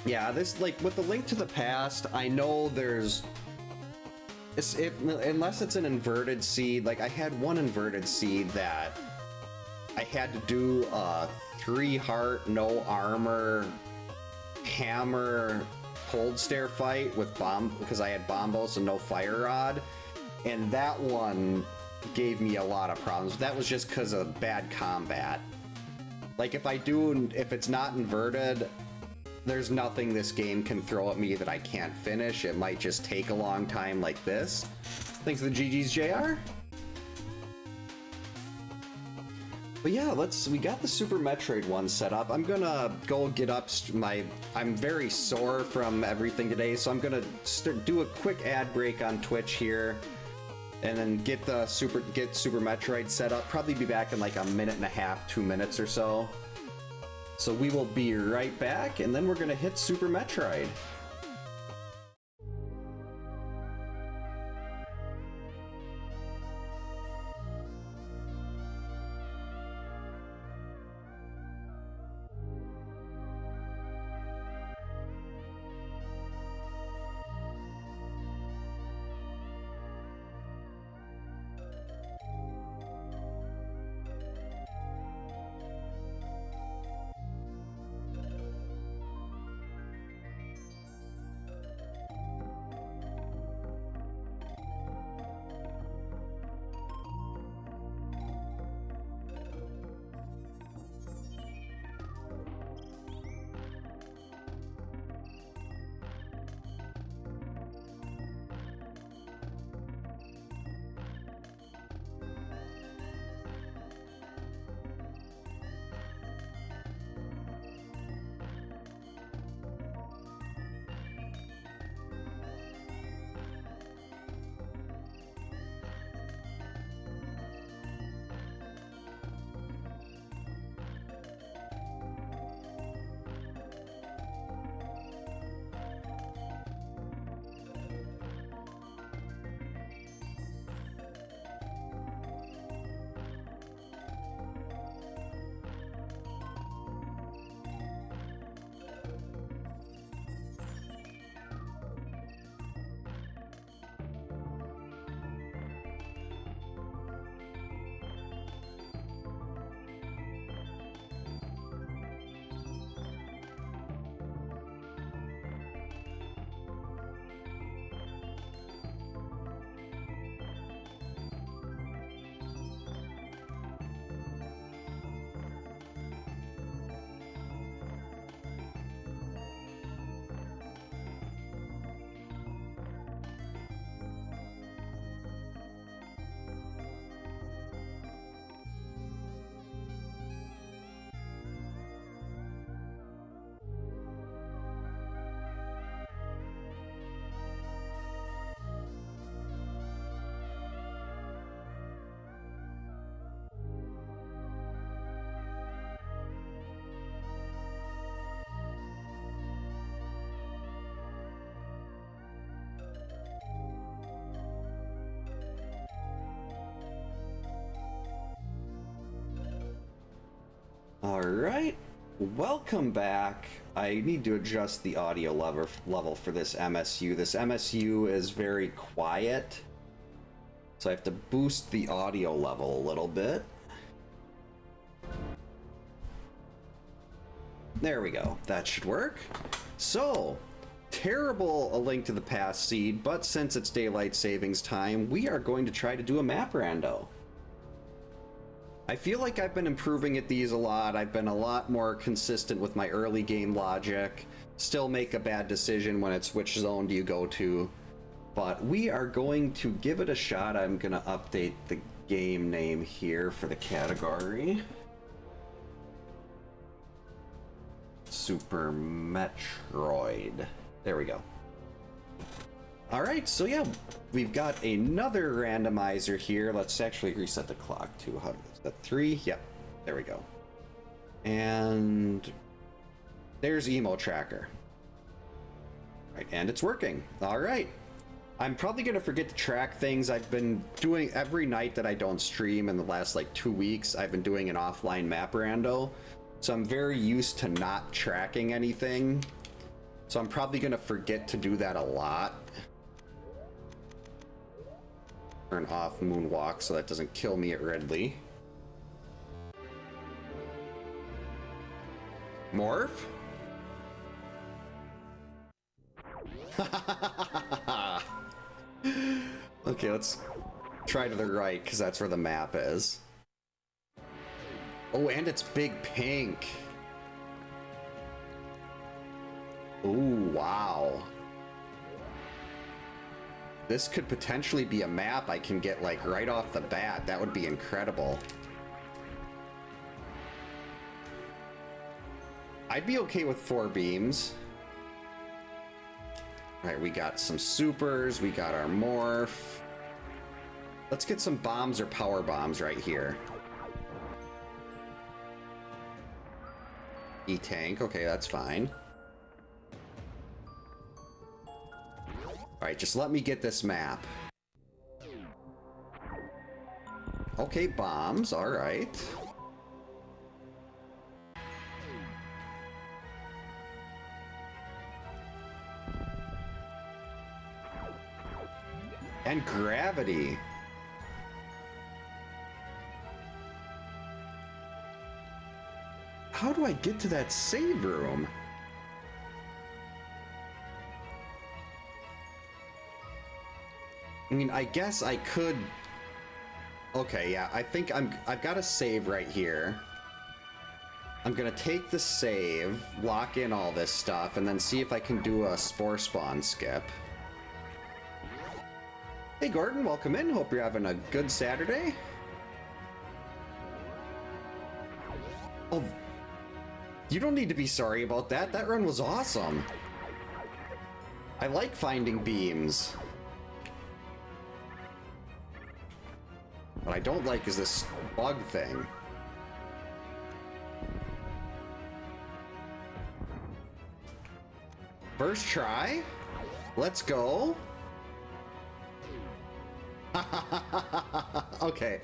Yeah, this, like, with the Link to the Past, I know there's... unless it's an inverted seed, like, I had one inverted seed that I had to do a 3-heart, no armor, hammer, cold stare fight with because I had Bombos and no fire rod, and that one gave me a lot of problems. That was just because of bad combat. Like, if it's not inverted, there's nothing this game can throw at me that I can't finish. It might just take a long time like this. Thanks to the GG's JR. But yeah, we got the Super Metroid one set up. I'm gonna go get up I'm very sore from everything today, so I'm gonna do a quick ad break on Twitch here, and then get Super Metroid set up. Probably be back in like a minute and a half, 2 minutes or so. So we will be right back, and then we're gonna hit Super Metroid. Alright, welcome back. I need to adjust the audio level for this MSU. This MSU is very quiet, so I have to boost the audio level a little bit. There we go. That should work. So, terrible A Link to the Past seed, but since it's daylight savings time, we are going to try to do a map rando. I feel like I've been improving at these a lot. I've been a lot more consistent with my early game logic. Still make a bad decision when it's which zone do you go to. But we are going to give it a shot. I'm going to update the game name here for the category. Super Metroid. There we go. All right, so yeah, we've got another randomizer here. Let's actually reset the clock to, how is that, 3? Yep, there we go. And there's Emo Tracker. Right, and it's working. All right. I'm probably going to forget to track things. I've been doing every night that I don't stream in the last like 2 weeks. I've been doing an offline map rando. So I'm very used to not tracking anything. So I'm probably going to forget to do that a lot. Turn off Moonwalk so that doesn't kill me at Ridley. Morph? Okay, let's try to the right because that's where the map is. Oh, and it's big pink. Ooh, wow. This could potentially be a map I can get like right off the bat. That would be incredible. I'd be okay with 4 beams. All right, we got some supers. We got our morph. Let's get some bombs or power bombs right here. E-tank, okay, that's fine. All right, just let me get this map. Okay, bombs, all right. And gravity. How do I get to that save room? I mean, I guess I could. Okay, yeah, I think I've got a save right here. I'm gonna take the save, lock in all this stuff, and then see if I can do a spore spawn skip. Hey Gordon, welcome in. Hope you're having a good Saturday. Oh, you don't need to be sorry about that. That run was awesome. I like finding beams. What I don't like is this bug thing. First try. Let's go. Okay,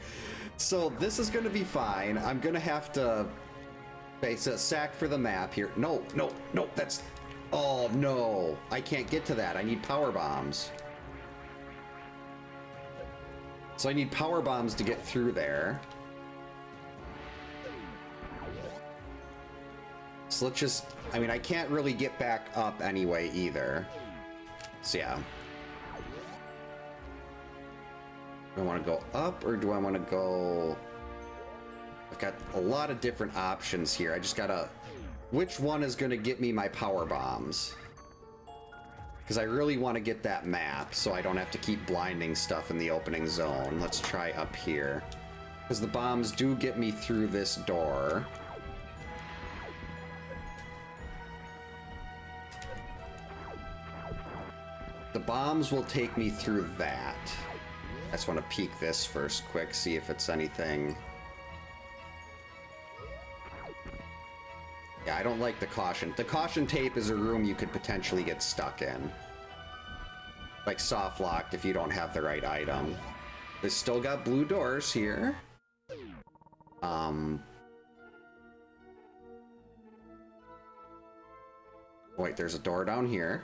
so this is gonna be fine. I'm gonna have to face a sack for the map here. No, no, no, that's... Oh, no. I can't get to that. I need power bombs. So I need power bombs to get through there. So let's just... I mean, I can't really get back up anyway either. So yeah. Do I want to go up or do I want to go... I've got a lot of different options here. I just gotta... Which one is going to get me my power bombs? Because I really want to get that map so I don't have to keep blinding stuff in the opening zone. Let's try up here. Because the bombs do get me through this door. The bombs will take me through that. I just want to peek this first quick, see if it's anything. Yeah, I don't like the caution. The caution tape is a room you could potentially get stuck in. Like soft locked if you don't have the right item. They still got blue doors here. Wait, there's a door down here.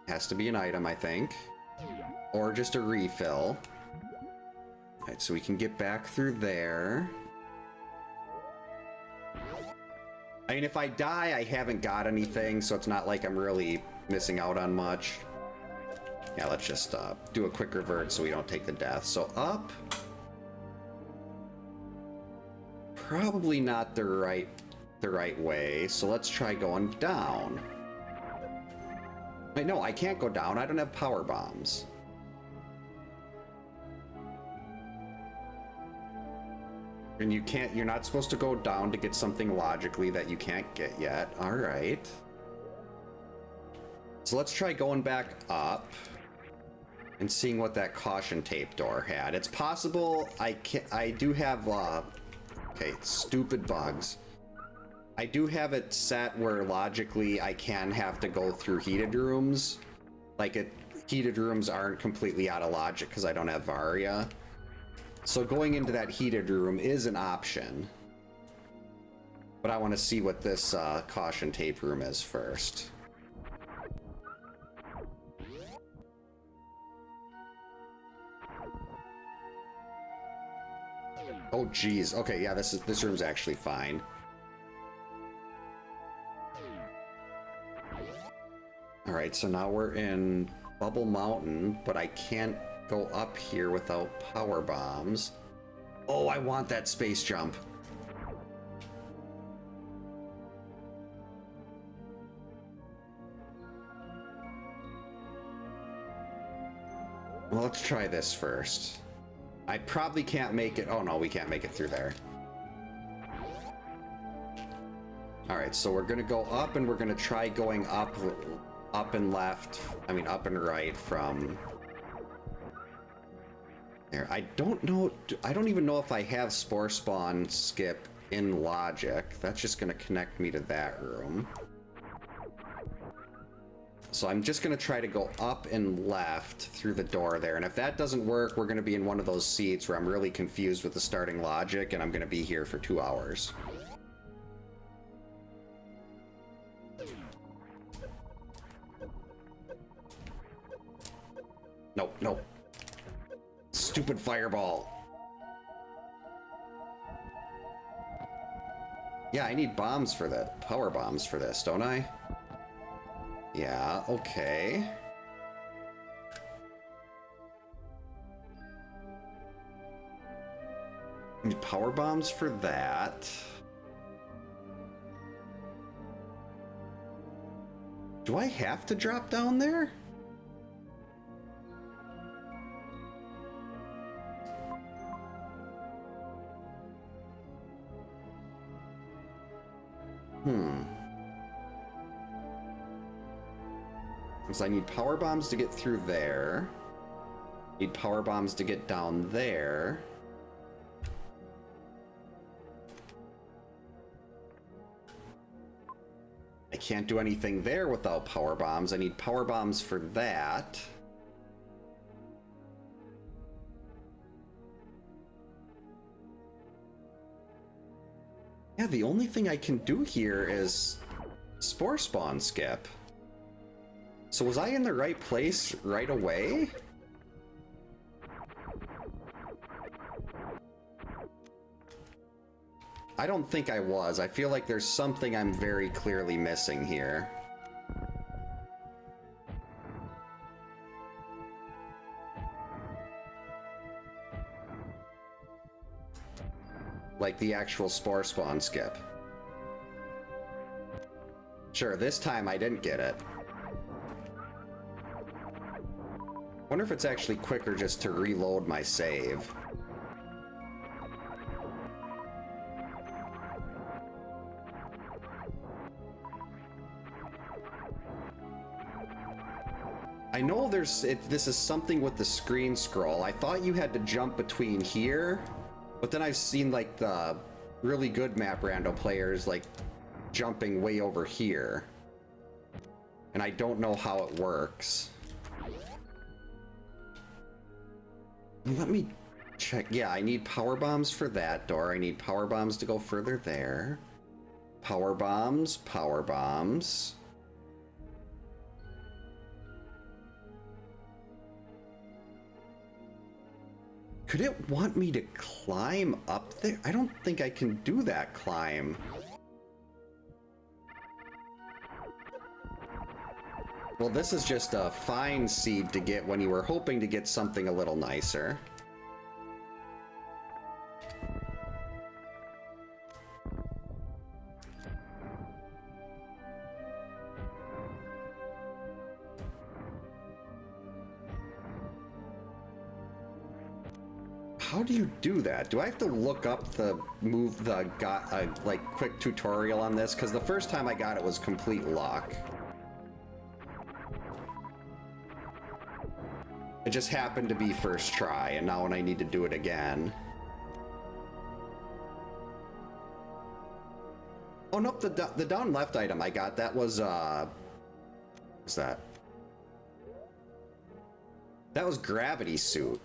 Has to be an item, I think. Or just a refill. Alright, so we can get back through there. I mean, if I die, I haven't got anything, so it's not like I'm really missing out on much. Yeah, let's just do a quick revert so we don't take the death. So up. Probably not the right way, so let's try going down. Wait, no, I can't go down. I don't have power bombs. And you're not supposed to go down to get something logically that you can't get yet. All right. So let's try going back up and seeing what that caution tape door had. It's possible I do have, okay, stupid bugs. I do have it set where logically I can have to go through heated rooms. Heated rooms aren't completely out of logic because I don't have Varia. So going into that heated room is an option. But I want to see what this caution tape room is first. Oh geez. Okay, yeah, this room's actually fine. All right, so now we're in Bubble Mountain, but I can't go up here without power bombs. Oh, I want that space jump. Well, let's try this first. I probably can't make it. Oh no, we can't make it through there. All right, so we're gonna go up and we're gonna try going up and left. I mean, up and right from there. I don't know. I don't even know if I have Spore Spawn skip in logic. That's just gonna connect me to that room. So I'm just gonna try to go up and left through the door there. And if that doesn't work, we're gonna be in one of those seats where I'm really confused with the starting logic and I'm gonna be here for 2 hours. Nope, nope. Stupid fireball. Yeah, I need bombs for that. Power bombs for this, don't I? Yeah, okay. I need power bombs for that. Do I have to drop down there? Because I need power bombs to get through there. Need power bombs to get down there. I can't do anything there without power bombs. I need power bombs for that. Yeah, the only thing I can do here is Spore Spawn skip. So was I in the right place right away? I don't think I was. I feel like there's something I'm very clearly missing here. Like the actual Spore Spawn skip. Sure, this time I didn't get it. Wonder if it's actually quicker just to reload my save. I know this is something with the screen scroll. I thought you had to jump between here, but then I've seen like the really good map rando players like jumping way over here. And I don't know how it works. Let me check. Yeah, I need power bombs for that door. I need power bombs to go further there. Power bombs, power bombs. Could it want me to climb up there? I don't think I can do that climb. Well, this is just a fine seed to get when you were hoping to get something a little nicer. How do you do that? Do I have to look up the like quick tutorial on this? Because the first time I got it was complete luck. It just happened to be first try, and now when I need to do it again. Oh nope, the down left item I got, that was what's that? That was gravity suit.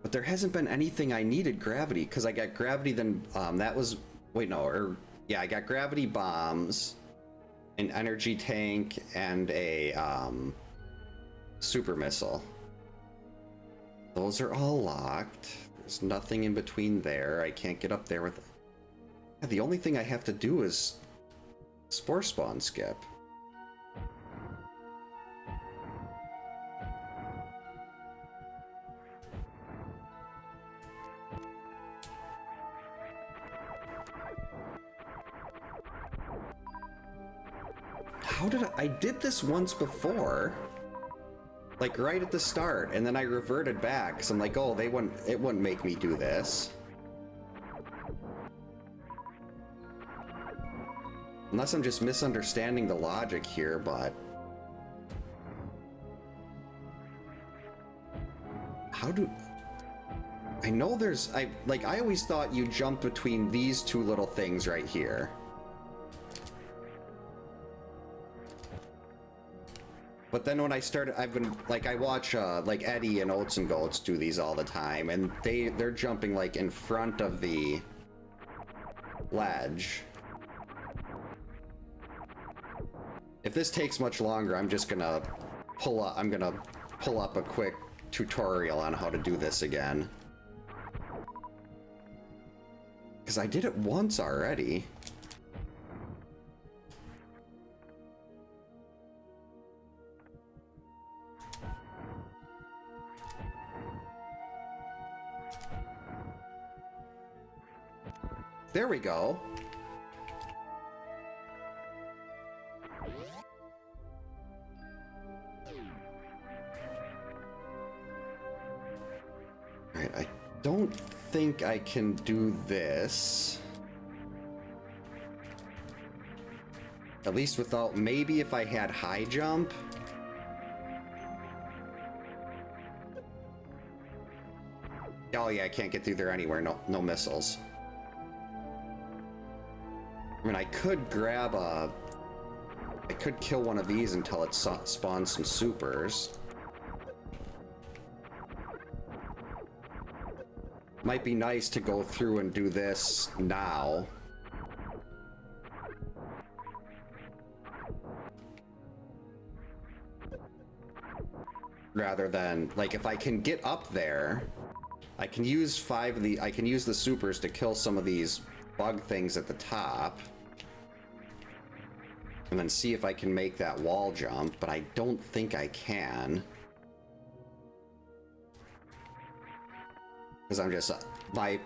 But there hasn't been anything I needed gravity, because I got gravity then that was wait no, or yeah, I got gravity bombs, an energy tank, and a super missile. Those are all locked. There's nothing in between there. I can't get up there with... Yeah, the only thing I have to do is spore spawn skip. How did I did this once before, like right at the start, and then I reverted back because I'm like, oh, it wouldn't make me do this. Unless I'm just misunderstanding the logic here, but how do I know there's I always thought you jump between these two little things right here. But then when I started, I've been, like, I watch, like, Eddie and Oats and Goats do these all the time, and they're jumping, like, in front of the ledge. If this takes much longer, I'm just gonna pull up a quick tutorial on how to do this again. Because I did it once already. There we go. Alright, I don't think I can do this. At least without, maybe if I had high jump. Oh yeah, I can't get through there anywhere, no missiles. I mean, I could grab a... I could kill one of these until it spawns some supers. Might be nice to go through and do this now. Rather than, like, if I can get up there, I can use I can use the supers to kill some of these bug things at the top. And then see if I can make that wall jump, but I don't think I can. Because I'm just... my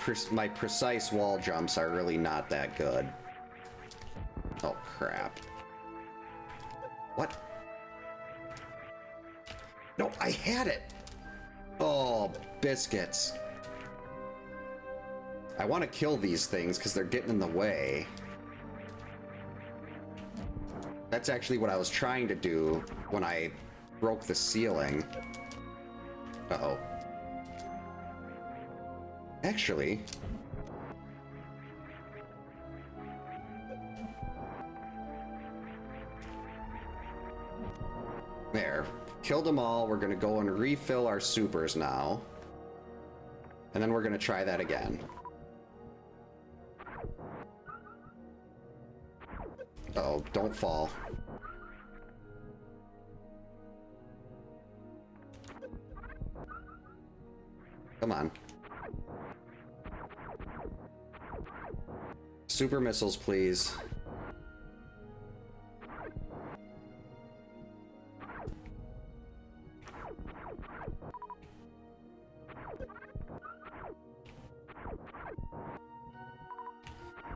precise wall jumps are really not that good. Oh, crap. What? No, I had it! Oh, biscuits. I want to kill these things because they're getting in the way. That's actually what I was trying to do when I broke the ceiling. Uh-oh. Actually... There. Killed them all. We're gonna go and refill our supers now. And then we're gonna try that again. Uh-oh, don't fall. Come on. Super missiles, please.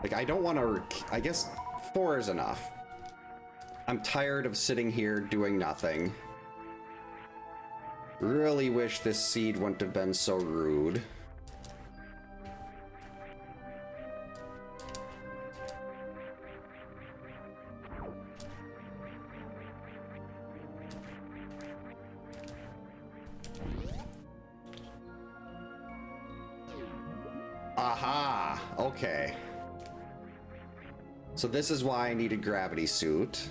Like, I don't want to... I guess 4 is enough. I'm tired of sitting here doing nothing. Really wish this seed wouldn't have been so rude. Aha! Okay. So this is why I need a gravity suit.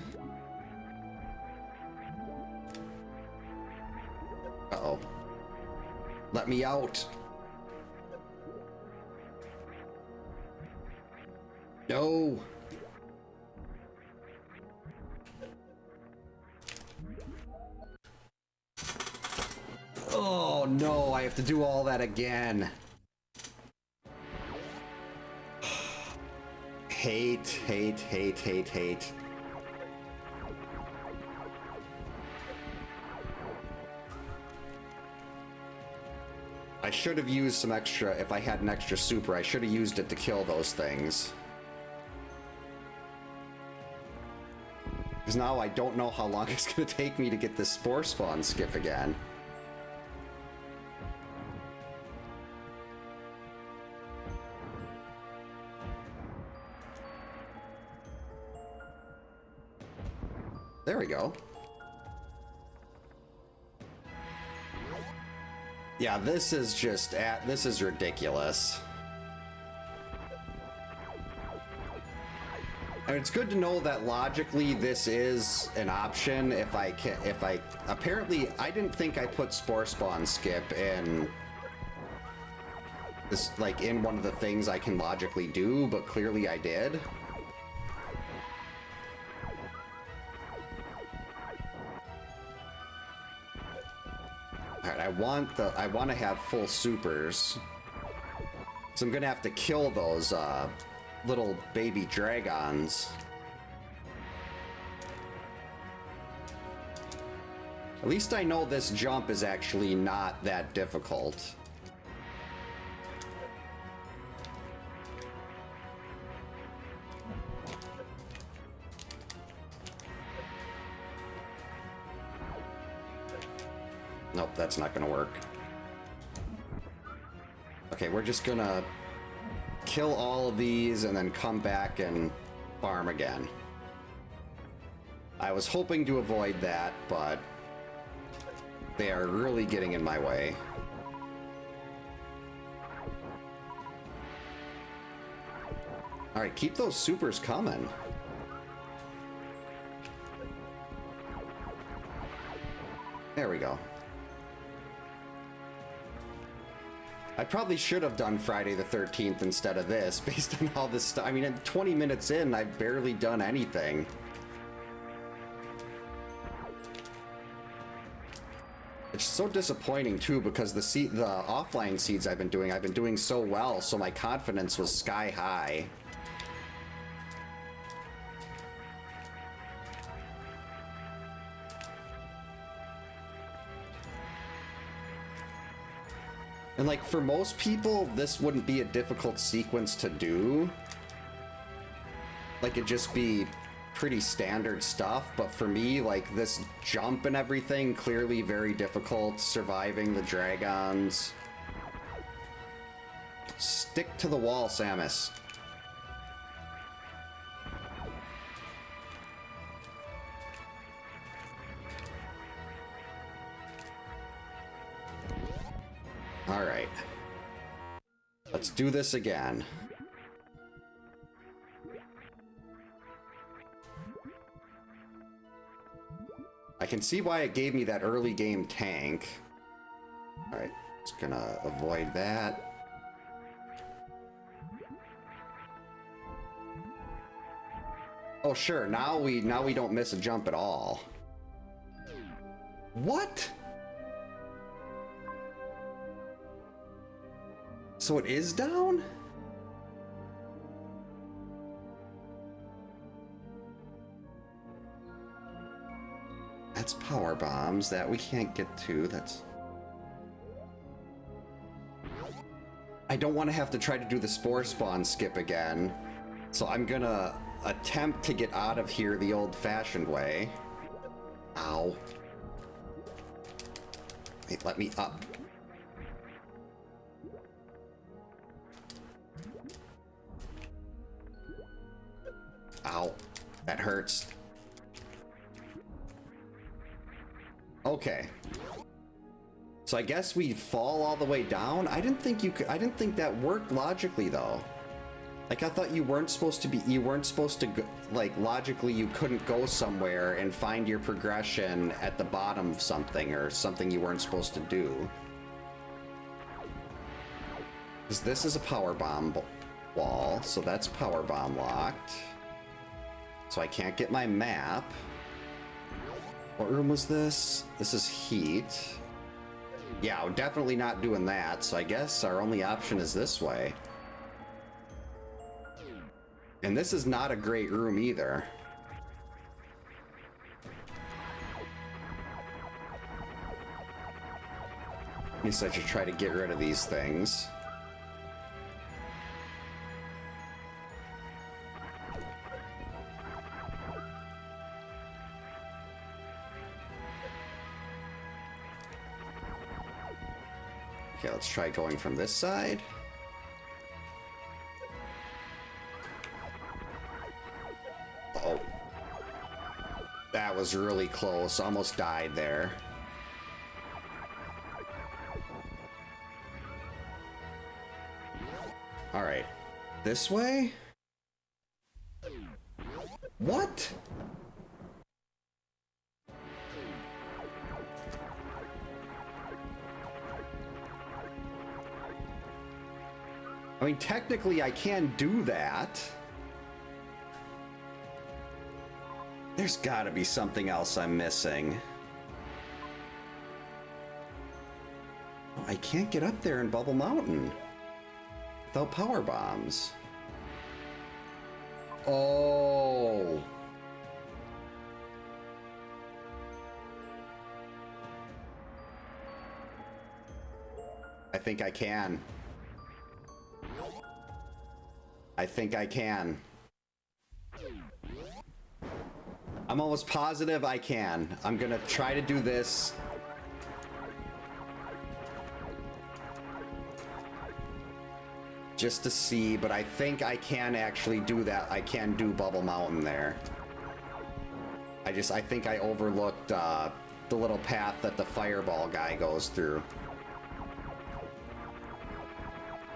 Uh-oh. Let me out! No! Oh no, I have to do all that again. Hate, hate, hate, hate, hate. I should have used some extra, if I had an extra super, I should have used it to kill those things. Because now I don't know how long it's going to take me to get this spore spawn skip again. There we go. Yeah, this is just this is ridiculous. And it's good to know that logically this is an option if I apparently I didn't think I put spore spawn skip in this, like, in one of the things I can logically do, but clearly I did. Alright, I want to have full supers. So I'm gonna have to kill those little baby dragons. At least I know this jump is actually not that difficult. Nope, that's not gonna work. Okay, we're just gonna kill all of these and then come back and farm again. I was hoping to avoid that, but they are really getting in my way. Alright, keep those supers coming. There we go. I probably should have done Friday the 13th instead of this, based on all this stuff. I mean, 20 minutes in, I've barely done anything. It's so disappointing, too, because the offline seeds I've been doing so well, so my confidence was sky high. And, like, for most people, this wouldn't be a difficult sequence to do. Like, it'd just be pretty standard stuff. But for me, like, this jump and everything, clearly very difficult. Surviving the dragons. Stick to the wall, Samus. Alright. Let's do this again. I can see why it gave me that early game tank. Alright, just gonna avoid that. Oh sure, now we don't miss a jump at all. What? So it is down? That's power bombs that we can't get to. That's... I don't want to have to try to do the spore spawn skip again. So I'm gonna attempt to get out of here the old-fashioned way. Ow. Wait, let me up. Ow. That hurts. Okay. So I guess we fall all the way down? I didn't think you could, I didn't think that worked logically though. Like I thought you weren't supposed to go, like logically you couldn't go somewhere and find your progression at the bottom of something or something you weren't supposed to do. Because this is a power bomb wall, so that's power bomb locked. So I can't get my map. What room was this? This is heat. Yeah, we're definitely not doing that, so I guess our only option is this way. And this is not a great room either. At least I should try to get rid of these things. Okay, let's try going from this side. Oh. That was really close. Almost died there. Alright. This way? What? I mean, technically I can do that. There's gotta be something else I'm missing. Oh, I can't get up there in Bubble Mountain without power bombs. Oh. I think I can. I think I can. I'm almost positive I can. I'm gonna try to do this. Just to see, but I think I can actually do that. I can do Bubble Mountain there. I think I overlooked the little path that the fireball guy goes through.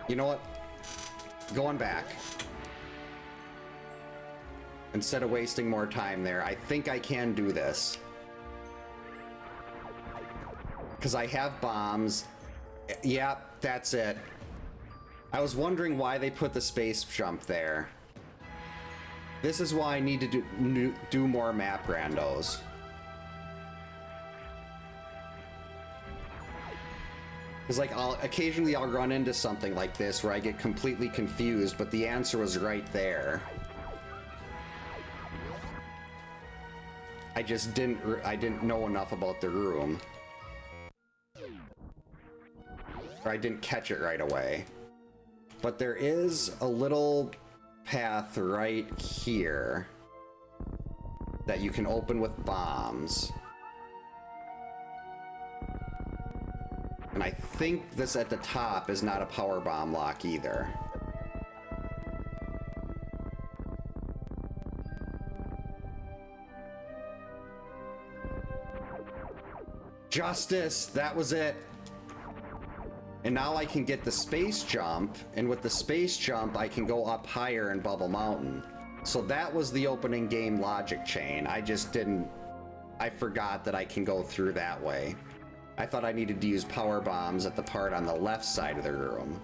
You know what? Going back. Instead of wasting more time there, I think I can do this. Because I have bombs. Yeah, that's it. I was wondering why they put the space jump there. This is why I need to do more map randos. Because like occasionally I'll run into something like this where I get completely confused, but the answer was right there. I just didn't know enough about the room. Or I didn't catch it right away. But there is a little path right here that you can open with bombs. And I think this at the top is not a power bomb lock either. Justice! That was it! And now I can get the space jump, and with the space jump I can go up higher in Bubble Mountain. So that was the opening game logic chain. I forgot that I can go through that way. I thought I needed to use power bombs at the part on the left side of the room.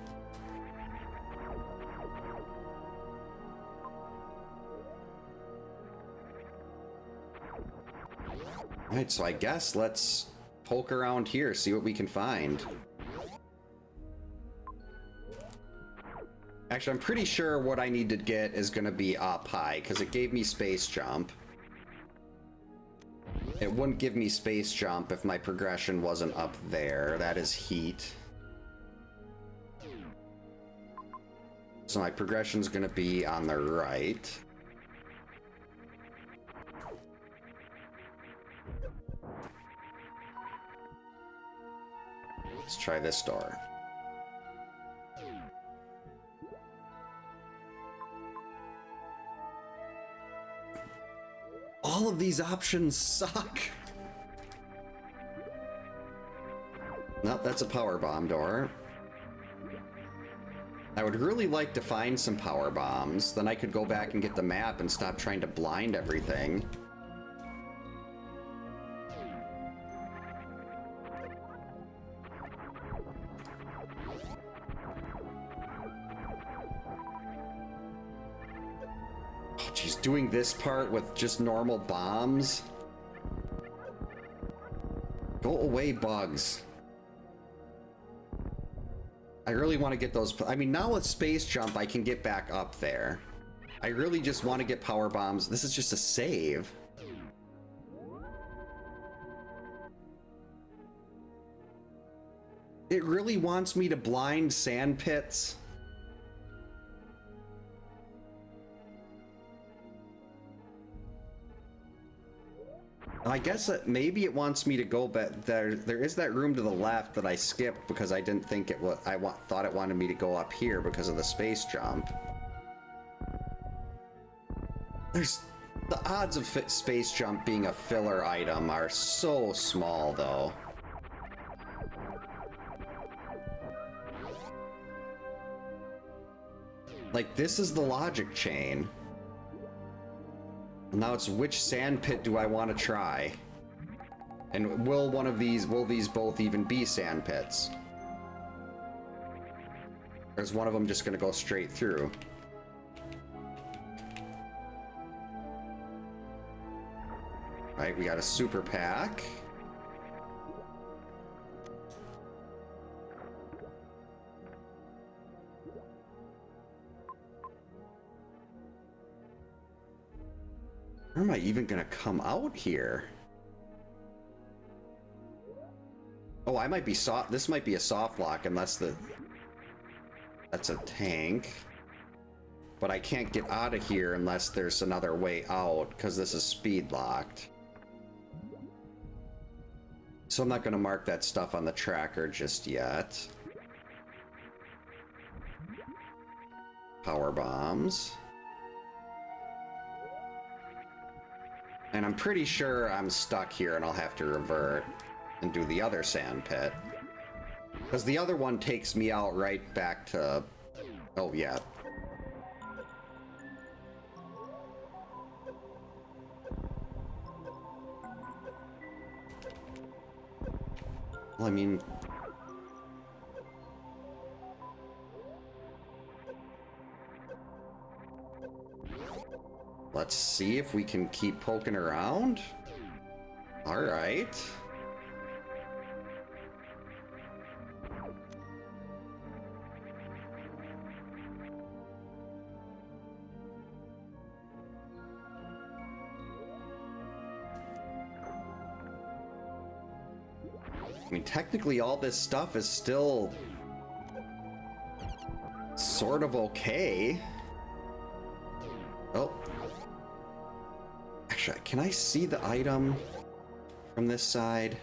Alright, so I guess let's poke around here, see what we can find. Actually, I'm pretty sure what I need to get is gonna be up high, because it gave me space jump. It wouldn't give me space jump if my progression wasn't up there. That is heat. So my progression's gonna be on the right. Let's try this door. All of these options suck. Nope, that's a power bomb door. I would really like to find some power bombs. Then I could go back and get the map and stop trying to blind everything. Oh, geez, doing this part with just normal bombs. Go away, bugs. I really want to get those. I mean, now with space jump, I can get back up there. I really just want to get power bombs. This is just a save. It really wants me to blind sand pits. I guess that maybe it wants me to go back there. There is that room to the left that I skipped because I didn't think it was. Thought it wanted me to go up here because of the space jump. There's the odds of space jump being a filler item are so small, though. Like, this is the logic chain. Now it's which sand pit do I want to try? And will these both even be sand pits? Or is one of them just going to go straight through? Right, we got a super pack. Where am I even gonna come out here? Oh, I might be soft. This might be a soft lock unless that's a tank. But I can't get out of here unless there's another way out because this is speed locked. So I'm not gonna mark that stuff on the tracker just yet. Power bombs. And I'm pretty sure I'm stuck here and I'll have to revert and do the other sand pit. Because the other one takes me out right back to... Oh, yeah. Well, I mean... Let's see if we can keep poking around. All right. I mean, technically all this stuff is still sort of okay. Oh. Actually, can I see the item from this side?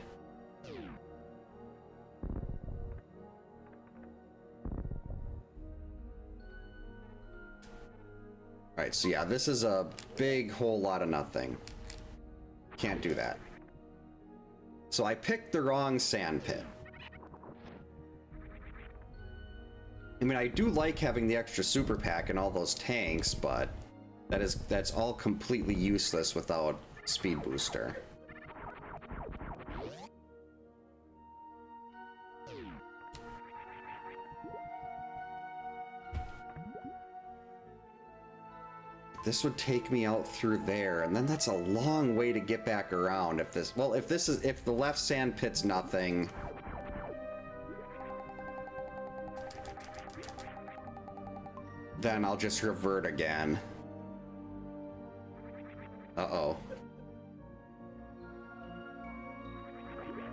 Alright, so yeah, this is a big whole lot of nothing. Can't do that. So I picked the wrong sand pit. I mean, I do like having the extra super pack and all those tanks, but that's all completely useless without speed booster. This would take me out through there, and then that's a long way to get back around if this... Well, if the left sand pit's nothing... Then I'll just revert again. Uh-oh.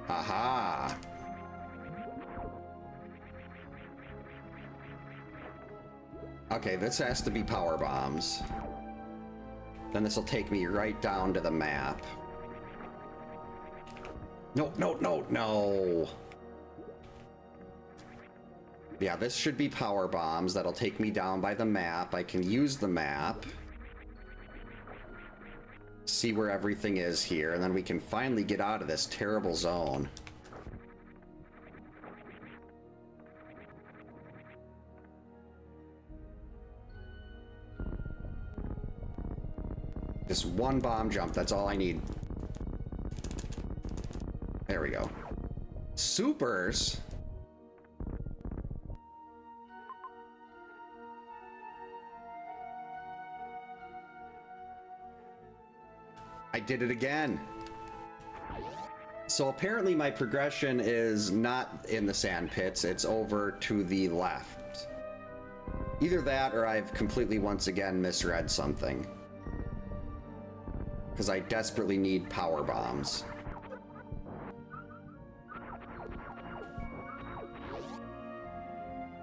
Aha! Okay, this has to be power bombs. Then this will take me right down to the map. No, no, no, no. Yeah, this should be power bombs. That'll take me down by the map. I can use the map. See where everything is here, and then we can finally get out of this terrible zone. Just one bomb jump, that's all I need. There we go. Supers? I did it again. So apparently my progression is not in the sand pits, it's over to the left. Either that or I've completely once again misread something. Because I desperately need power bombs.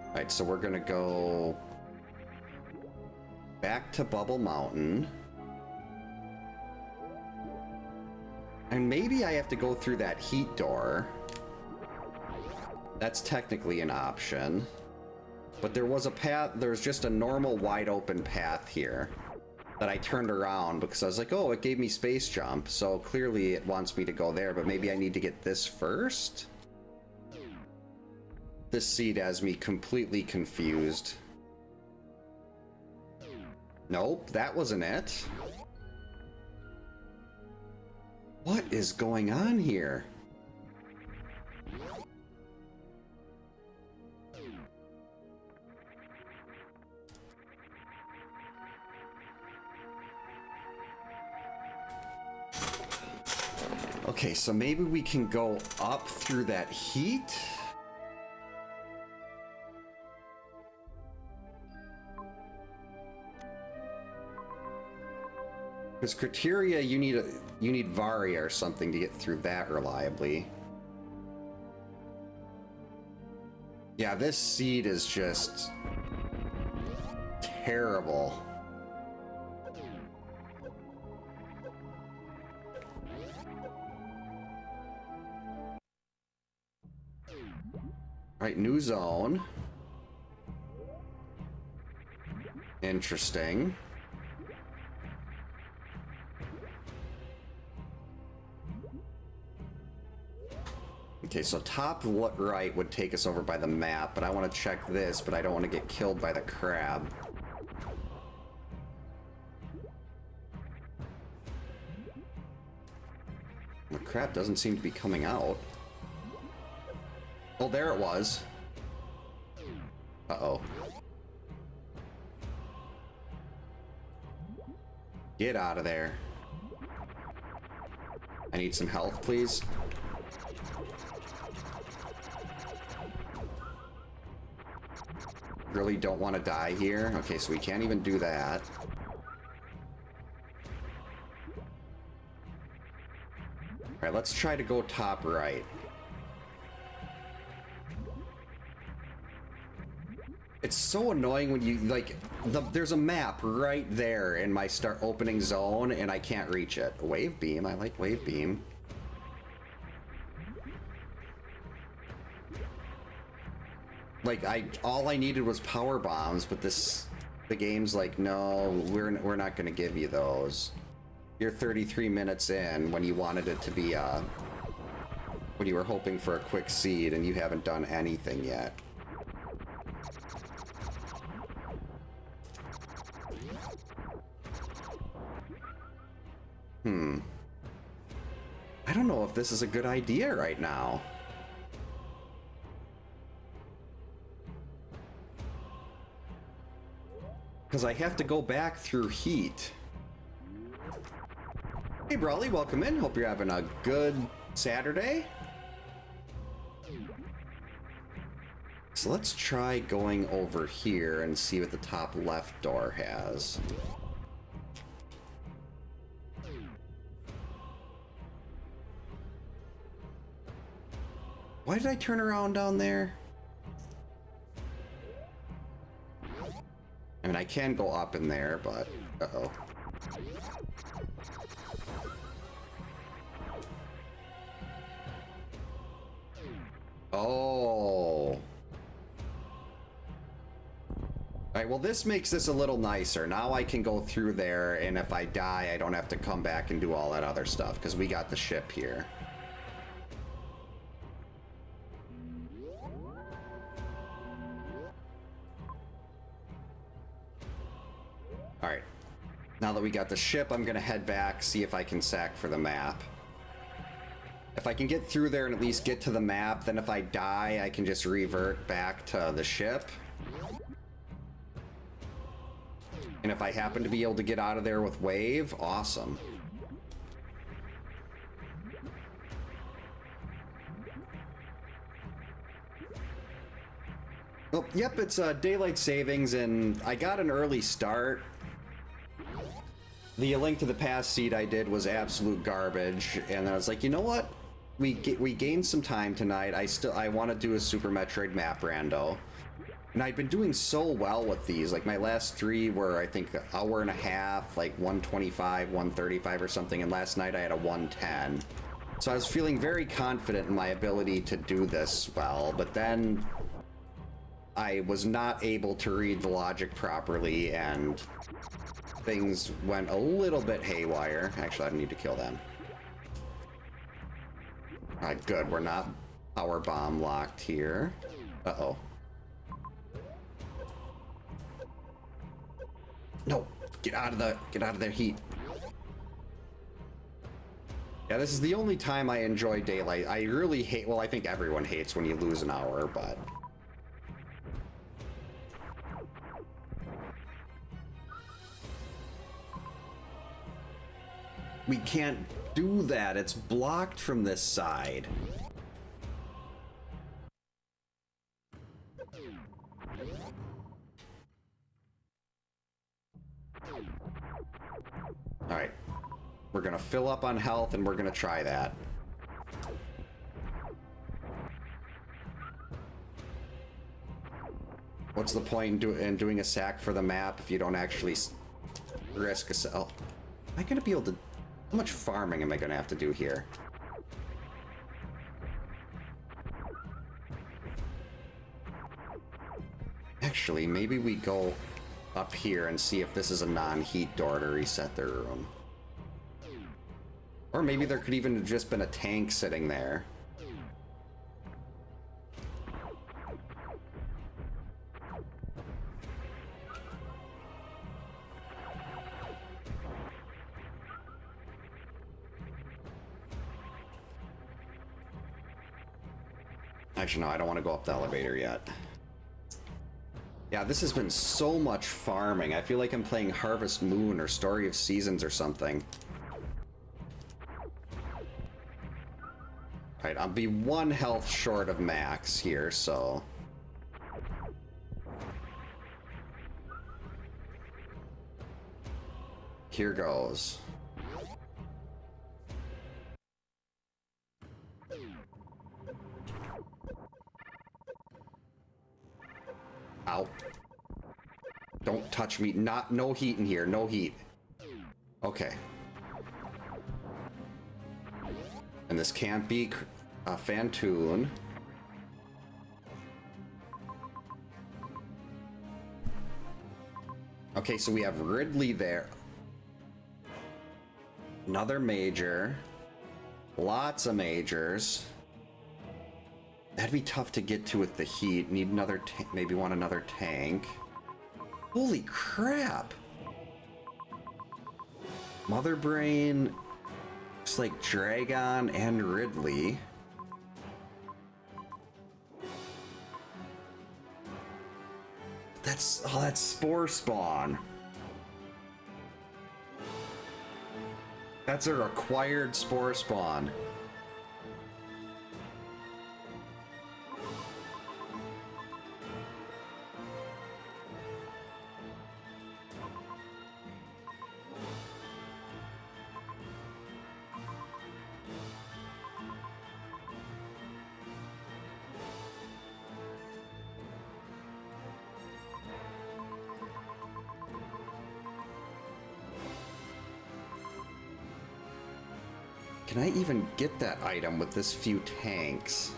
Alright, so we're gonna go back to Bubble Mountain. And maybe I have to go through that heat door. That's technically an option. But there was a path, there's just a normal wide open path here that I turned around because I was like, oh, it gave me space jump. So clearly it wants me to go there, but maybe I need to get this first? This seed has me completely confused. Nope, that wasn't it. What is going on here? Okay, so maybe we can go up through that heat? Because criteria, you need Varia or something to get through that reliably. Yeah, this seed is just terrible. Right, new zone. Interesting. Okay, so top right would take us over by the map, but I want to check this, but I don't want to get killed by the crab. The crab doesn't seem to be coming out. Oh, there it was. Uh-oh. Get out of there. I need some health, please. Really don't want to die here. Okay, so we can't even do that. Alright, let's try to go top right. It's so annoying when you, like, there's a map right there in my start opening zone, and I can't reach it. Wave beam, I like wave beam. Like, all I needed was power bombs, but the game's like, no, we're not gonna give you those. You're 33 minutes in when you wanted it to be, when you were hoping for a quick seed, and you haven't done anything yet. I don't know if this is a good idea right now. Because I have to go back through heat. Hey Brawley, welcome in. Hope you're having a good Saturday. So let's try going over here and see what the top left door has. Why did I turn around down there? I mean, I can go up in there, but... Uh-oh. Oh. Alright, well this makes this a little nicer. Now I can go through there, and if I die, I don't have to come back and do all that other stuff, because we got the ship here. Alright. Now that we got the ship, I'm gonna head back, see if I can sack for the map. If I can get through there and at least get to the map, then if I die, I can just revert back to the ship. And if I happen to be able to get out of there with wave, awesome. Oh, yep, it's daylight savings, and I got an early start. The Link to the Past seed I did was absolute garbage, and I was like, you know what? We gained some time tonight. I want to do a Super Metroid map rando. And I'd been doing so well with these. Like, my last 3 were, I think, an hour and a half, like 125, 135 or something, and last night I had a 110. So I was feeling very confident in my ability to do this well, but then I was not able to read the logic properly, and things went a little bit haywire. Actually, I need to kill them. Alright, good. We're not power bomb locked here. Uh-oh. No! Get out of their heat. Yeah, this is the only time I enjoy daylight. I really hate, well, I think everyone hates when you lose an hour, but... We can't do that. It's blocked from this side. Alright. We're gonna fill up on health and we're gonna try that. What's the point in doing a sack for the map if you don't actually risk a... Oh, am I gonna be able to... How much farming am I gonna have to do here? Actually, maybe we go up here and see if this is a non-heat door to reset their room. Or maybe there could even have just been a tank sitting there. Actually, no, I don't want to go up the elevator yet. Yeah, this has been so much farming. I feel like I'm playing Harvest Moon or Story of Seasons or something. Right, I'll be 1 health short of max here, so... Here goes. Ow. Don't touch me. No heat in here. No heat. Okay. And this can't be a Fantoon. Okay, so we have Ridley there. Another major. Lots of majors. That'd be tough to get to with the heat. Need another maybe want another tank. Holy crap! Mother Brain. Looks like Dragon and Ridley. That's Spore Spawn. That's a required Spore Spawn. Can I even get that item with this few tanks?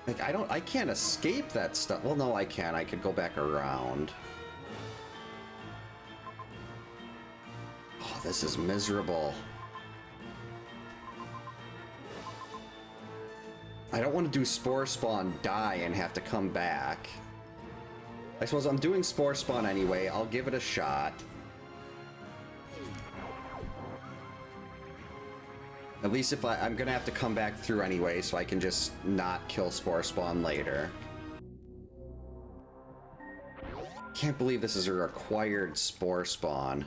Like, I can't escape that stuff. Well, no, I can. I could go back around. Oh, this is miserable. I don't want to do Spore Spawn, die, and have to come back. I suppose I'm doing Spore Spawn anyway. I'll give it a shot. At least if I'm gonna have to come back through anyway, so I can just not kill Spore Spawn later. Can't believe this is a required Spore Spawn.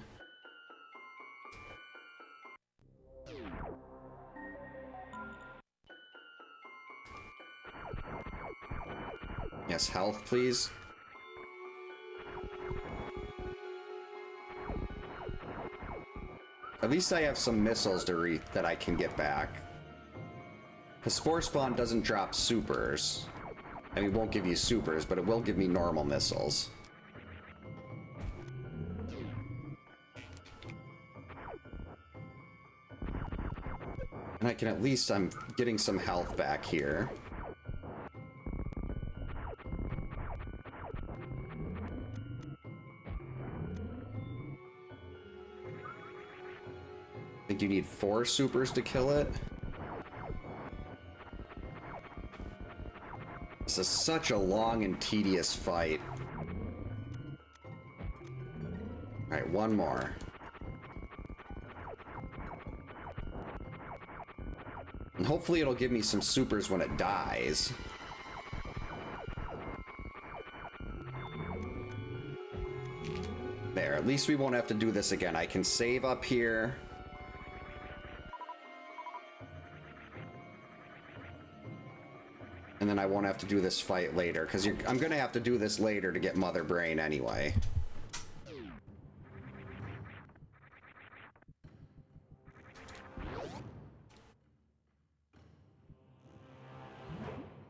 Yes, health, please. At least I have some missiles that I can get back. Because Spore Spawn doesn't drop supers. I mean, it won't give you supers, but it will give me normal missiles. And I can at least, I'm getting some health back here. I think you need 4 supers to kill it. This is such a long and tedious fight. Alright, one more. And hopefully it'll give me some supers when it dies. There, at least we won't have to do this again. I can save up here. And then I won't have to do this fight later, because I'm going to have to do this later to get Mother Brain anyway.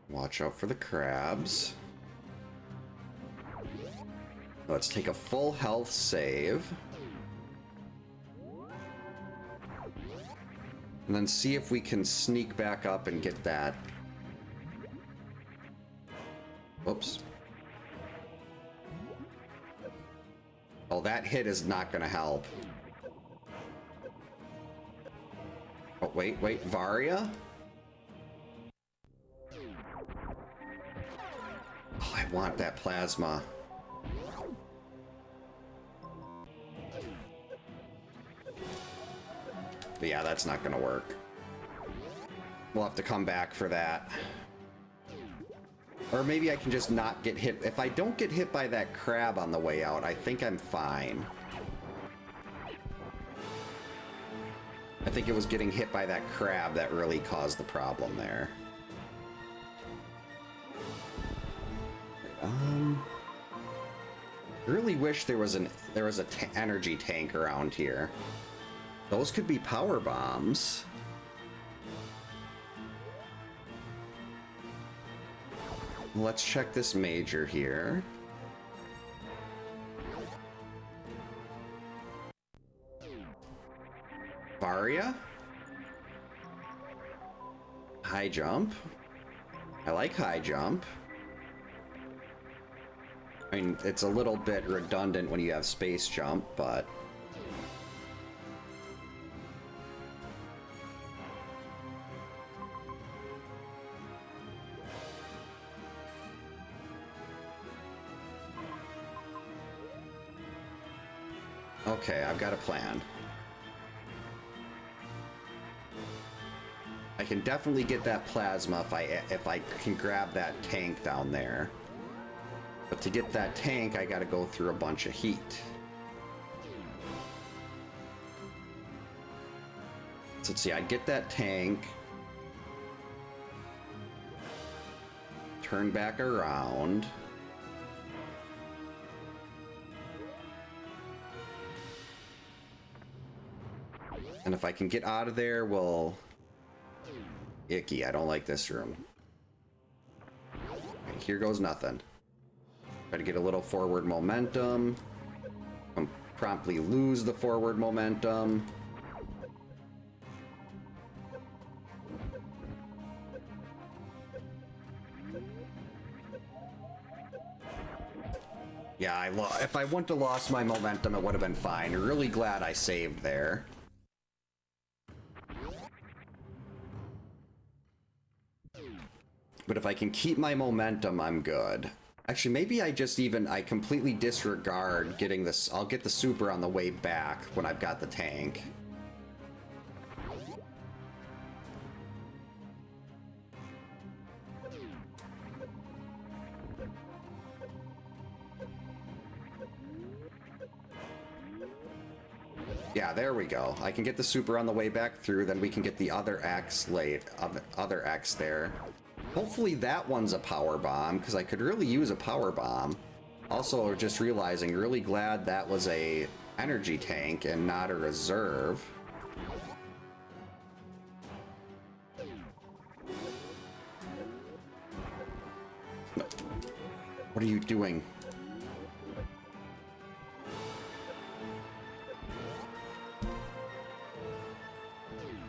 Watch out for the crabs. Let's take a full health save. And then see if we can sneak back up and get that. Whoops. Oh, that hit is not going to help. Oh, wait, Varia? Oh, I want that plasma. But yeah, that's not going to work. We'll have to come back for that. Or maybe I can just not get hit. If I don't get hit by that crab on the way out, I think I'm fine. I think it was getting hit by that crab that really caused the problem there. I really wish there was an energy tank around here. Those could be power bombs. Let's check this major here. Varia? High jump. I like high jump. I mean, it's a little bit redundant when you have space jump, but... Okay, I've got a plan. I can definitely get that plasma if I can grab that tank down there. But to get that tank, I gotta go through a bunch of heat. So let's see, I get that tank. Turn back around. And if I can get out of there, well... Icky, I don't like this room. Okay, here goes nothing. Try to get a little forward momentum. promptly lose the forward momentum. Yeah, if I wouldn't have lost my momentum, it would have been fine. Really glad I saved there. But if I can keep my momentum, I'm good. Actually, maybe I completely disregard getting this. I'll get the super on the way back when I've got the tank. Yeah, there we go. I can get the super on the way back through, then we can get the other X other X there. Hopefully that one's a power bomb, because I could really use a power bomb. Also, just realizing, really glad that was a energy tank and not a reserve. What are you doing?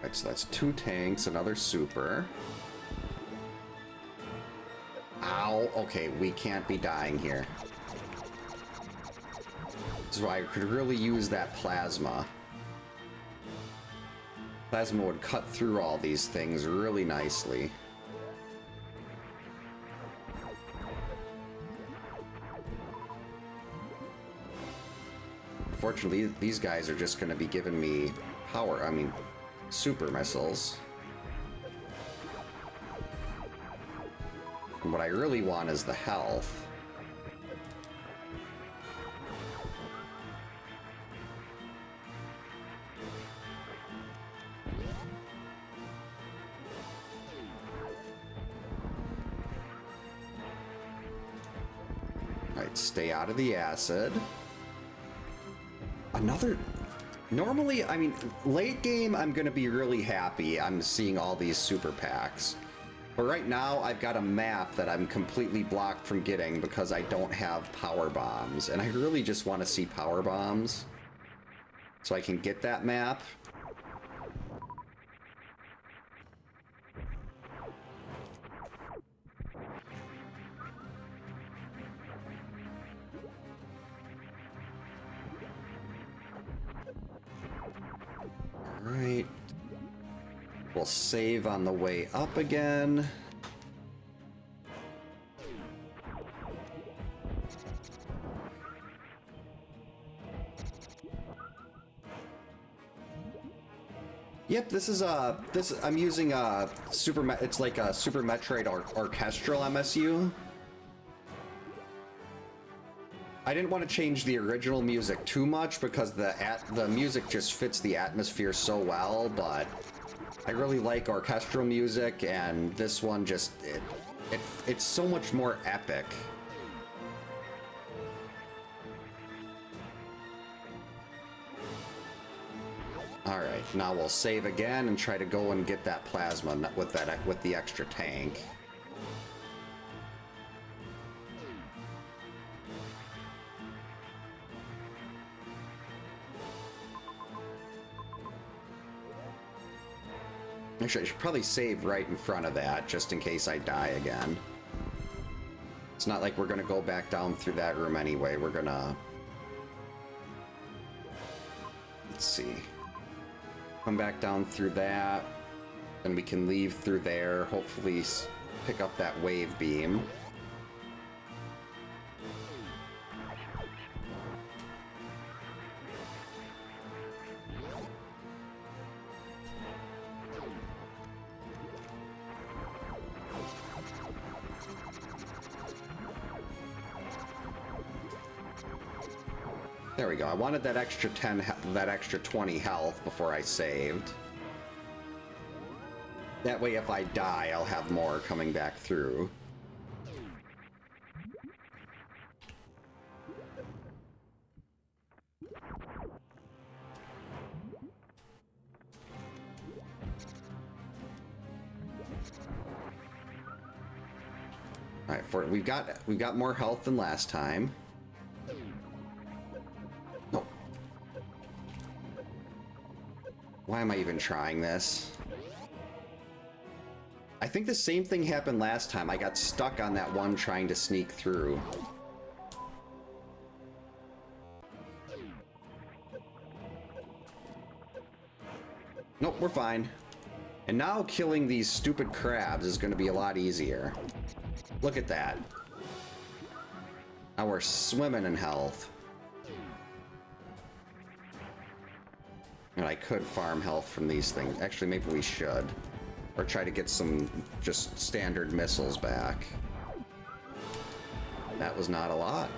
Right, so that's 2 tanks, another super. Ow, okay, we can't be dying here. This is why I could really use that plasma. Plasma would cut through all these things really nicely. Fortunately, these guys are just going to be giving me super missiles. And what I really want is the health. Alright, stay out of the acid. Normally, I mean, late game, I'm going to be really happy I'm seeing all these super packs. But right now, I've got a map that I'm completely blocked from getting because I don't have power bombs. And I really just want to see power bombs so I can get that map. Alright. We'll save on the way up again. Yep, I'm using a it's like a Super Metroid orchestral MSU. I didn't want to change the original music too much because the music just fits the atmosphere so well, but I really like orchestral music, and this one just it's so much more epic. All right, now we'll save again and try to go and get that plasma with the extra tank. Actually, I should probably save right in front of that, just in case I die again. It's not like we're gonna go back down through that room anyway. We're gonna... Let's see. Come back down through that, and we can leave through there, hopefully pick up that wave beam. There we go. I wanted that extra 10, that extra 20 health before I saved. That way, if I die, I'll have more coming back through. All right, we've got more health than last time. Why am I even trying this? I think the same thing happened last time. I got stuck on that one trying to sneak through. Nope, we're fine. And now killing these stupid crabs is going to be a lot easier. Look at that. Now we're swimming in health. And I could farm health from these things. Actually, maybe we should. Or try to get some just standard missiles back. That was not a lot.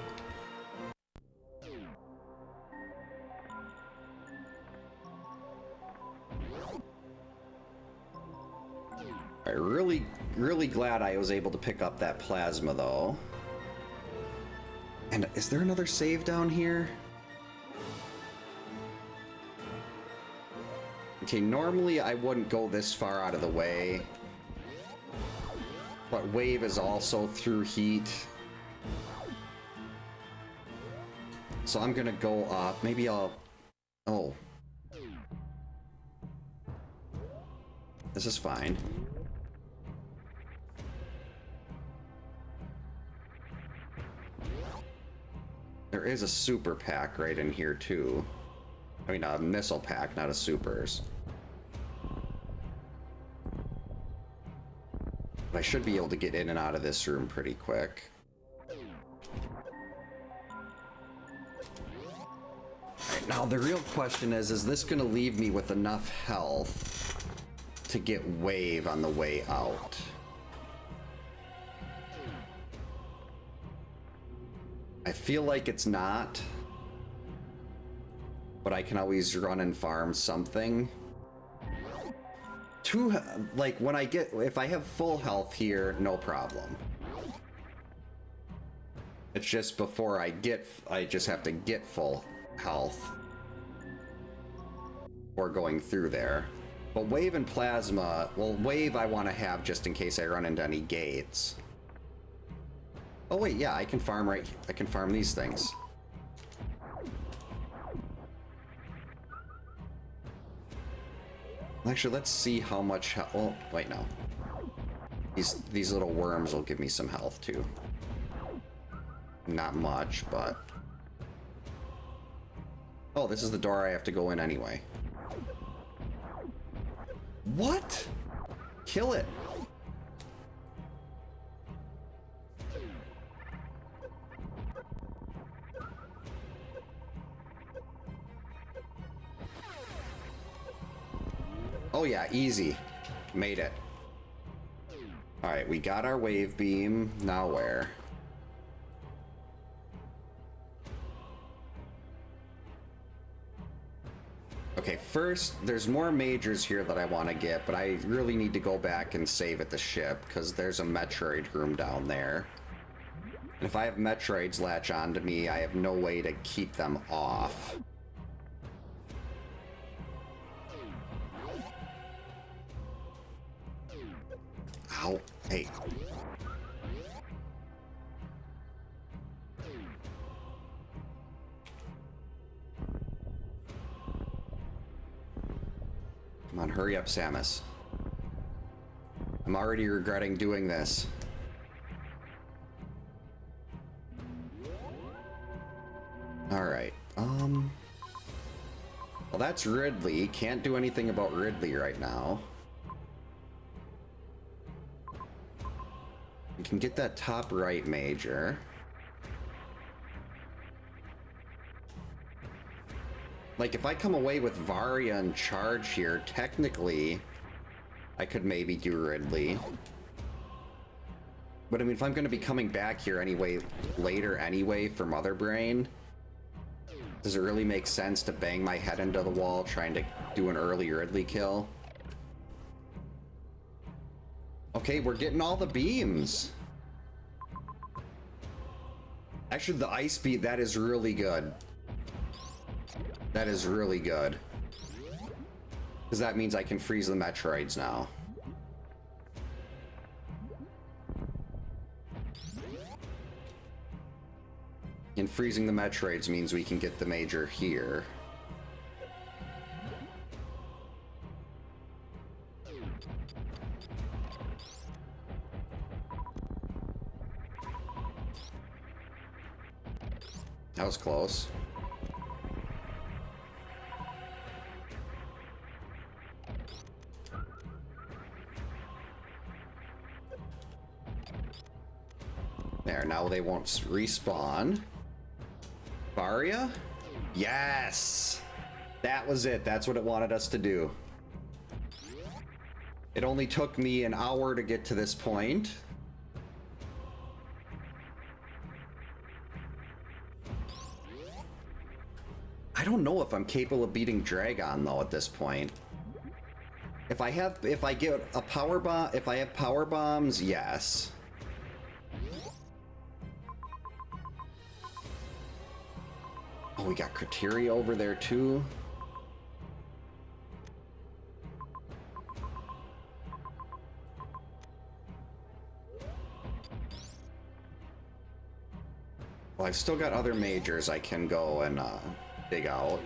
I'm really glad I was able to pick up that plasma, though. And is there another save down here? Okay, normally I wouldn't go this far out of the way. But wave is also through heat. So I'm gonna go up. Maybe I'll... Oh. This is fine. There is a super pack right in here, too. I mean, a missile pack, not a supers. But I should be able to get in and out of this room pretty quick. Alright, now the real question is this going to leave me with enough health to get wave on the way out? I feel like it's not. But I can always run and farm something. Like, when I get... If I have full health here, no problem. It's just before I just have to get full health. Or going through there. But wave and plasma... Well, wave I want to have just in case I run into any gates. Oh wait, yeah, I can farm I can farm these things. Actually, let's see how much health... Oh, wait, no. These little worms will give me some health, too. Not much, but... Oh, this is the door I have to go in anyway. What? Kill it. Oh yeah, easy. Made it. Alright, we got our wave beam. Now where? Okay, first, there's more majors here that I want to get, but I really need to go back and save at the ship, because there's a Metroid room down there. And if I have Metroids latch onto me, I have no way to keep them off. Ow. Hey. Come on, hurry up, Samus. I'm already regretting doing this. Alright, well, that's Ridley. Can't do anything about Ridley right now. We can get that top right major. Like, if I come away with Varia and charge here, technically, I could maybe do Ridley. But I mean, if I'm going to be coming back here anyway, later anyway for Mother Brain, does it really make sense to bang my head into the wall trying to do an early Ridley kill? Okay, we're getting all the beams. Actually, the ice beam, that is really good. That is really good. Because that means I can freeze the Metroids now. And freezing the Metroids means we can get the major here. was close. There, now they won't respawn. Varia? Yes! That was it. That's what it wanted us to do. It only took me an hour to get to this point. I don't know if I'm capable of beating Dragon though at this point. If I get a power bomb, if I have power bombs, yes. Oh, we got criteria over there too. Well, I've still got other majors I can go and dig out.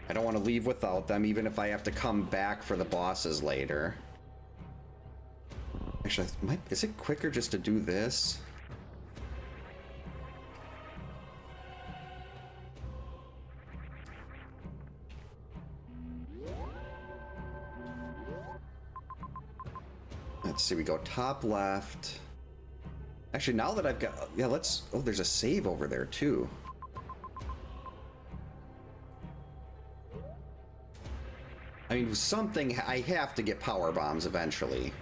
I don't want to leave without them, even if I have to come back for the bosses later. Actually, is it quicker just to do this? Let's see, we go top left. Actually, now that I've got... Yeah, let's... Oh, there's a save over there, too. I mean, something... I have to get power bombs eventually.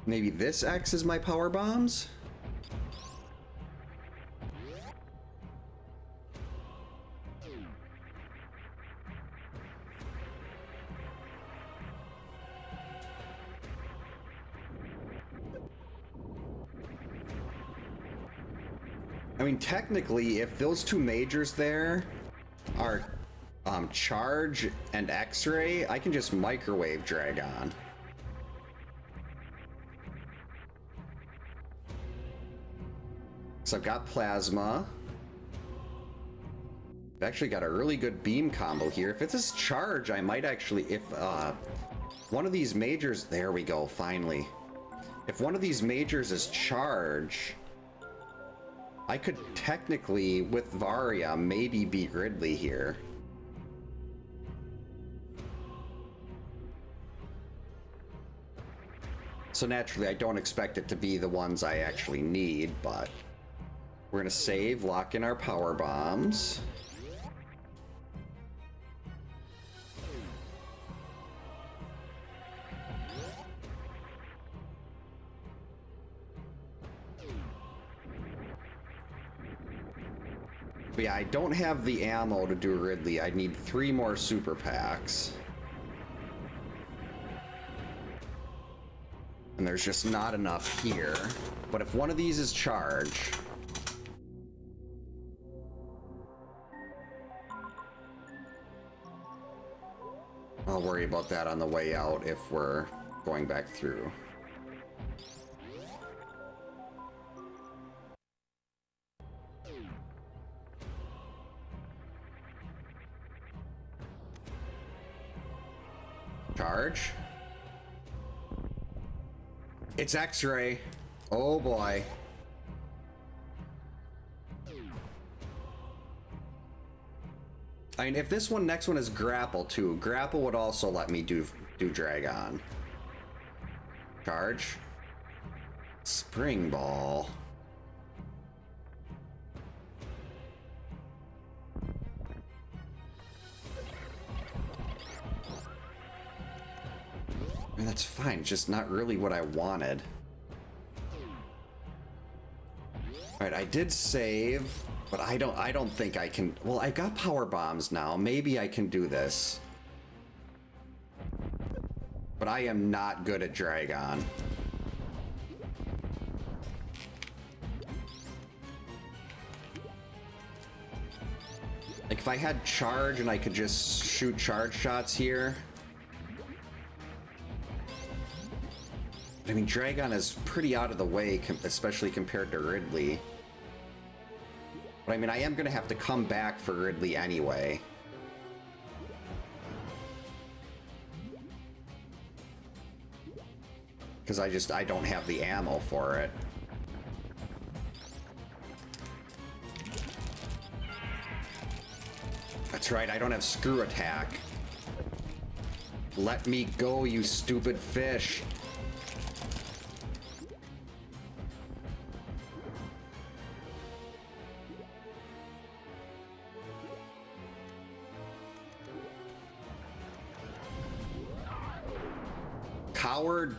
Maybe this X is my power bombs? I mean, technically, if those two majors there are charge and X-ray, I can just microwave Dragon. So I've got plasma. I've actually got a really good beam combo here. If it's a charge, I might actually, if one of these majors, there we go, finally. If one of these majors is charge, I could technically, with Varia, maybe beat Ridley here. So naturally, I don't expect it to be the ones I actually need, but we're gonna save, lock in our power bombs. But yeah, I don't have the ammo to do Ridley. I need 3 more super packs. And there's just not enough here. But if one of these is charge... I'll worry about that on the way out if we're going back through. Charge. It's X-ray. Oh boy. I mean, if this next one is grapple too, grapple would also let me do Dragon. Charge. Spring ball. I mean, that's fine, it's just not really what I wanted. Alright, I did save, but I don't think I can... Well, I got power bombs now. Maybe I can do this. But I am not good at Dragon. Like, if I had charge and I could just shoot charge shots here... I mean, Dragon is pretty out of the way, especially compared to Ridley. But I mean, I am going to have to come back for Ridley anyway. Because I don't have the ammo for it. That's right, I don't have screw attack. Let me go, you stupid fish. Coward.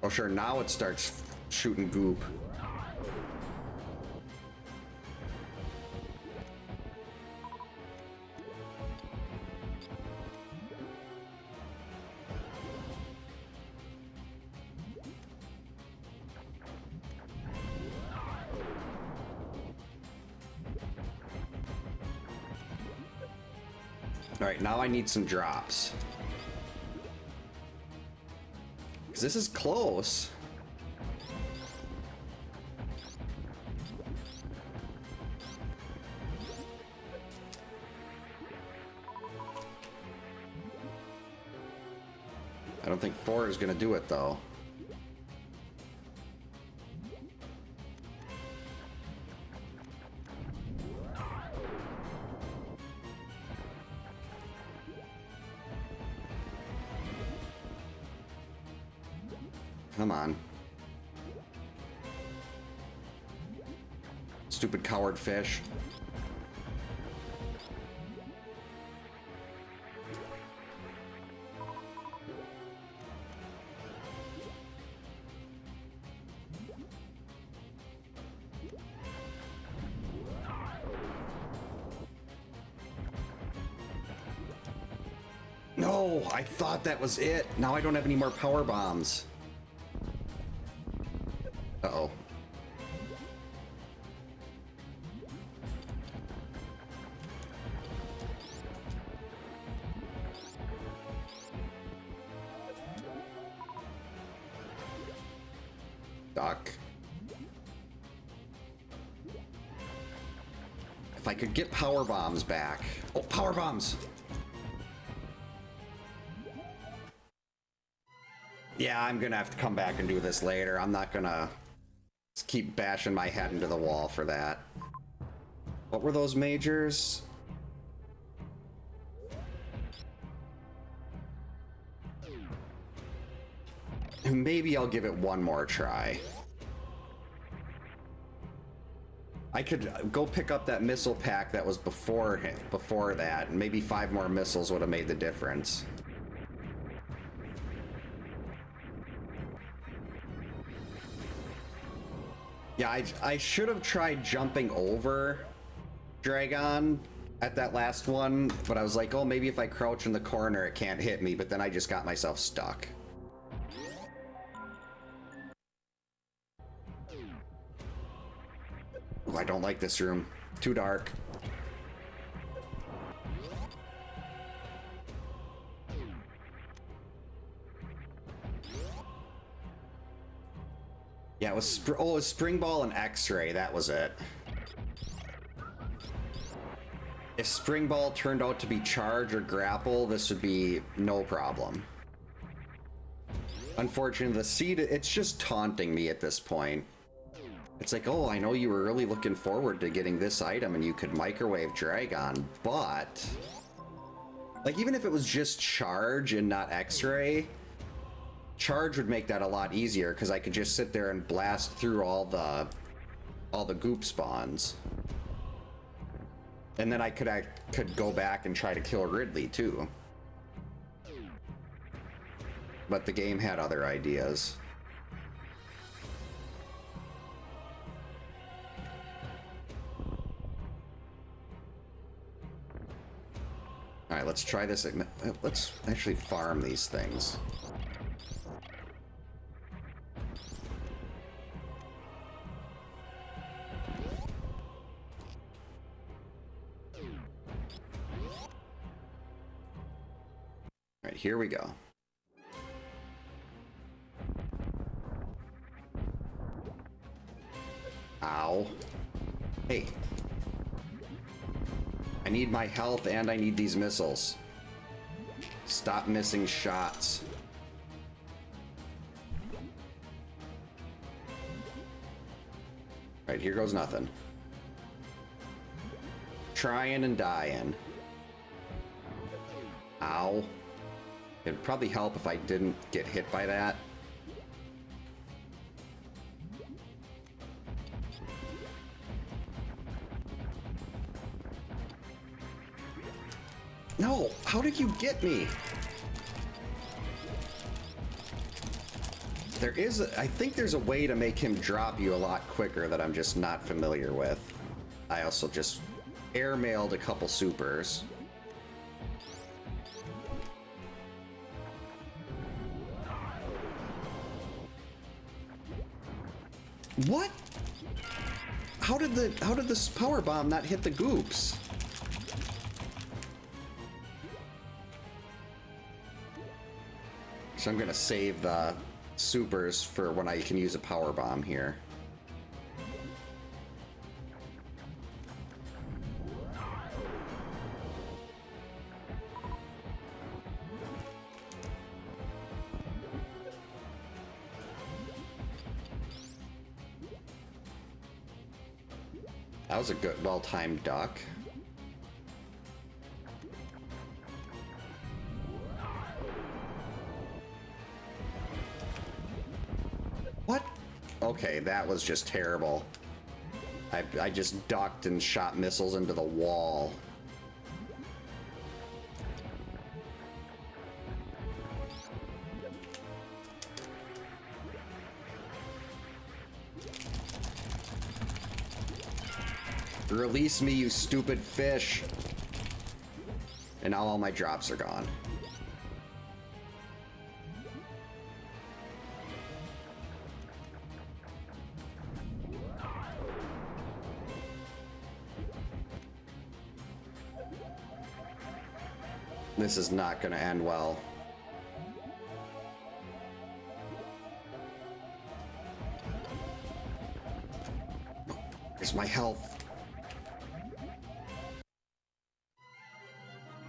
Oh sure, now it starts shooting goop. Alright, now I need some drops. Because this is close. I don't think 4 is going to do it, though. Come on. Stupid coward fish. No, I thought that was it. Now I don't have any more power bombs. Uh-oh. Duck. If I could get power bombs back. Oh, power bombs! Yeah, I'm gonna have to come back and do this later. I'm not gonna just keep bashing my head into the wall for that. What were those majors? Maybe I'll give it one more try. I could go pick up that missile pack that was before that, and maybe 5 more missiles would have made the difference. Yeah, I should have tried jumping over Dragon at that last one, but I was like, oh, maybe if I crouch in the corner it can't hit me, but then I just got myself stuck. Ooh, I don't like this room. Too dark. Yeah, it was it was Spring Ball and X-Ray, that was it. If Spring Ball turned out to be Charge or Grapple, this would be no problem. Unfortunately, the seed, it's just taunting me at this point. It's like, oh, I know you were really looking forward to getting this item and you could microwave Dragon, but... like, even if it was just Charge and not X-Ray, Charge would make that a lot easier because I could just sit there and blast through all the goop spawns. And then I could go back and try to kill Ridley too. But the game had other ideas. All right, let's try this. Let's actually farm these things. All right, here we go. Ow. Hey. I need my health and I need these missiles. Stop missing shots. Right, here goes nothing. Trying and dying. Ow. It'd probably help if I didn't get hit by that. No! How did you get me? There is I think there's a way to make him drop you a lot quicker that I'm just not familiar with. I also just airmailed a couple supers. What? How did this power bomb not hit the goops? So I'm gonna save the supers for when I can use a power bomb here. That was a good, well-timed duck. What? Okay, that was just terrible. I just ducked and shot missiles into the wall. Release me, you stupid fish. And now all my drops are gone. This is not going to end well. Here's my health.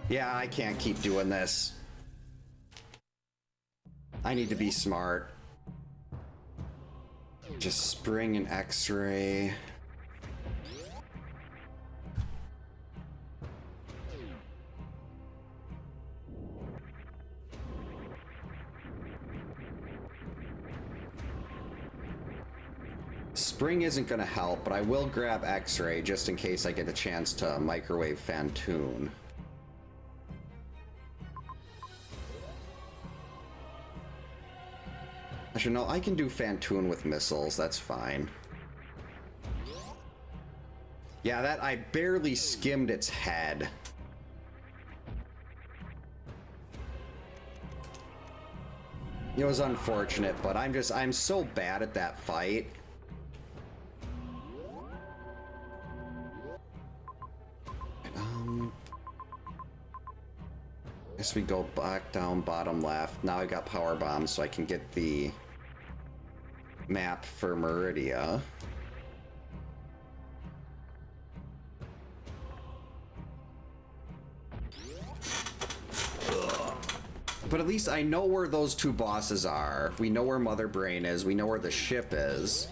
Yeah, I can't keep doing this. I need to be smart. Just spring and X-ray. Spring isn't going to help, but I will grab X-ray just in case I get a chance to microwave Fantoon. Actually, no, I can do Fantoon with missiles, that's fine. Yeah, that I barely skimmed its head. It was unfortunate, but I'm so bad at that fight. Guess we go back down bottom left. Now I got power bombs, so I can get the map for Meridia. But at least I know where those two bosses are. We know where Mother Brain is. We know where the ship is.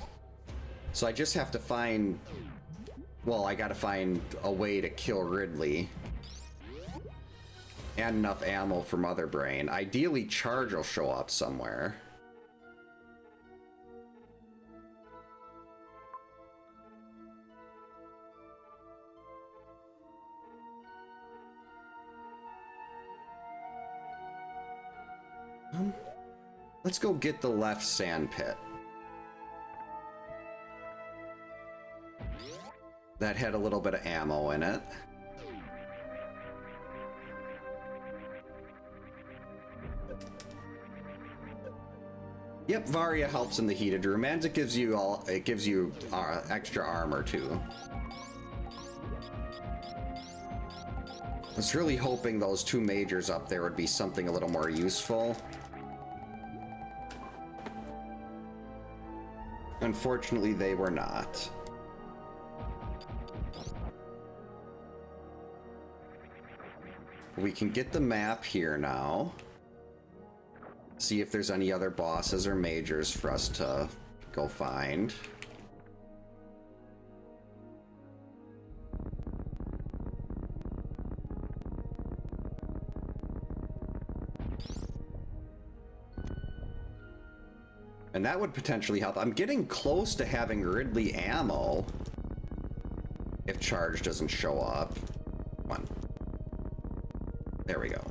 So I just have to find... Well, I gotta find a way to kill Ridley. And enough ammo for Mother Brain. Ideally, Charge will show up somewhere. Let's go get the left sand pit. That had a little bit of ammo in it. Yep, Varia helps in the heated room, and it gives you extra armor too. I was really hoping those two majors up there would be something a little more useful. Unfortunately, they were not. We can get the map here now. See if there's any other bosses or majors for us to go find. And that would potentially help. I'm getting close to having Ridley ammo. If charge doesn't show up. Come on. There we go.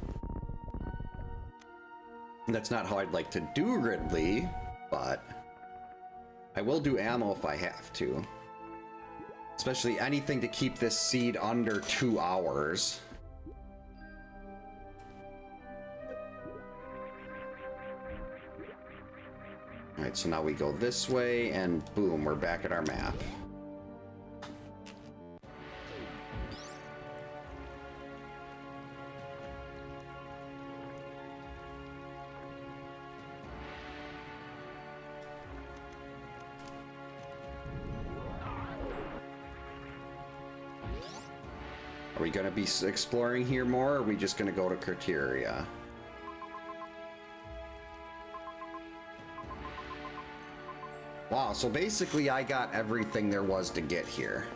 And that's not how I'd like to do Ridley, but I will do ammo if I have to. Especially anything to keep this seed under 2 hours. Alright, so now we go this way, and boom, we're back at our map. Are we going to be exploring here more, or are we just going to go to Criteria? Wow, so basically I got everything there was to get here.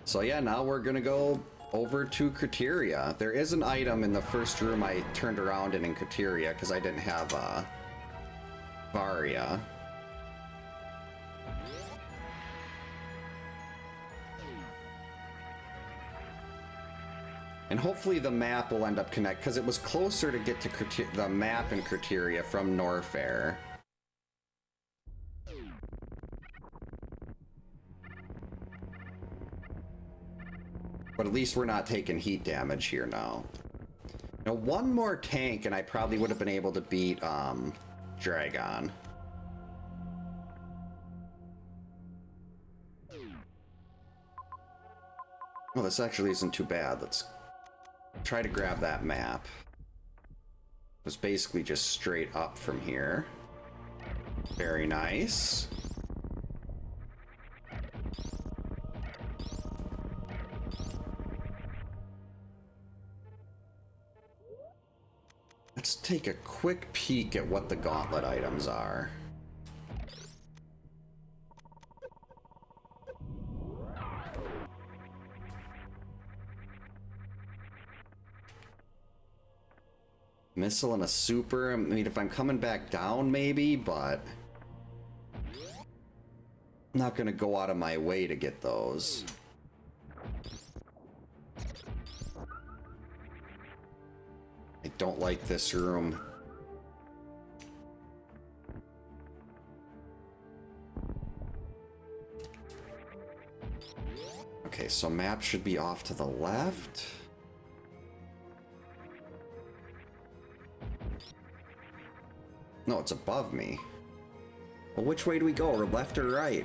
So yeah, now we're gonna go over to Criteria. There is an item in the first room I turned around in Criteria because I didn't have Varia. And hopefully the map will end up connect, because it was closer to get to the map in Criteria from Norfair. But at least we're not taking heat damage here now. Now, one more tank and I probably would have been able to beat Dragon. Well, this actually isn't too bad. Let's try to grab that map. It's basically just straight up from here. Very nice. Let's take a quick peek at what the gauntlet items are. Missile and a super. I mean, if I'm coming back down, maybe, but I'm not gonna go out of my way to get those. I don't like this room. Okay, so map should be off to the left. No, it's above me. Well, which way do we go? Or left or right?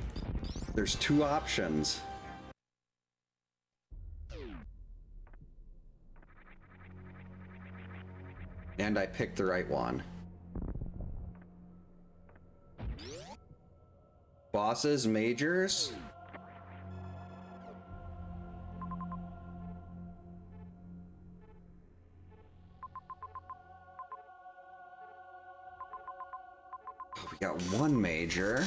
There's two options. And I picked the right one. Bosses, majors. We got one major.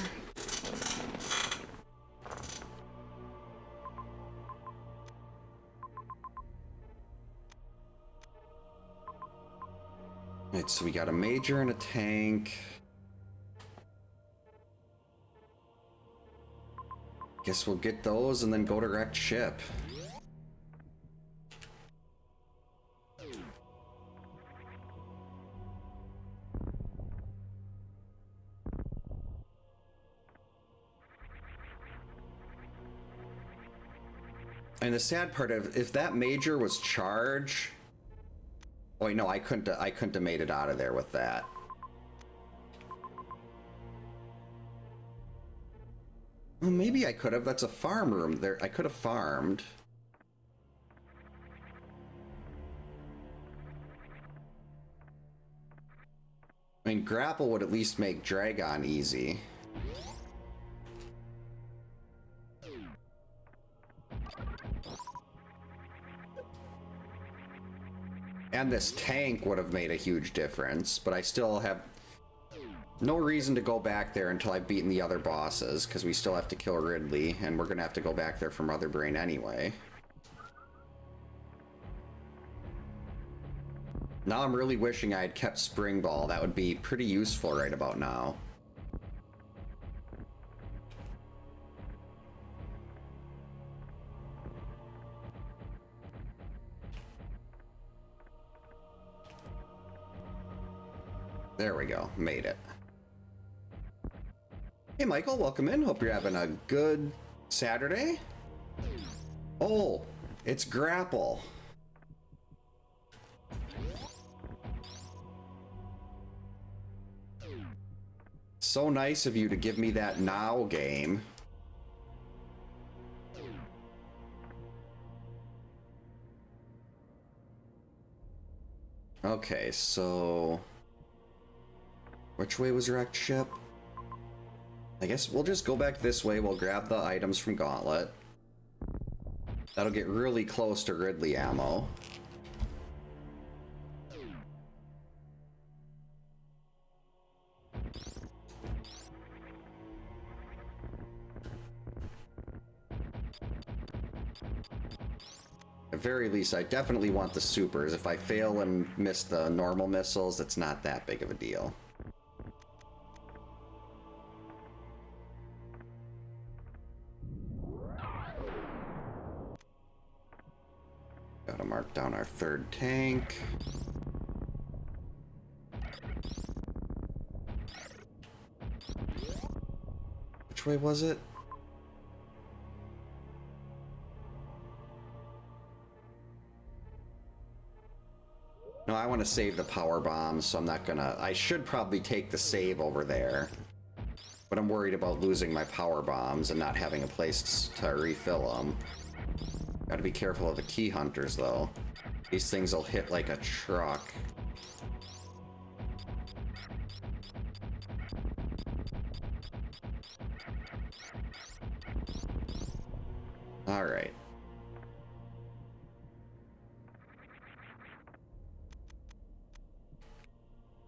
Right, so we got a major and a tank. Guess we'll get those and then go to wrecked ship. And the sad part of if that major was charge. Oh wait, no, I couldn't have made it out of there with that. Well, maybe I could have. That's a farm room there. I could have farmed. I mean, grapple would at least make Dragon easy. And this tank would have made a huge difference, but I still have no reason to go back there until I've beaten the other bosses, because we still have to kill Ridley, and we're going to have to go back there for Mother Brain anyway. Now I'm really wishing I had kept Spring Ball. That would be pretty useful right about now. There we go. Made it. Hey, Michael. Welcome in. Hope you're having a good Saturday. Oh, it's Grapple. So nice of you to give me that now game. Okay, so... which way was wrecked ship? I guess we'll just go back this way. We'll grab the items from Gauntlet. That'll get really close to Ridley ammo. At very least, I definitely want the supers. If I fail and miss the normal missiles, it's not that big of a deal. Gotta mark down our third tank. Which way was it? No, I want to save the power bombs, so I'm not gonna... I should probably take the save over there. But I'm worried about losing my power bombs and not having a place to refill them. Gotta be careful of the key hunters, though. These things will hit like a truck. Alright.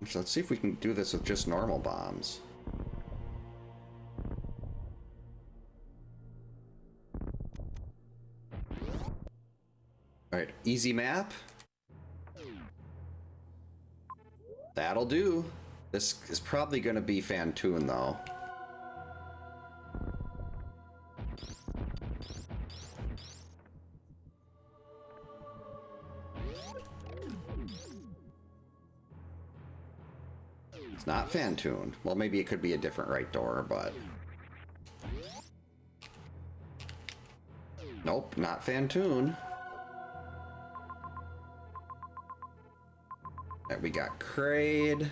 So let's see if we can do this with just normal bombs. Alright, easy map. That'll do. This is probably going to be Fantoon, though. It's not Fantoon. Well, maybe it could be a different right door, but... Nope, not Fantoon. Right, we got Kraid.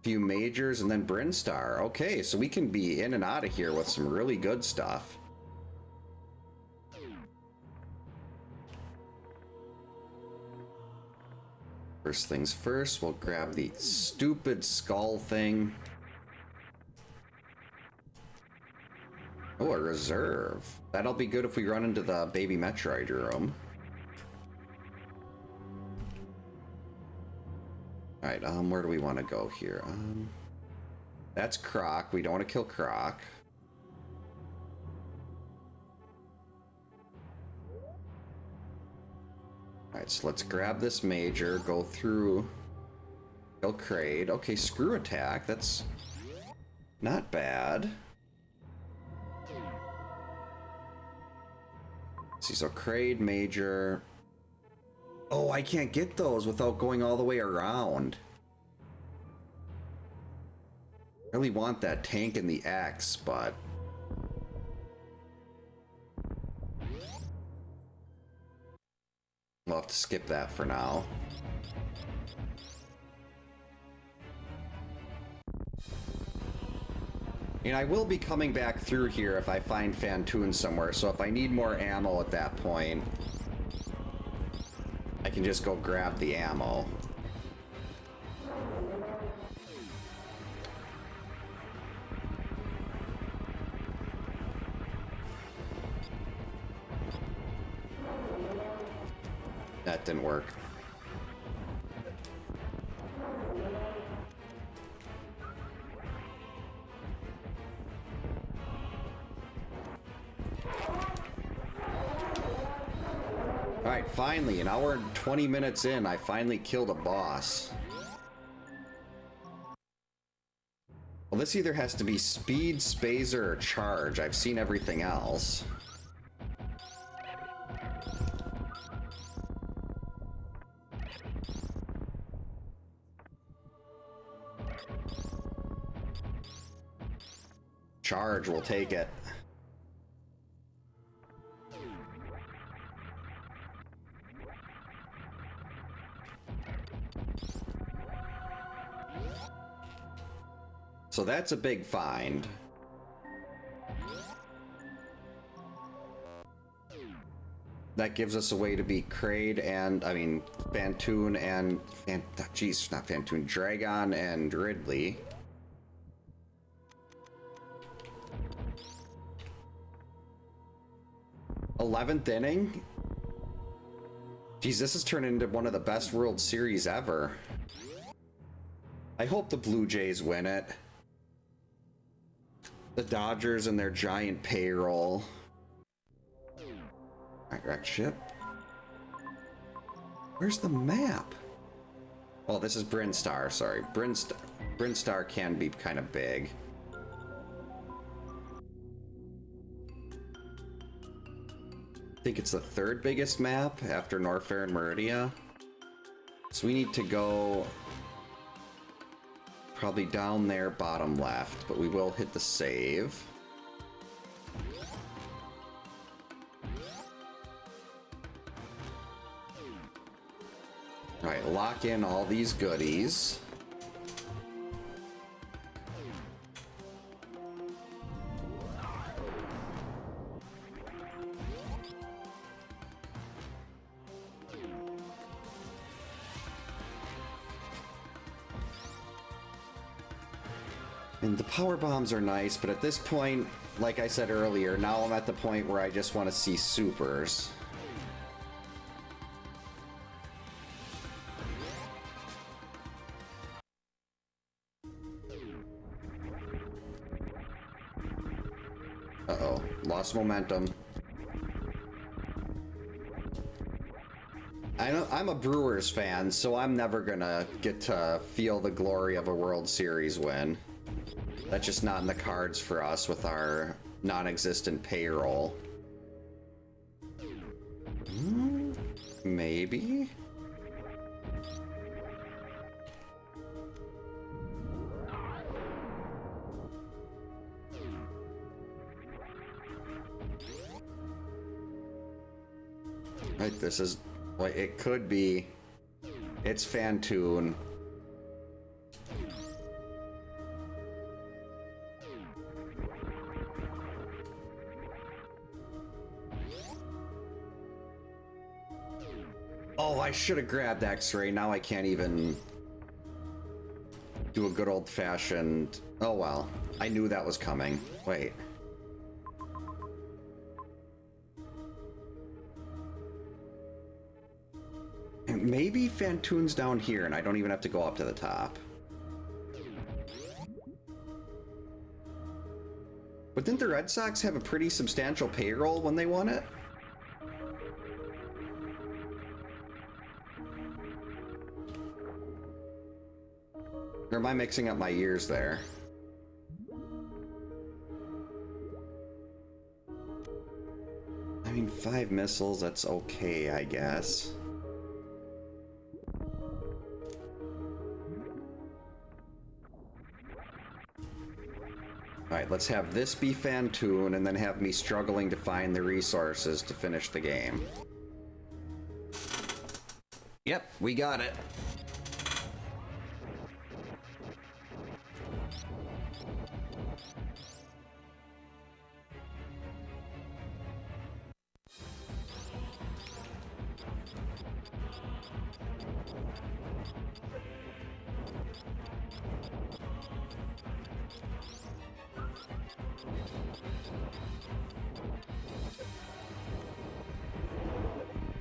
Few majors and then Brinstar. Okay, so we can be in and out of here with some really good stuff. First things first, we'll grab the stupid skull thing. Oh, a reserve. That'll be good if we run into the baby Metroid room. Alright, where do we want to go here? That's Croc. We don't want to kill Croc. Alright, so let's grab this major, go through, kill Kraid. Okay, screw attack. That's not bad. Let's see, so Kraid, major. Oh, I can't get those without going all the way around. I really want that tank in the X, but... we'll have to skip that for now. And I will be coming back through here if I find Fantoon somewhere, so if I need more ammo at that point, I can just go grab the ammo. That didn't work. Alright, finally, an hour and 20 minutes in, I finally killed a boss. Well, this either has to be speed, spazer, or charge. I've seen everything else. Charge, we'll take it. So that's a big find. That gives us a way to beat Kraid and, I mean, Phantoon and... Jeez, not Phantoon, Dragon and Ridley. '11th inning? Jeez, this has turned into one of the best World Series ever. I hope the Blue Jays win it. The Dodgers and their giant payroll. Alright, wrecked ship. Where's the map? Oh, this is Brinstar, sorry. Brinstar can be kind of big. I think it's the third biggest map after Norfair and Meridia. So we need to go probably down there, bottom left, but we will hit the save. All right, lock in all these goodies. And the power bombs are nice, but at this point, like I said earlier, now I'm at the point where I just want to see supers. Uh-oh, lost momentum. I'm a Brewers fan, so I'm never gonna get to feel the glory of a World Series win. That's just not in the cards for us with our non-existent payroll. Maybe? Right, this is... Well, it could be. It's Phantoon. Oh, I should have grabbed X-Ray. Now I can't even do a good old-fashioned... Oh, well. I knew that was coming. Wait. Maybe Phantoon's down here, and I don't even have to go up to the top. But didn't the Red Sox have a pretty substantial payroll when they won it? Or am I mixing up my years there? I mean, 5 missiles, that's okay, I guess. Alright, let's have this be Phantoon, and then have me struggling to find the resources to finish the game. Yep, we got it.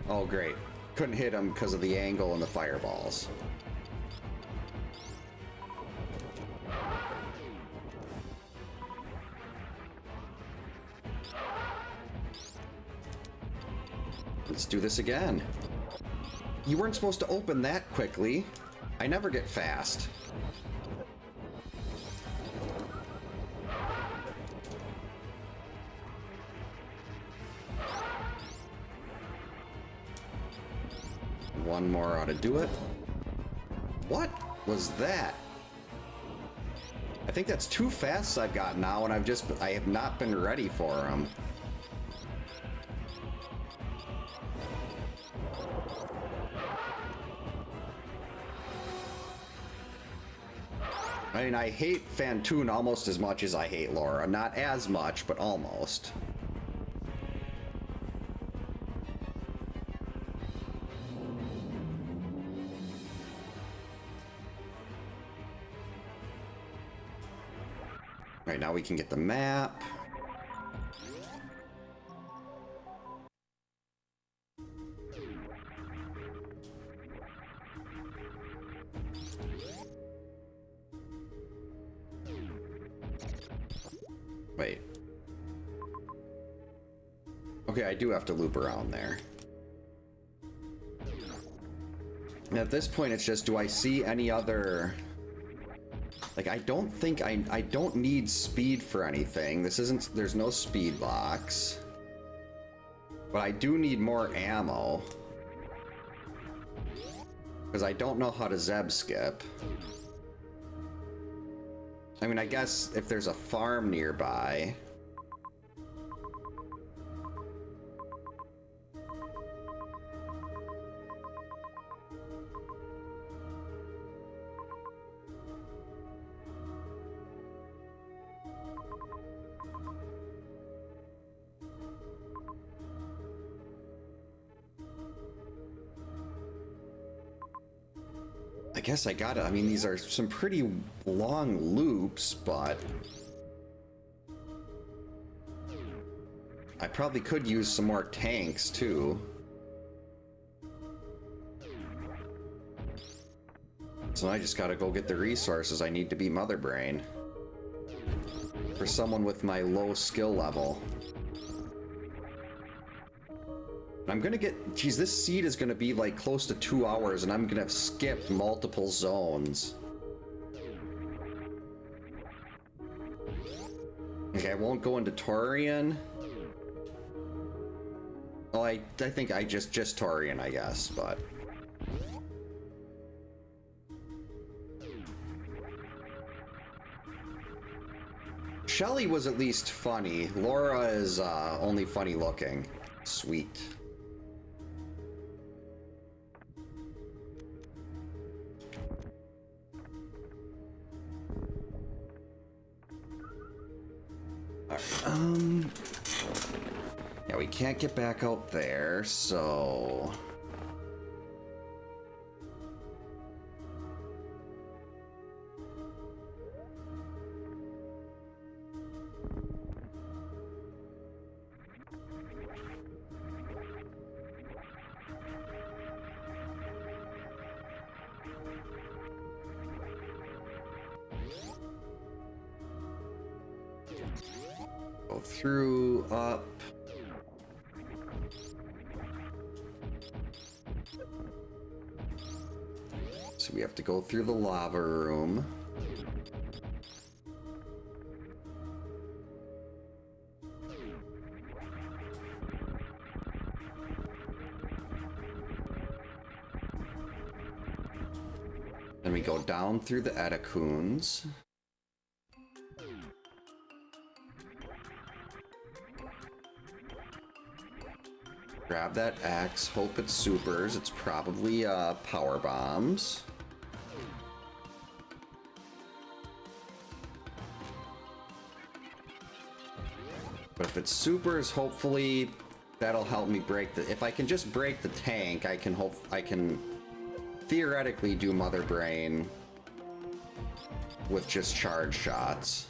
Oh, great. couldn't hit him because of the angle and the fireballs. Let's do this again. You weren't supposed to open that quickly. I never get fast. One more ought to do it. What was that? I think that's 2 fasts I've got now, and I have not been ready for them. I mean, I hate Fantoon almost as much as I hate Laura. Not as much, but almost. Right, now we can get the map. Wait. Okay, I do have to loop around there. And at this point, it's just, do I see any other... Like, I don't think I don't need speed for anything. This isn't... There's no speed box. But I do need more ammo. Because I don't know how to Zeb skip. I mean, I guess if there's a farm nearby... I guess I gotta, I mean, these are some pretty long loops, but I probably could use some more tanks, too. So I just gotta go get the resources I need to be Mother Brain. For someone with my low skill level. I'm gonna get... Geez, this seed is gonna be like close to 2 hours, and I'm gonna have skipped multiple zones. Okay, I won't go into Torian. Oh, I think I just Torian, I guess, but... Shelly was at least funny. Laura is only funny looking. Sweet. Yeah, we can't get back out there, so... Go through, up. So we have to go through the lava room. Then we go down through the Etacoons. Grab that axe, hope it's supers. It's probably power bombs. But if it's supers, hopefully that'll help me break the... If I can just break the tank, I can theoretically do Mother Brain with just charge shots.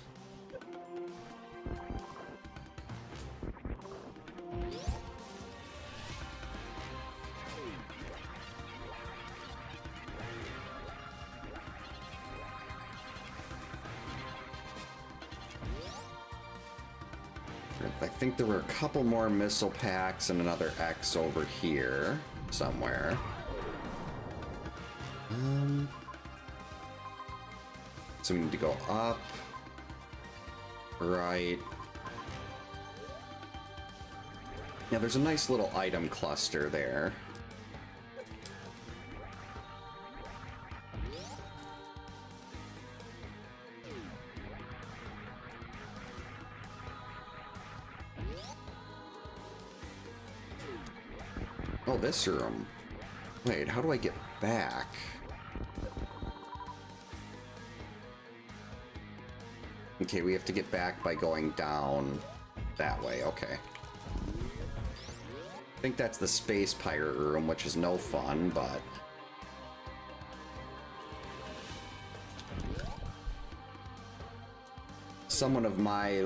I think there were a couple more missile packs and another X over here somewhere. So we need to go up, right. Yeah, there's a nice little item cluster there. Oh, this room. Wait, how do I get back? Okay, we have to get back by going down that way. Okay. I think that's the space pirate room, which is no fun, but... someone of my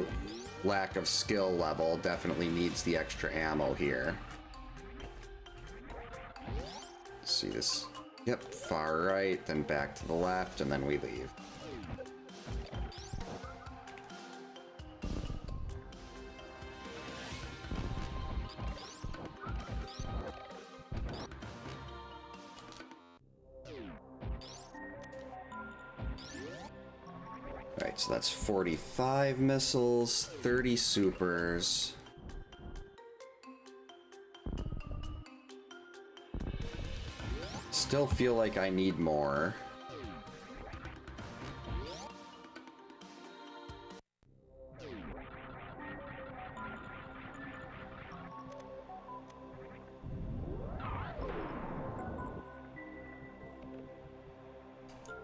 lack of skill level definitely needs the extra ammo here. Let's see this. Yep, far right, then back to the left, and then we leave. Alright, so that's 45 missiles, 30 supers. Still feel like I need more.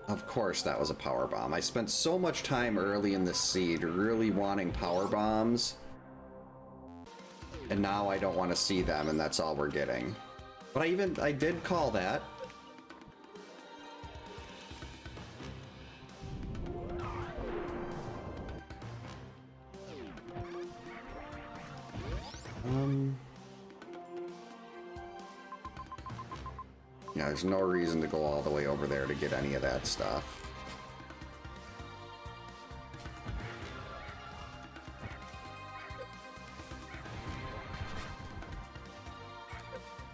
Of course that was a power bomb. I spent so much time early in this seed really wanting power bombs. And now I don't want to see them, and that's all we're getting. But I did call that. Yeah, there's no reason to go all the way over there to get any of that stuff.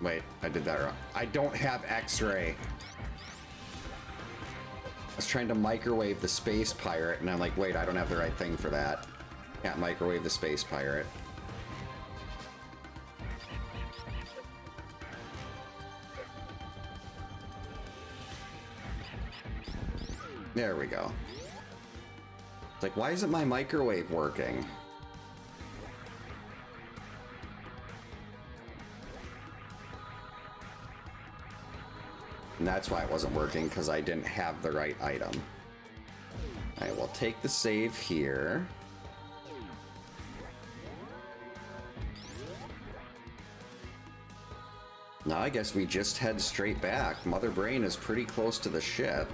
Wait, I did that wrong. I don't have X-ray. I was trying to microwave the space pirate, and I'm like, wait, I don't have the right thing for that. Can't microwave the space pirate. There we go. It's like, why isn't my microwave working? And that's why it wasn't working, because I didn't have the right item. Alright, we'll take the save here. Now I guess we just head straight back. Mother Brain is pretty close to the ship.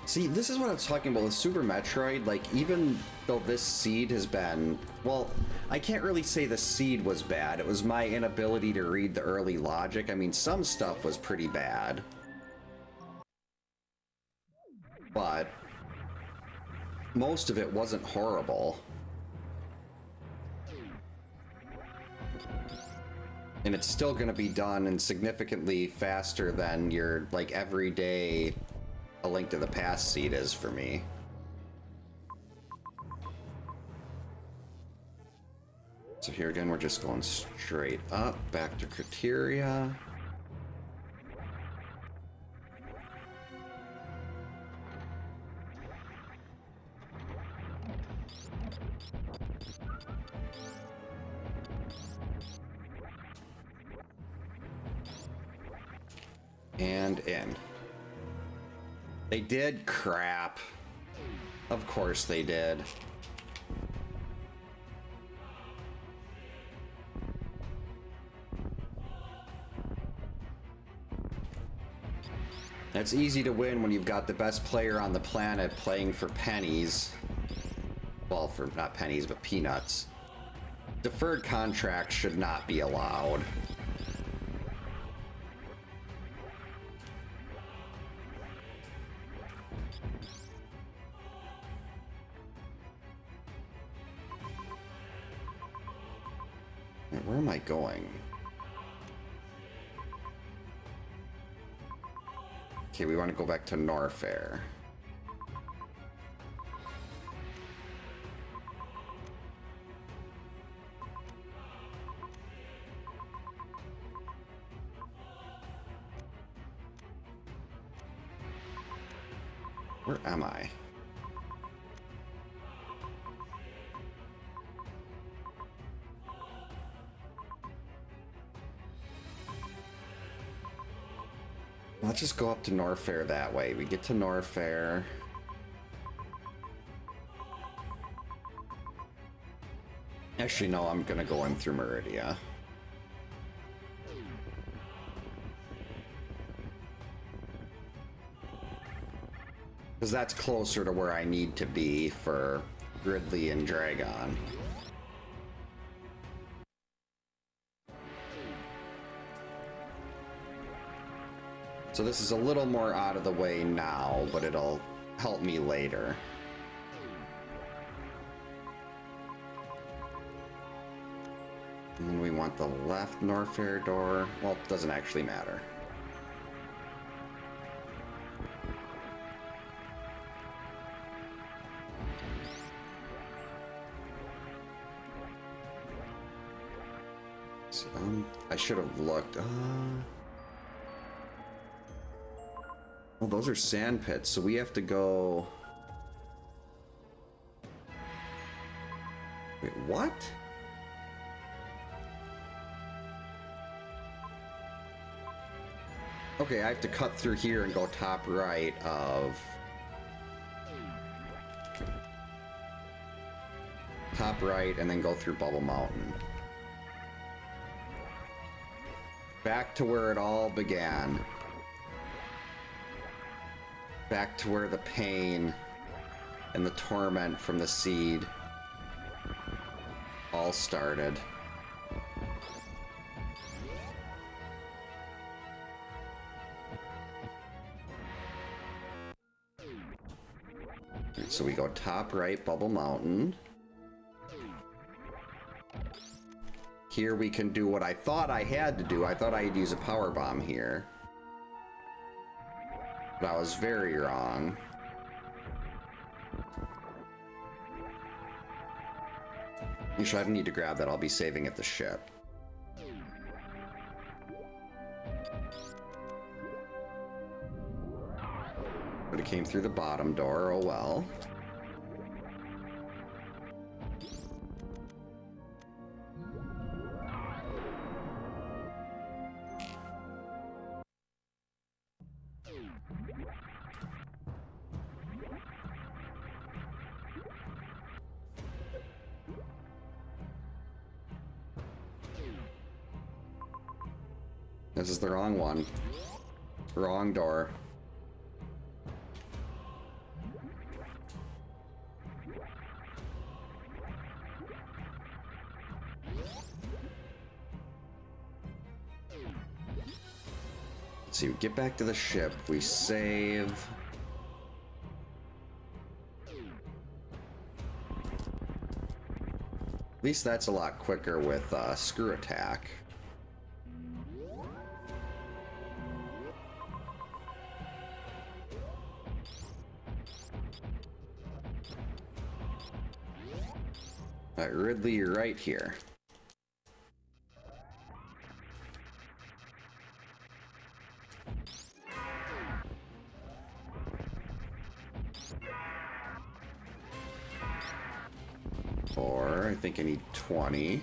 See, this is what I'm talking about with Super Metroid. Like, even though this seed has been... well, I can't really say the seed was bad. It was my inability to read the early logic. I mean, some stuff was pretty bad. But most of it wasn't horrible. And it's still going to be done and significantly faster than your, like, everyday... A Link to the Past seed is for me. So here again, we're just going straight up, back to Criteria. And in. They did? Crap. Of course they did. It's easy to win when you've got the best player on the planet playing for pennies. Well, for not pennies, but peanuts. Deferred contracts should not be allowed. where am I going? Okay, we want to go back to Norfair. Where am I? Let's just go up to Norfair that way. We get to Norfair. Actually, no, I'm gonna go in through Meridia. Because that's closer to where I need to be for Ridley and Dragon. So this is a little more out of the way now, but it'll help me later. And then we want the left Norfair door. Well, it doesn't actually matter. So, I should have looked. Well, those are sand pits, so we have to go... Wait, what? Okay, I have to cut through here and go top right of... Top right, and then go through Bubble Mountain. Back to where it all began. Back to where the pain and the torment from the seed all started. So we go top right, Bubble Mountain. Here we can do what I thought I had to do. I thought I'd use a power bomb here. But I was very wrong. You should need to grab that. I'll be saving at the ship. But it came through the bottom door. Oh well. This is the wrong one. Wrong door. Let's see, we get back to the ship, we save. At least that's a lot quicker with screw attack. Alright, Ridley, you're right here. Or, I think I need 20.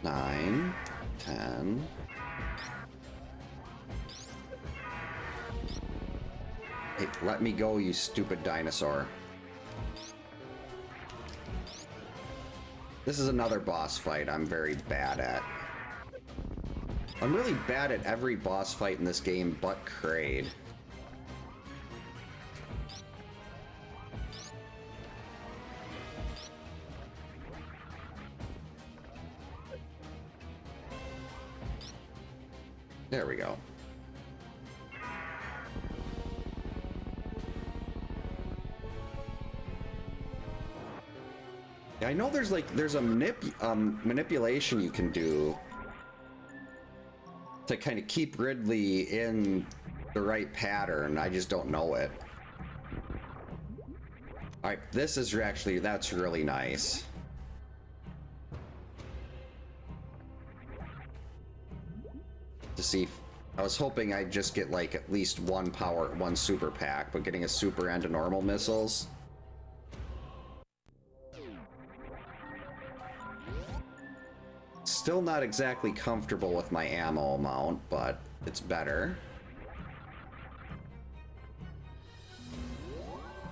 Nine, 10. Hey, let me go, you stupid dinosaur. This is another boss fight I'm very bad at. I'm really bad at every boss fight in this game but Kraid. There we go. I know there's a manipulation you can do to kind of keep Ridley in the right pattern. I just don't know it. All right, this is actually, that's really nice. To see, I was hoping I'd just get like at least one super pack, but getting a super and a normal missiles. Still not exactly comfortable with my ammo amount, but it's better.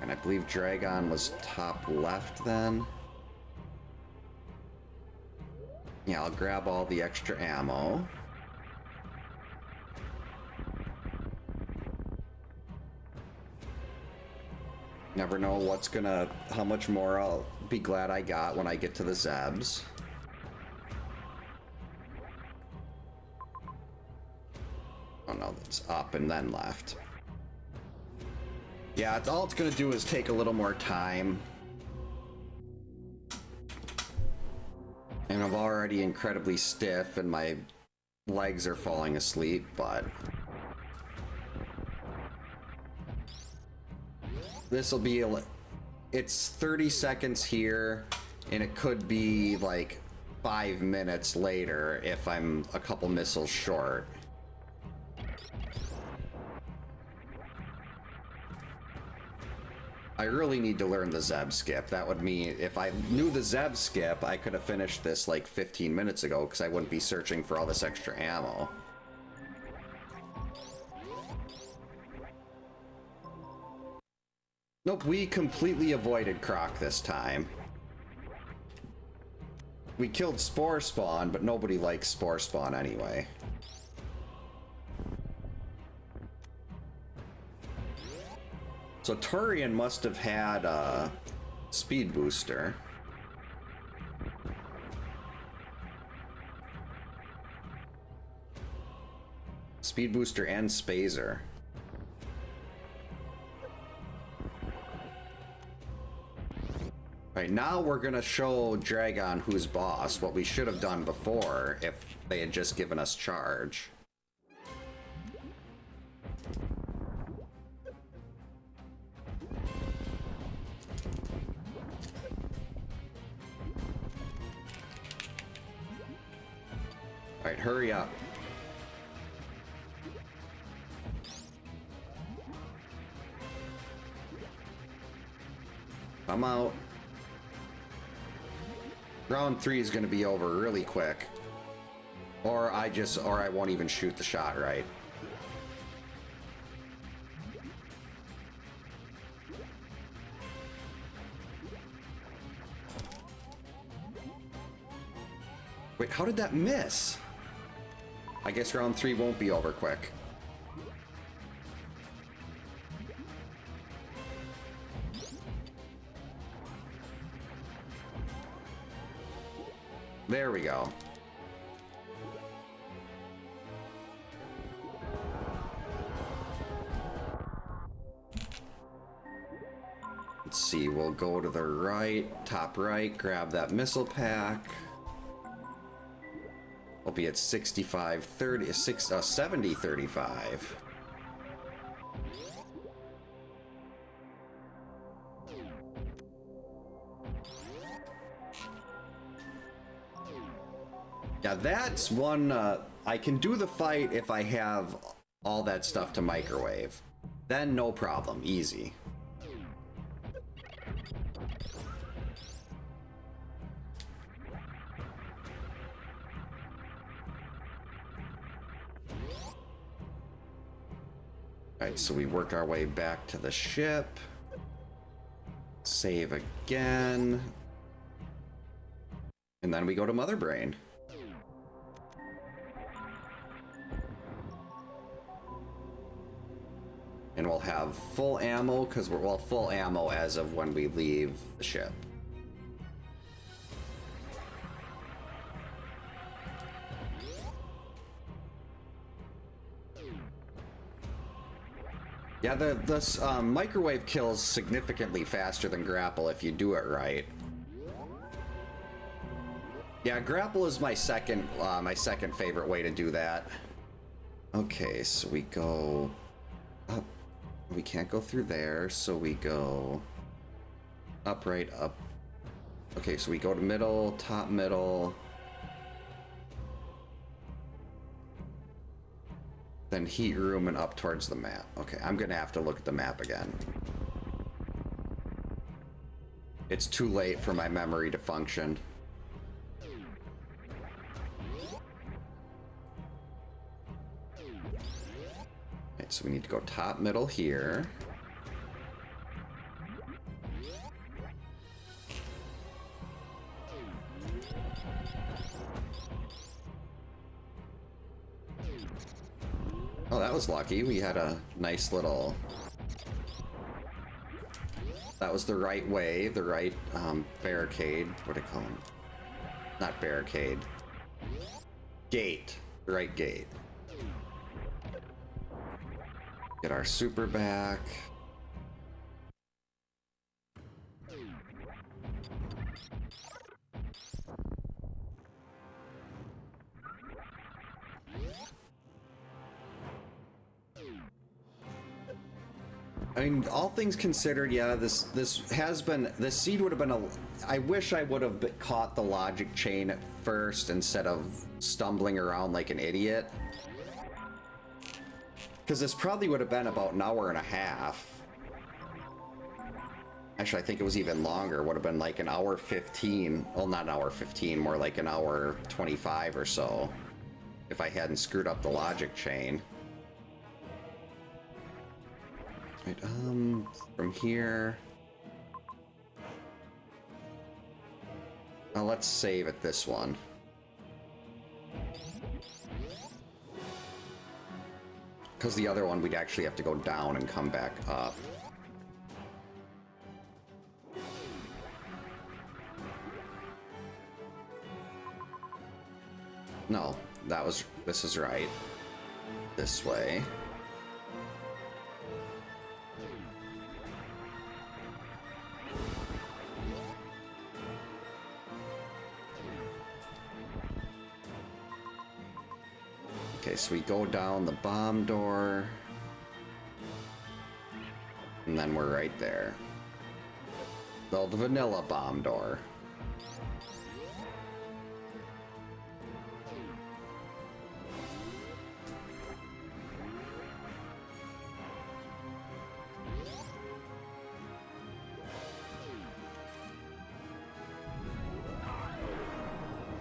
And I believe Dragon was top left then. Yeah, I'll grab all the extra ammo. Never know how much more I'll be glad I got when I get to the Zebs. Oh no, that's up and then left. Yeah, all it's gonna do is take a little more time. And I'm already incredibly stiff and my legs are falling asleep, but this'll be it's 30 seconds here, and it could be like 5 minutes later if I'm a couple missiles short. I really need to learn the Zeb skip. That would mean if I knew the Zeb skip, I could have finished this like 15 minutes ago because I wouldn't be searching for all this extra ammo. Nope, we completely avoided Croc this time. We killed Spore Spawn, but nobody likes Spore Spawn anyway. So Turian must have had a speed booster. Speed booster and Spazer. Right, now we're gonna show Dragon who's boss, what we should have done before if they had just given us charge. Alright, hurry up. I'm out. Round 3 is going to be over really quick. Or I won't even shoot the shot right. Wait, how did that miss? I guess round 3 won't be over quick. There we go. Let's see, we'll go to the right, top right, grab that missile pack. We'll be at 65, 30, 70, 35. Yeah, that's one, I can do the fight if I have all that stuff to microwave. Then no problem, easy. Alright, so we work our way back to the ship. Save again. And then we go to Mother Brain. And we'll have full ammo, because we're full ammo as of when we leave the ship. Yeah, the microwave kills significantly faster than grapple if you do it right. Yeah, grapple is my second favorite way to do that. Okay, so we go up. We can't go through there, so we go up, right, up. Okay, so we go to middle, top, middle. Then heat room and up towards the map. Okay, I'm gonna have to look at the map again. It's too late for my memory to function. Right, so we need to go top, middle here. Oh, that was lucky. We had a nice little... That was the right way, the right barricade. What do you call them? Not barricade. Gate. The right gate. Get our super back. I mean, all things considered, yeah, this seed would have been a... I wish I would have caught the logic chain at first instead of stumbling around like an idiot. Because this probably would have been about an hour and a half. Actually, I think it was even longer. It would have been like an hour 15. Well, not an hour 15, more like an hour 25 or so. If I hadn't screwed up the logic chain. Right, from here. Now let's save at this one. Because the other one we'd actually have to go down and come back up. No, this is right. This way. Okay, so we go down the bomb door. And then we're right there. The vanilla bomb door.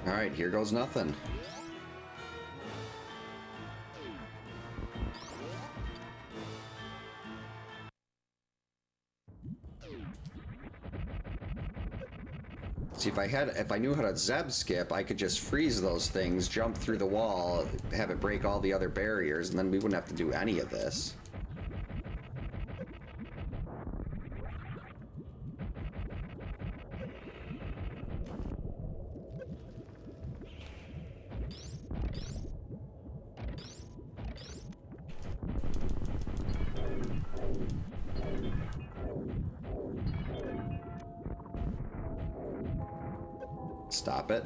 All right, here goes nothing. See, if I knew how to Zeb skip, I could just freeze those things, jump through the wall, have it break all the other barriers, and then we wouldn't have to do any of this. Stop it.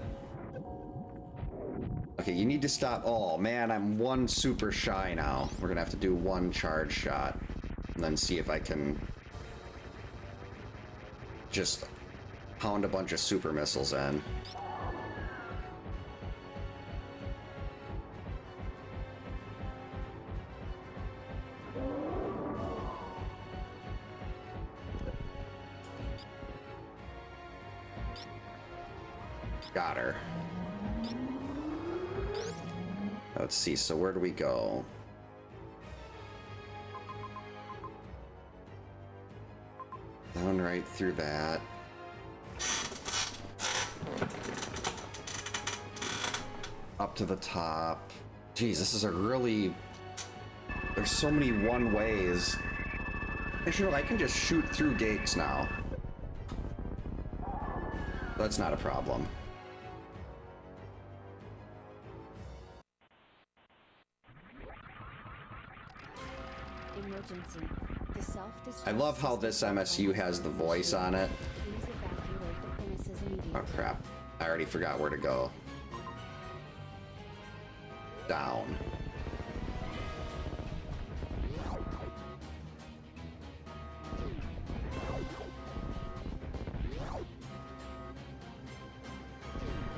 Okay, you need to stop. Oh man, I'm one super shy now. We're gonna have to do one charge shot and then see if I can just pound a bunch of super missiles in. Got her. Let's see, so where do we go? Down right through that. Up to the top. Geez, this is a really... There's so many one-ways. Actually, I can just shoot through gates now. That's not a problem. Emergency. The self-destruct I love how this MSU has the voice on it. Please evacuate the premises immediately. Oh crap. I already forgot where to go. Down.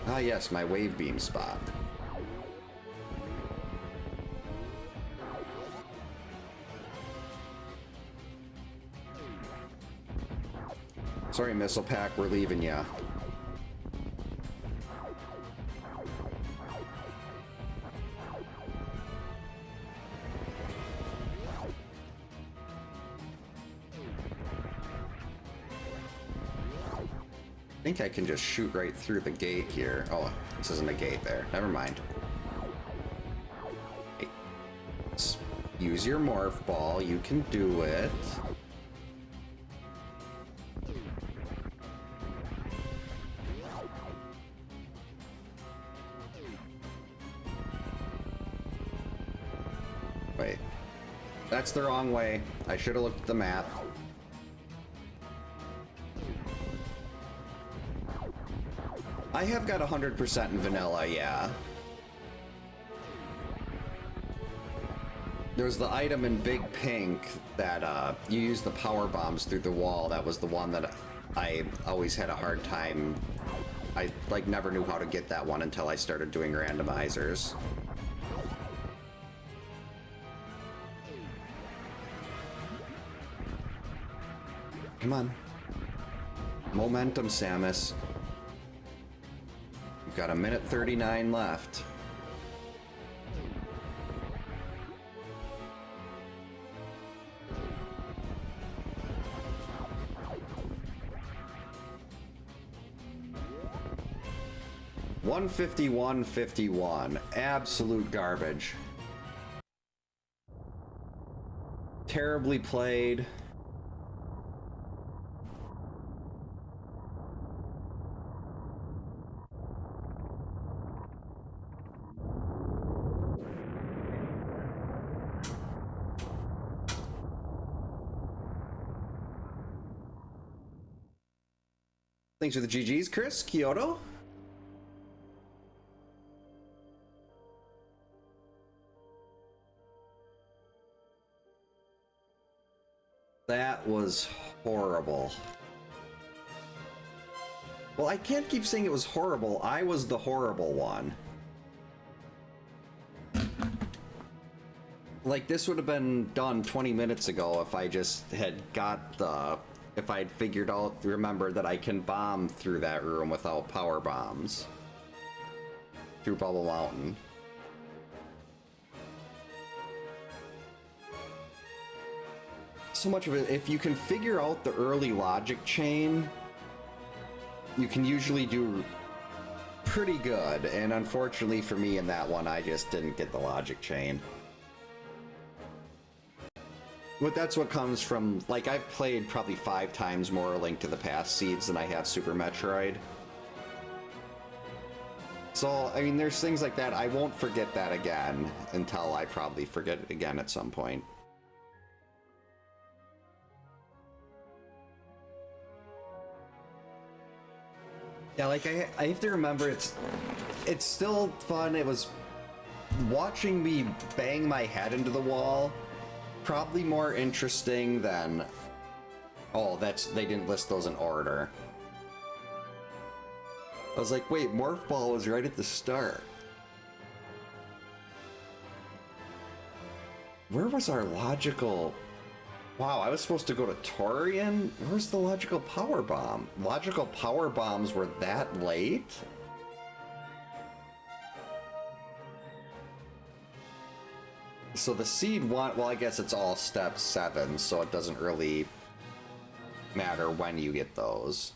Ah yes, my wave beam spot. Sorry, Missile Pack, we're leaving ya. I think I can just shoot right through the gate here. Oh, this isn't a gate there. Never mind. Hey, use your morph ball. You can do it. Wait. That's the wrong way. I should have looked at the map. I have got 100% in vanilla, yeah. There's the item in Big Pink that you use the power bombs through the wall. That was the one that I always had a hard time. I like never knew how to get that one until I started doing randomizers. Come on. Momentum, Samus. We've got a minute 39 left. $151.51. Absolute garbage. Terribly played. Thanks for the GGs, Chris. Kyoto. That was horrible. Well, I can't keep saying it was horrible. I was the horrible one. Like, this would have been done 20 minutes ago if I just had got the... If I'd figured out, remember that I can bomb through that room without power bombs. Through Bubble Mountain. So much of it, if you can figure out the early logic chain, you can usually do pretty good. And unfortunately for me in that one, I just didn't get the logic chain. But that's what comes from, like, I've played probably 5 times more Link to the Past seeds than I have Super Metroid. So, I mean, there's things like that. I won't forget that again until I probably forget it again at some point. Yeah, like, I have to remember, it's still fun. It was watching me bang my head into the wall. Probably more interesting than... Oh, they didn't list those in order. I was like, wait, Morph Ball was right at the start. Where was our logical... Wow, I was supposed to go to Torian? Where's the logical power bomb? Logical power bombs were that late? So the seed one, well, I guess it's all step 7, so it doesn't really matter when you get those.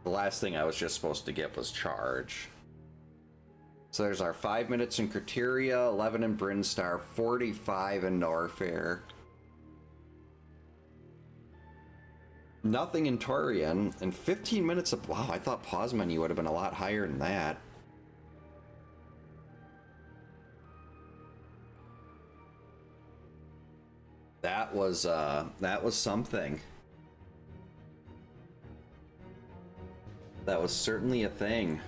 The last thing I was just supposed to get was charge. So there's our 5 minutes in Criteria, 11 in Brinstar, 45 in Norfair. Nothing in Torian, and 15 minutes of... Wow, I thought pause menu would have been a lot higher than that. That was something. That was certainly a thing.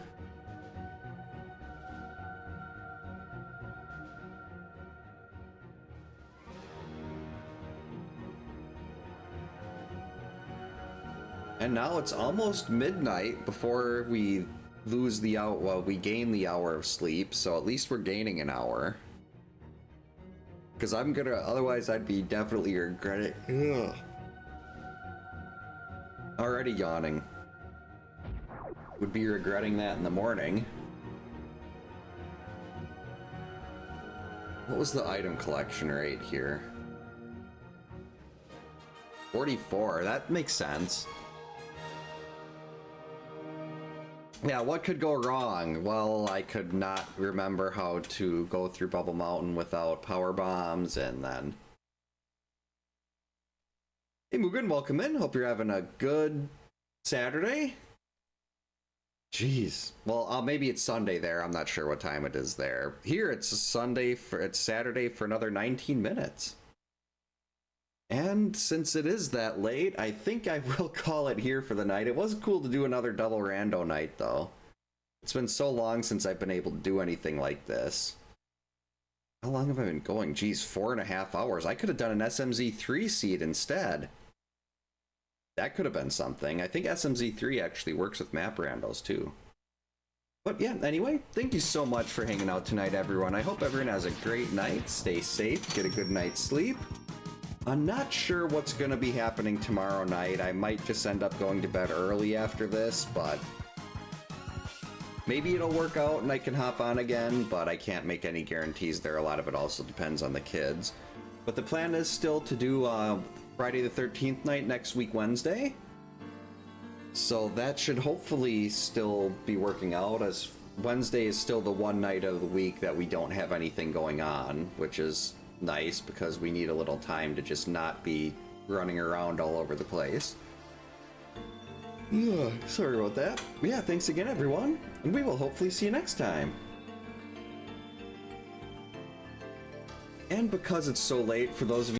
And now it's almost midnight before we lose the hour. Well, we gain the hour of sleep, so at least we're gaining an hour. Because I'm gonna, otherwise I'd be definitely regretting. Ugh. Already yawning. Would be regretting that in the morning. What was the item collection rate here? 44, that makes sense. Yeah, what could go wrong? Well, I could not remember how to go through Bubble Mountain without power bombs, and then... Hey Mugen, welcome in. Hope you're having a good Saturday. Jeez. Well, maybe it's Sunday there. I'm not sure what time it is there. Here, it's it's Saturday for another 19 minutes. And since it is that late, I think I will call it here for the night. It was cool to do another double rando night, though. It's been so long since I've been able to do anything like this. How long have I been going? Geez, 4.5 hours. I could have done an SMZ3 seed instead. That could have been something. I think SMZ3 actually works with map randos, too. But yeah, anyway, thank you so much for hanging out tonight, everyone. I hope everyone has a great night. Stay safe, get a good night's sleep. I'm not sure what's going to be happening tomorrow night. I might just end up going to bed early after this, but maybe it'll work out and I can hop on again, but I can't make any guarantees there. A lot of it also depends on the kids. But the plan is still to do Friday the 13th night next week, Wednesday. So that should hopefully still be working out, as Wednesday is still the one night of the week that we don't have anything going on, which is nice because we need a little time to just not be running around all over the place. Sorry about that. Yeah, thanks again, everyone, and we will hopefully see you next time. And because it's so late, for those of you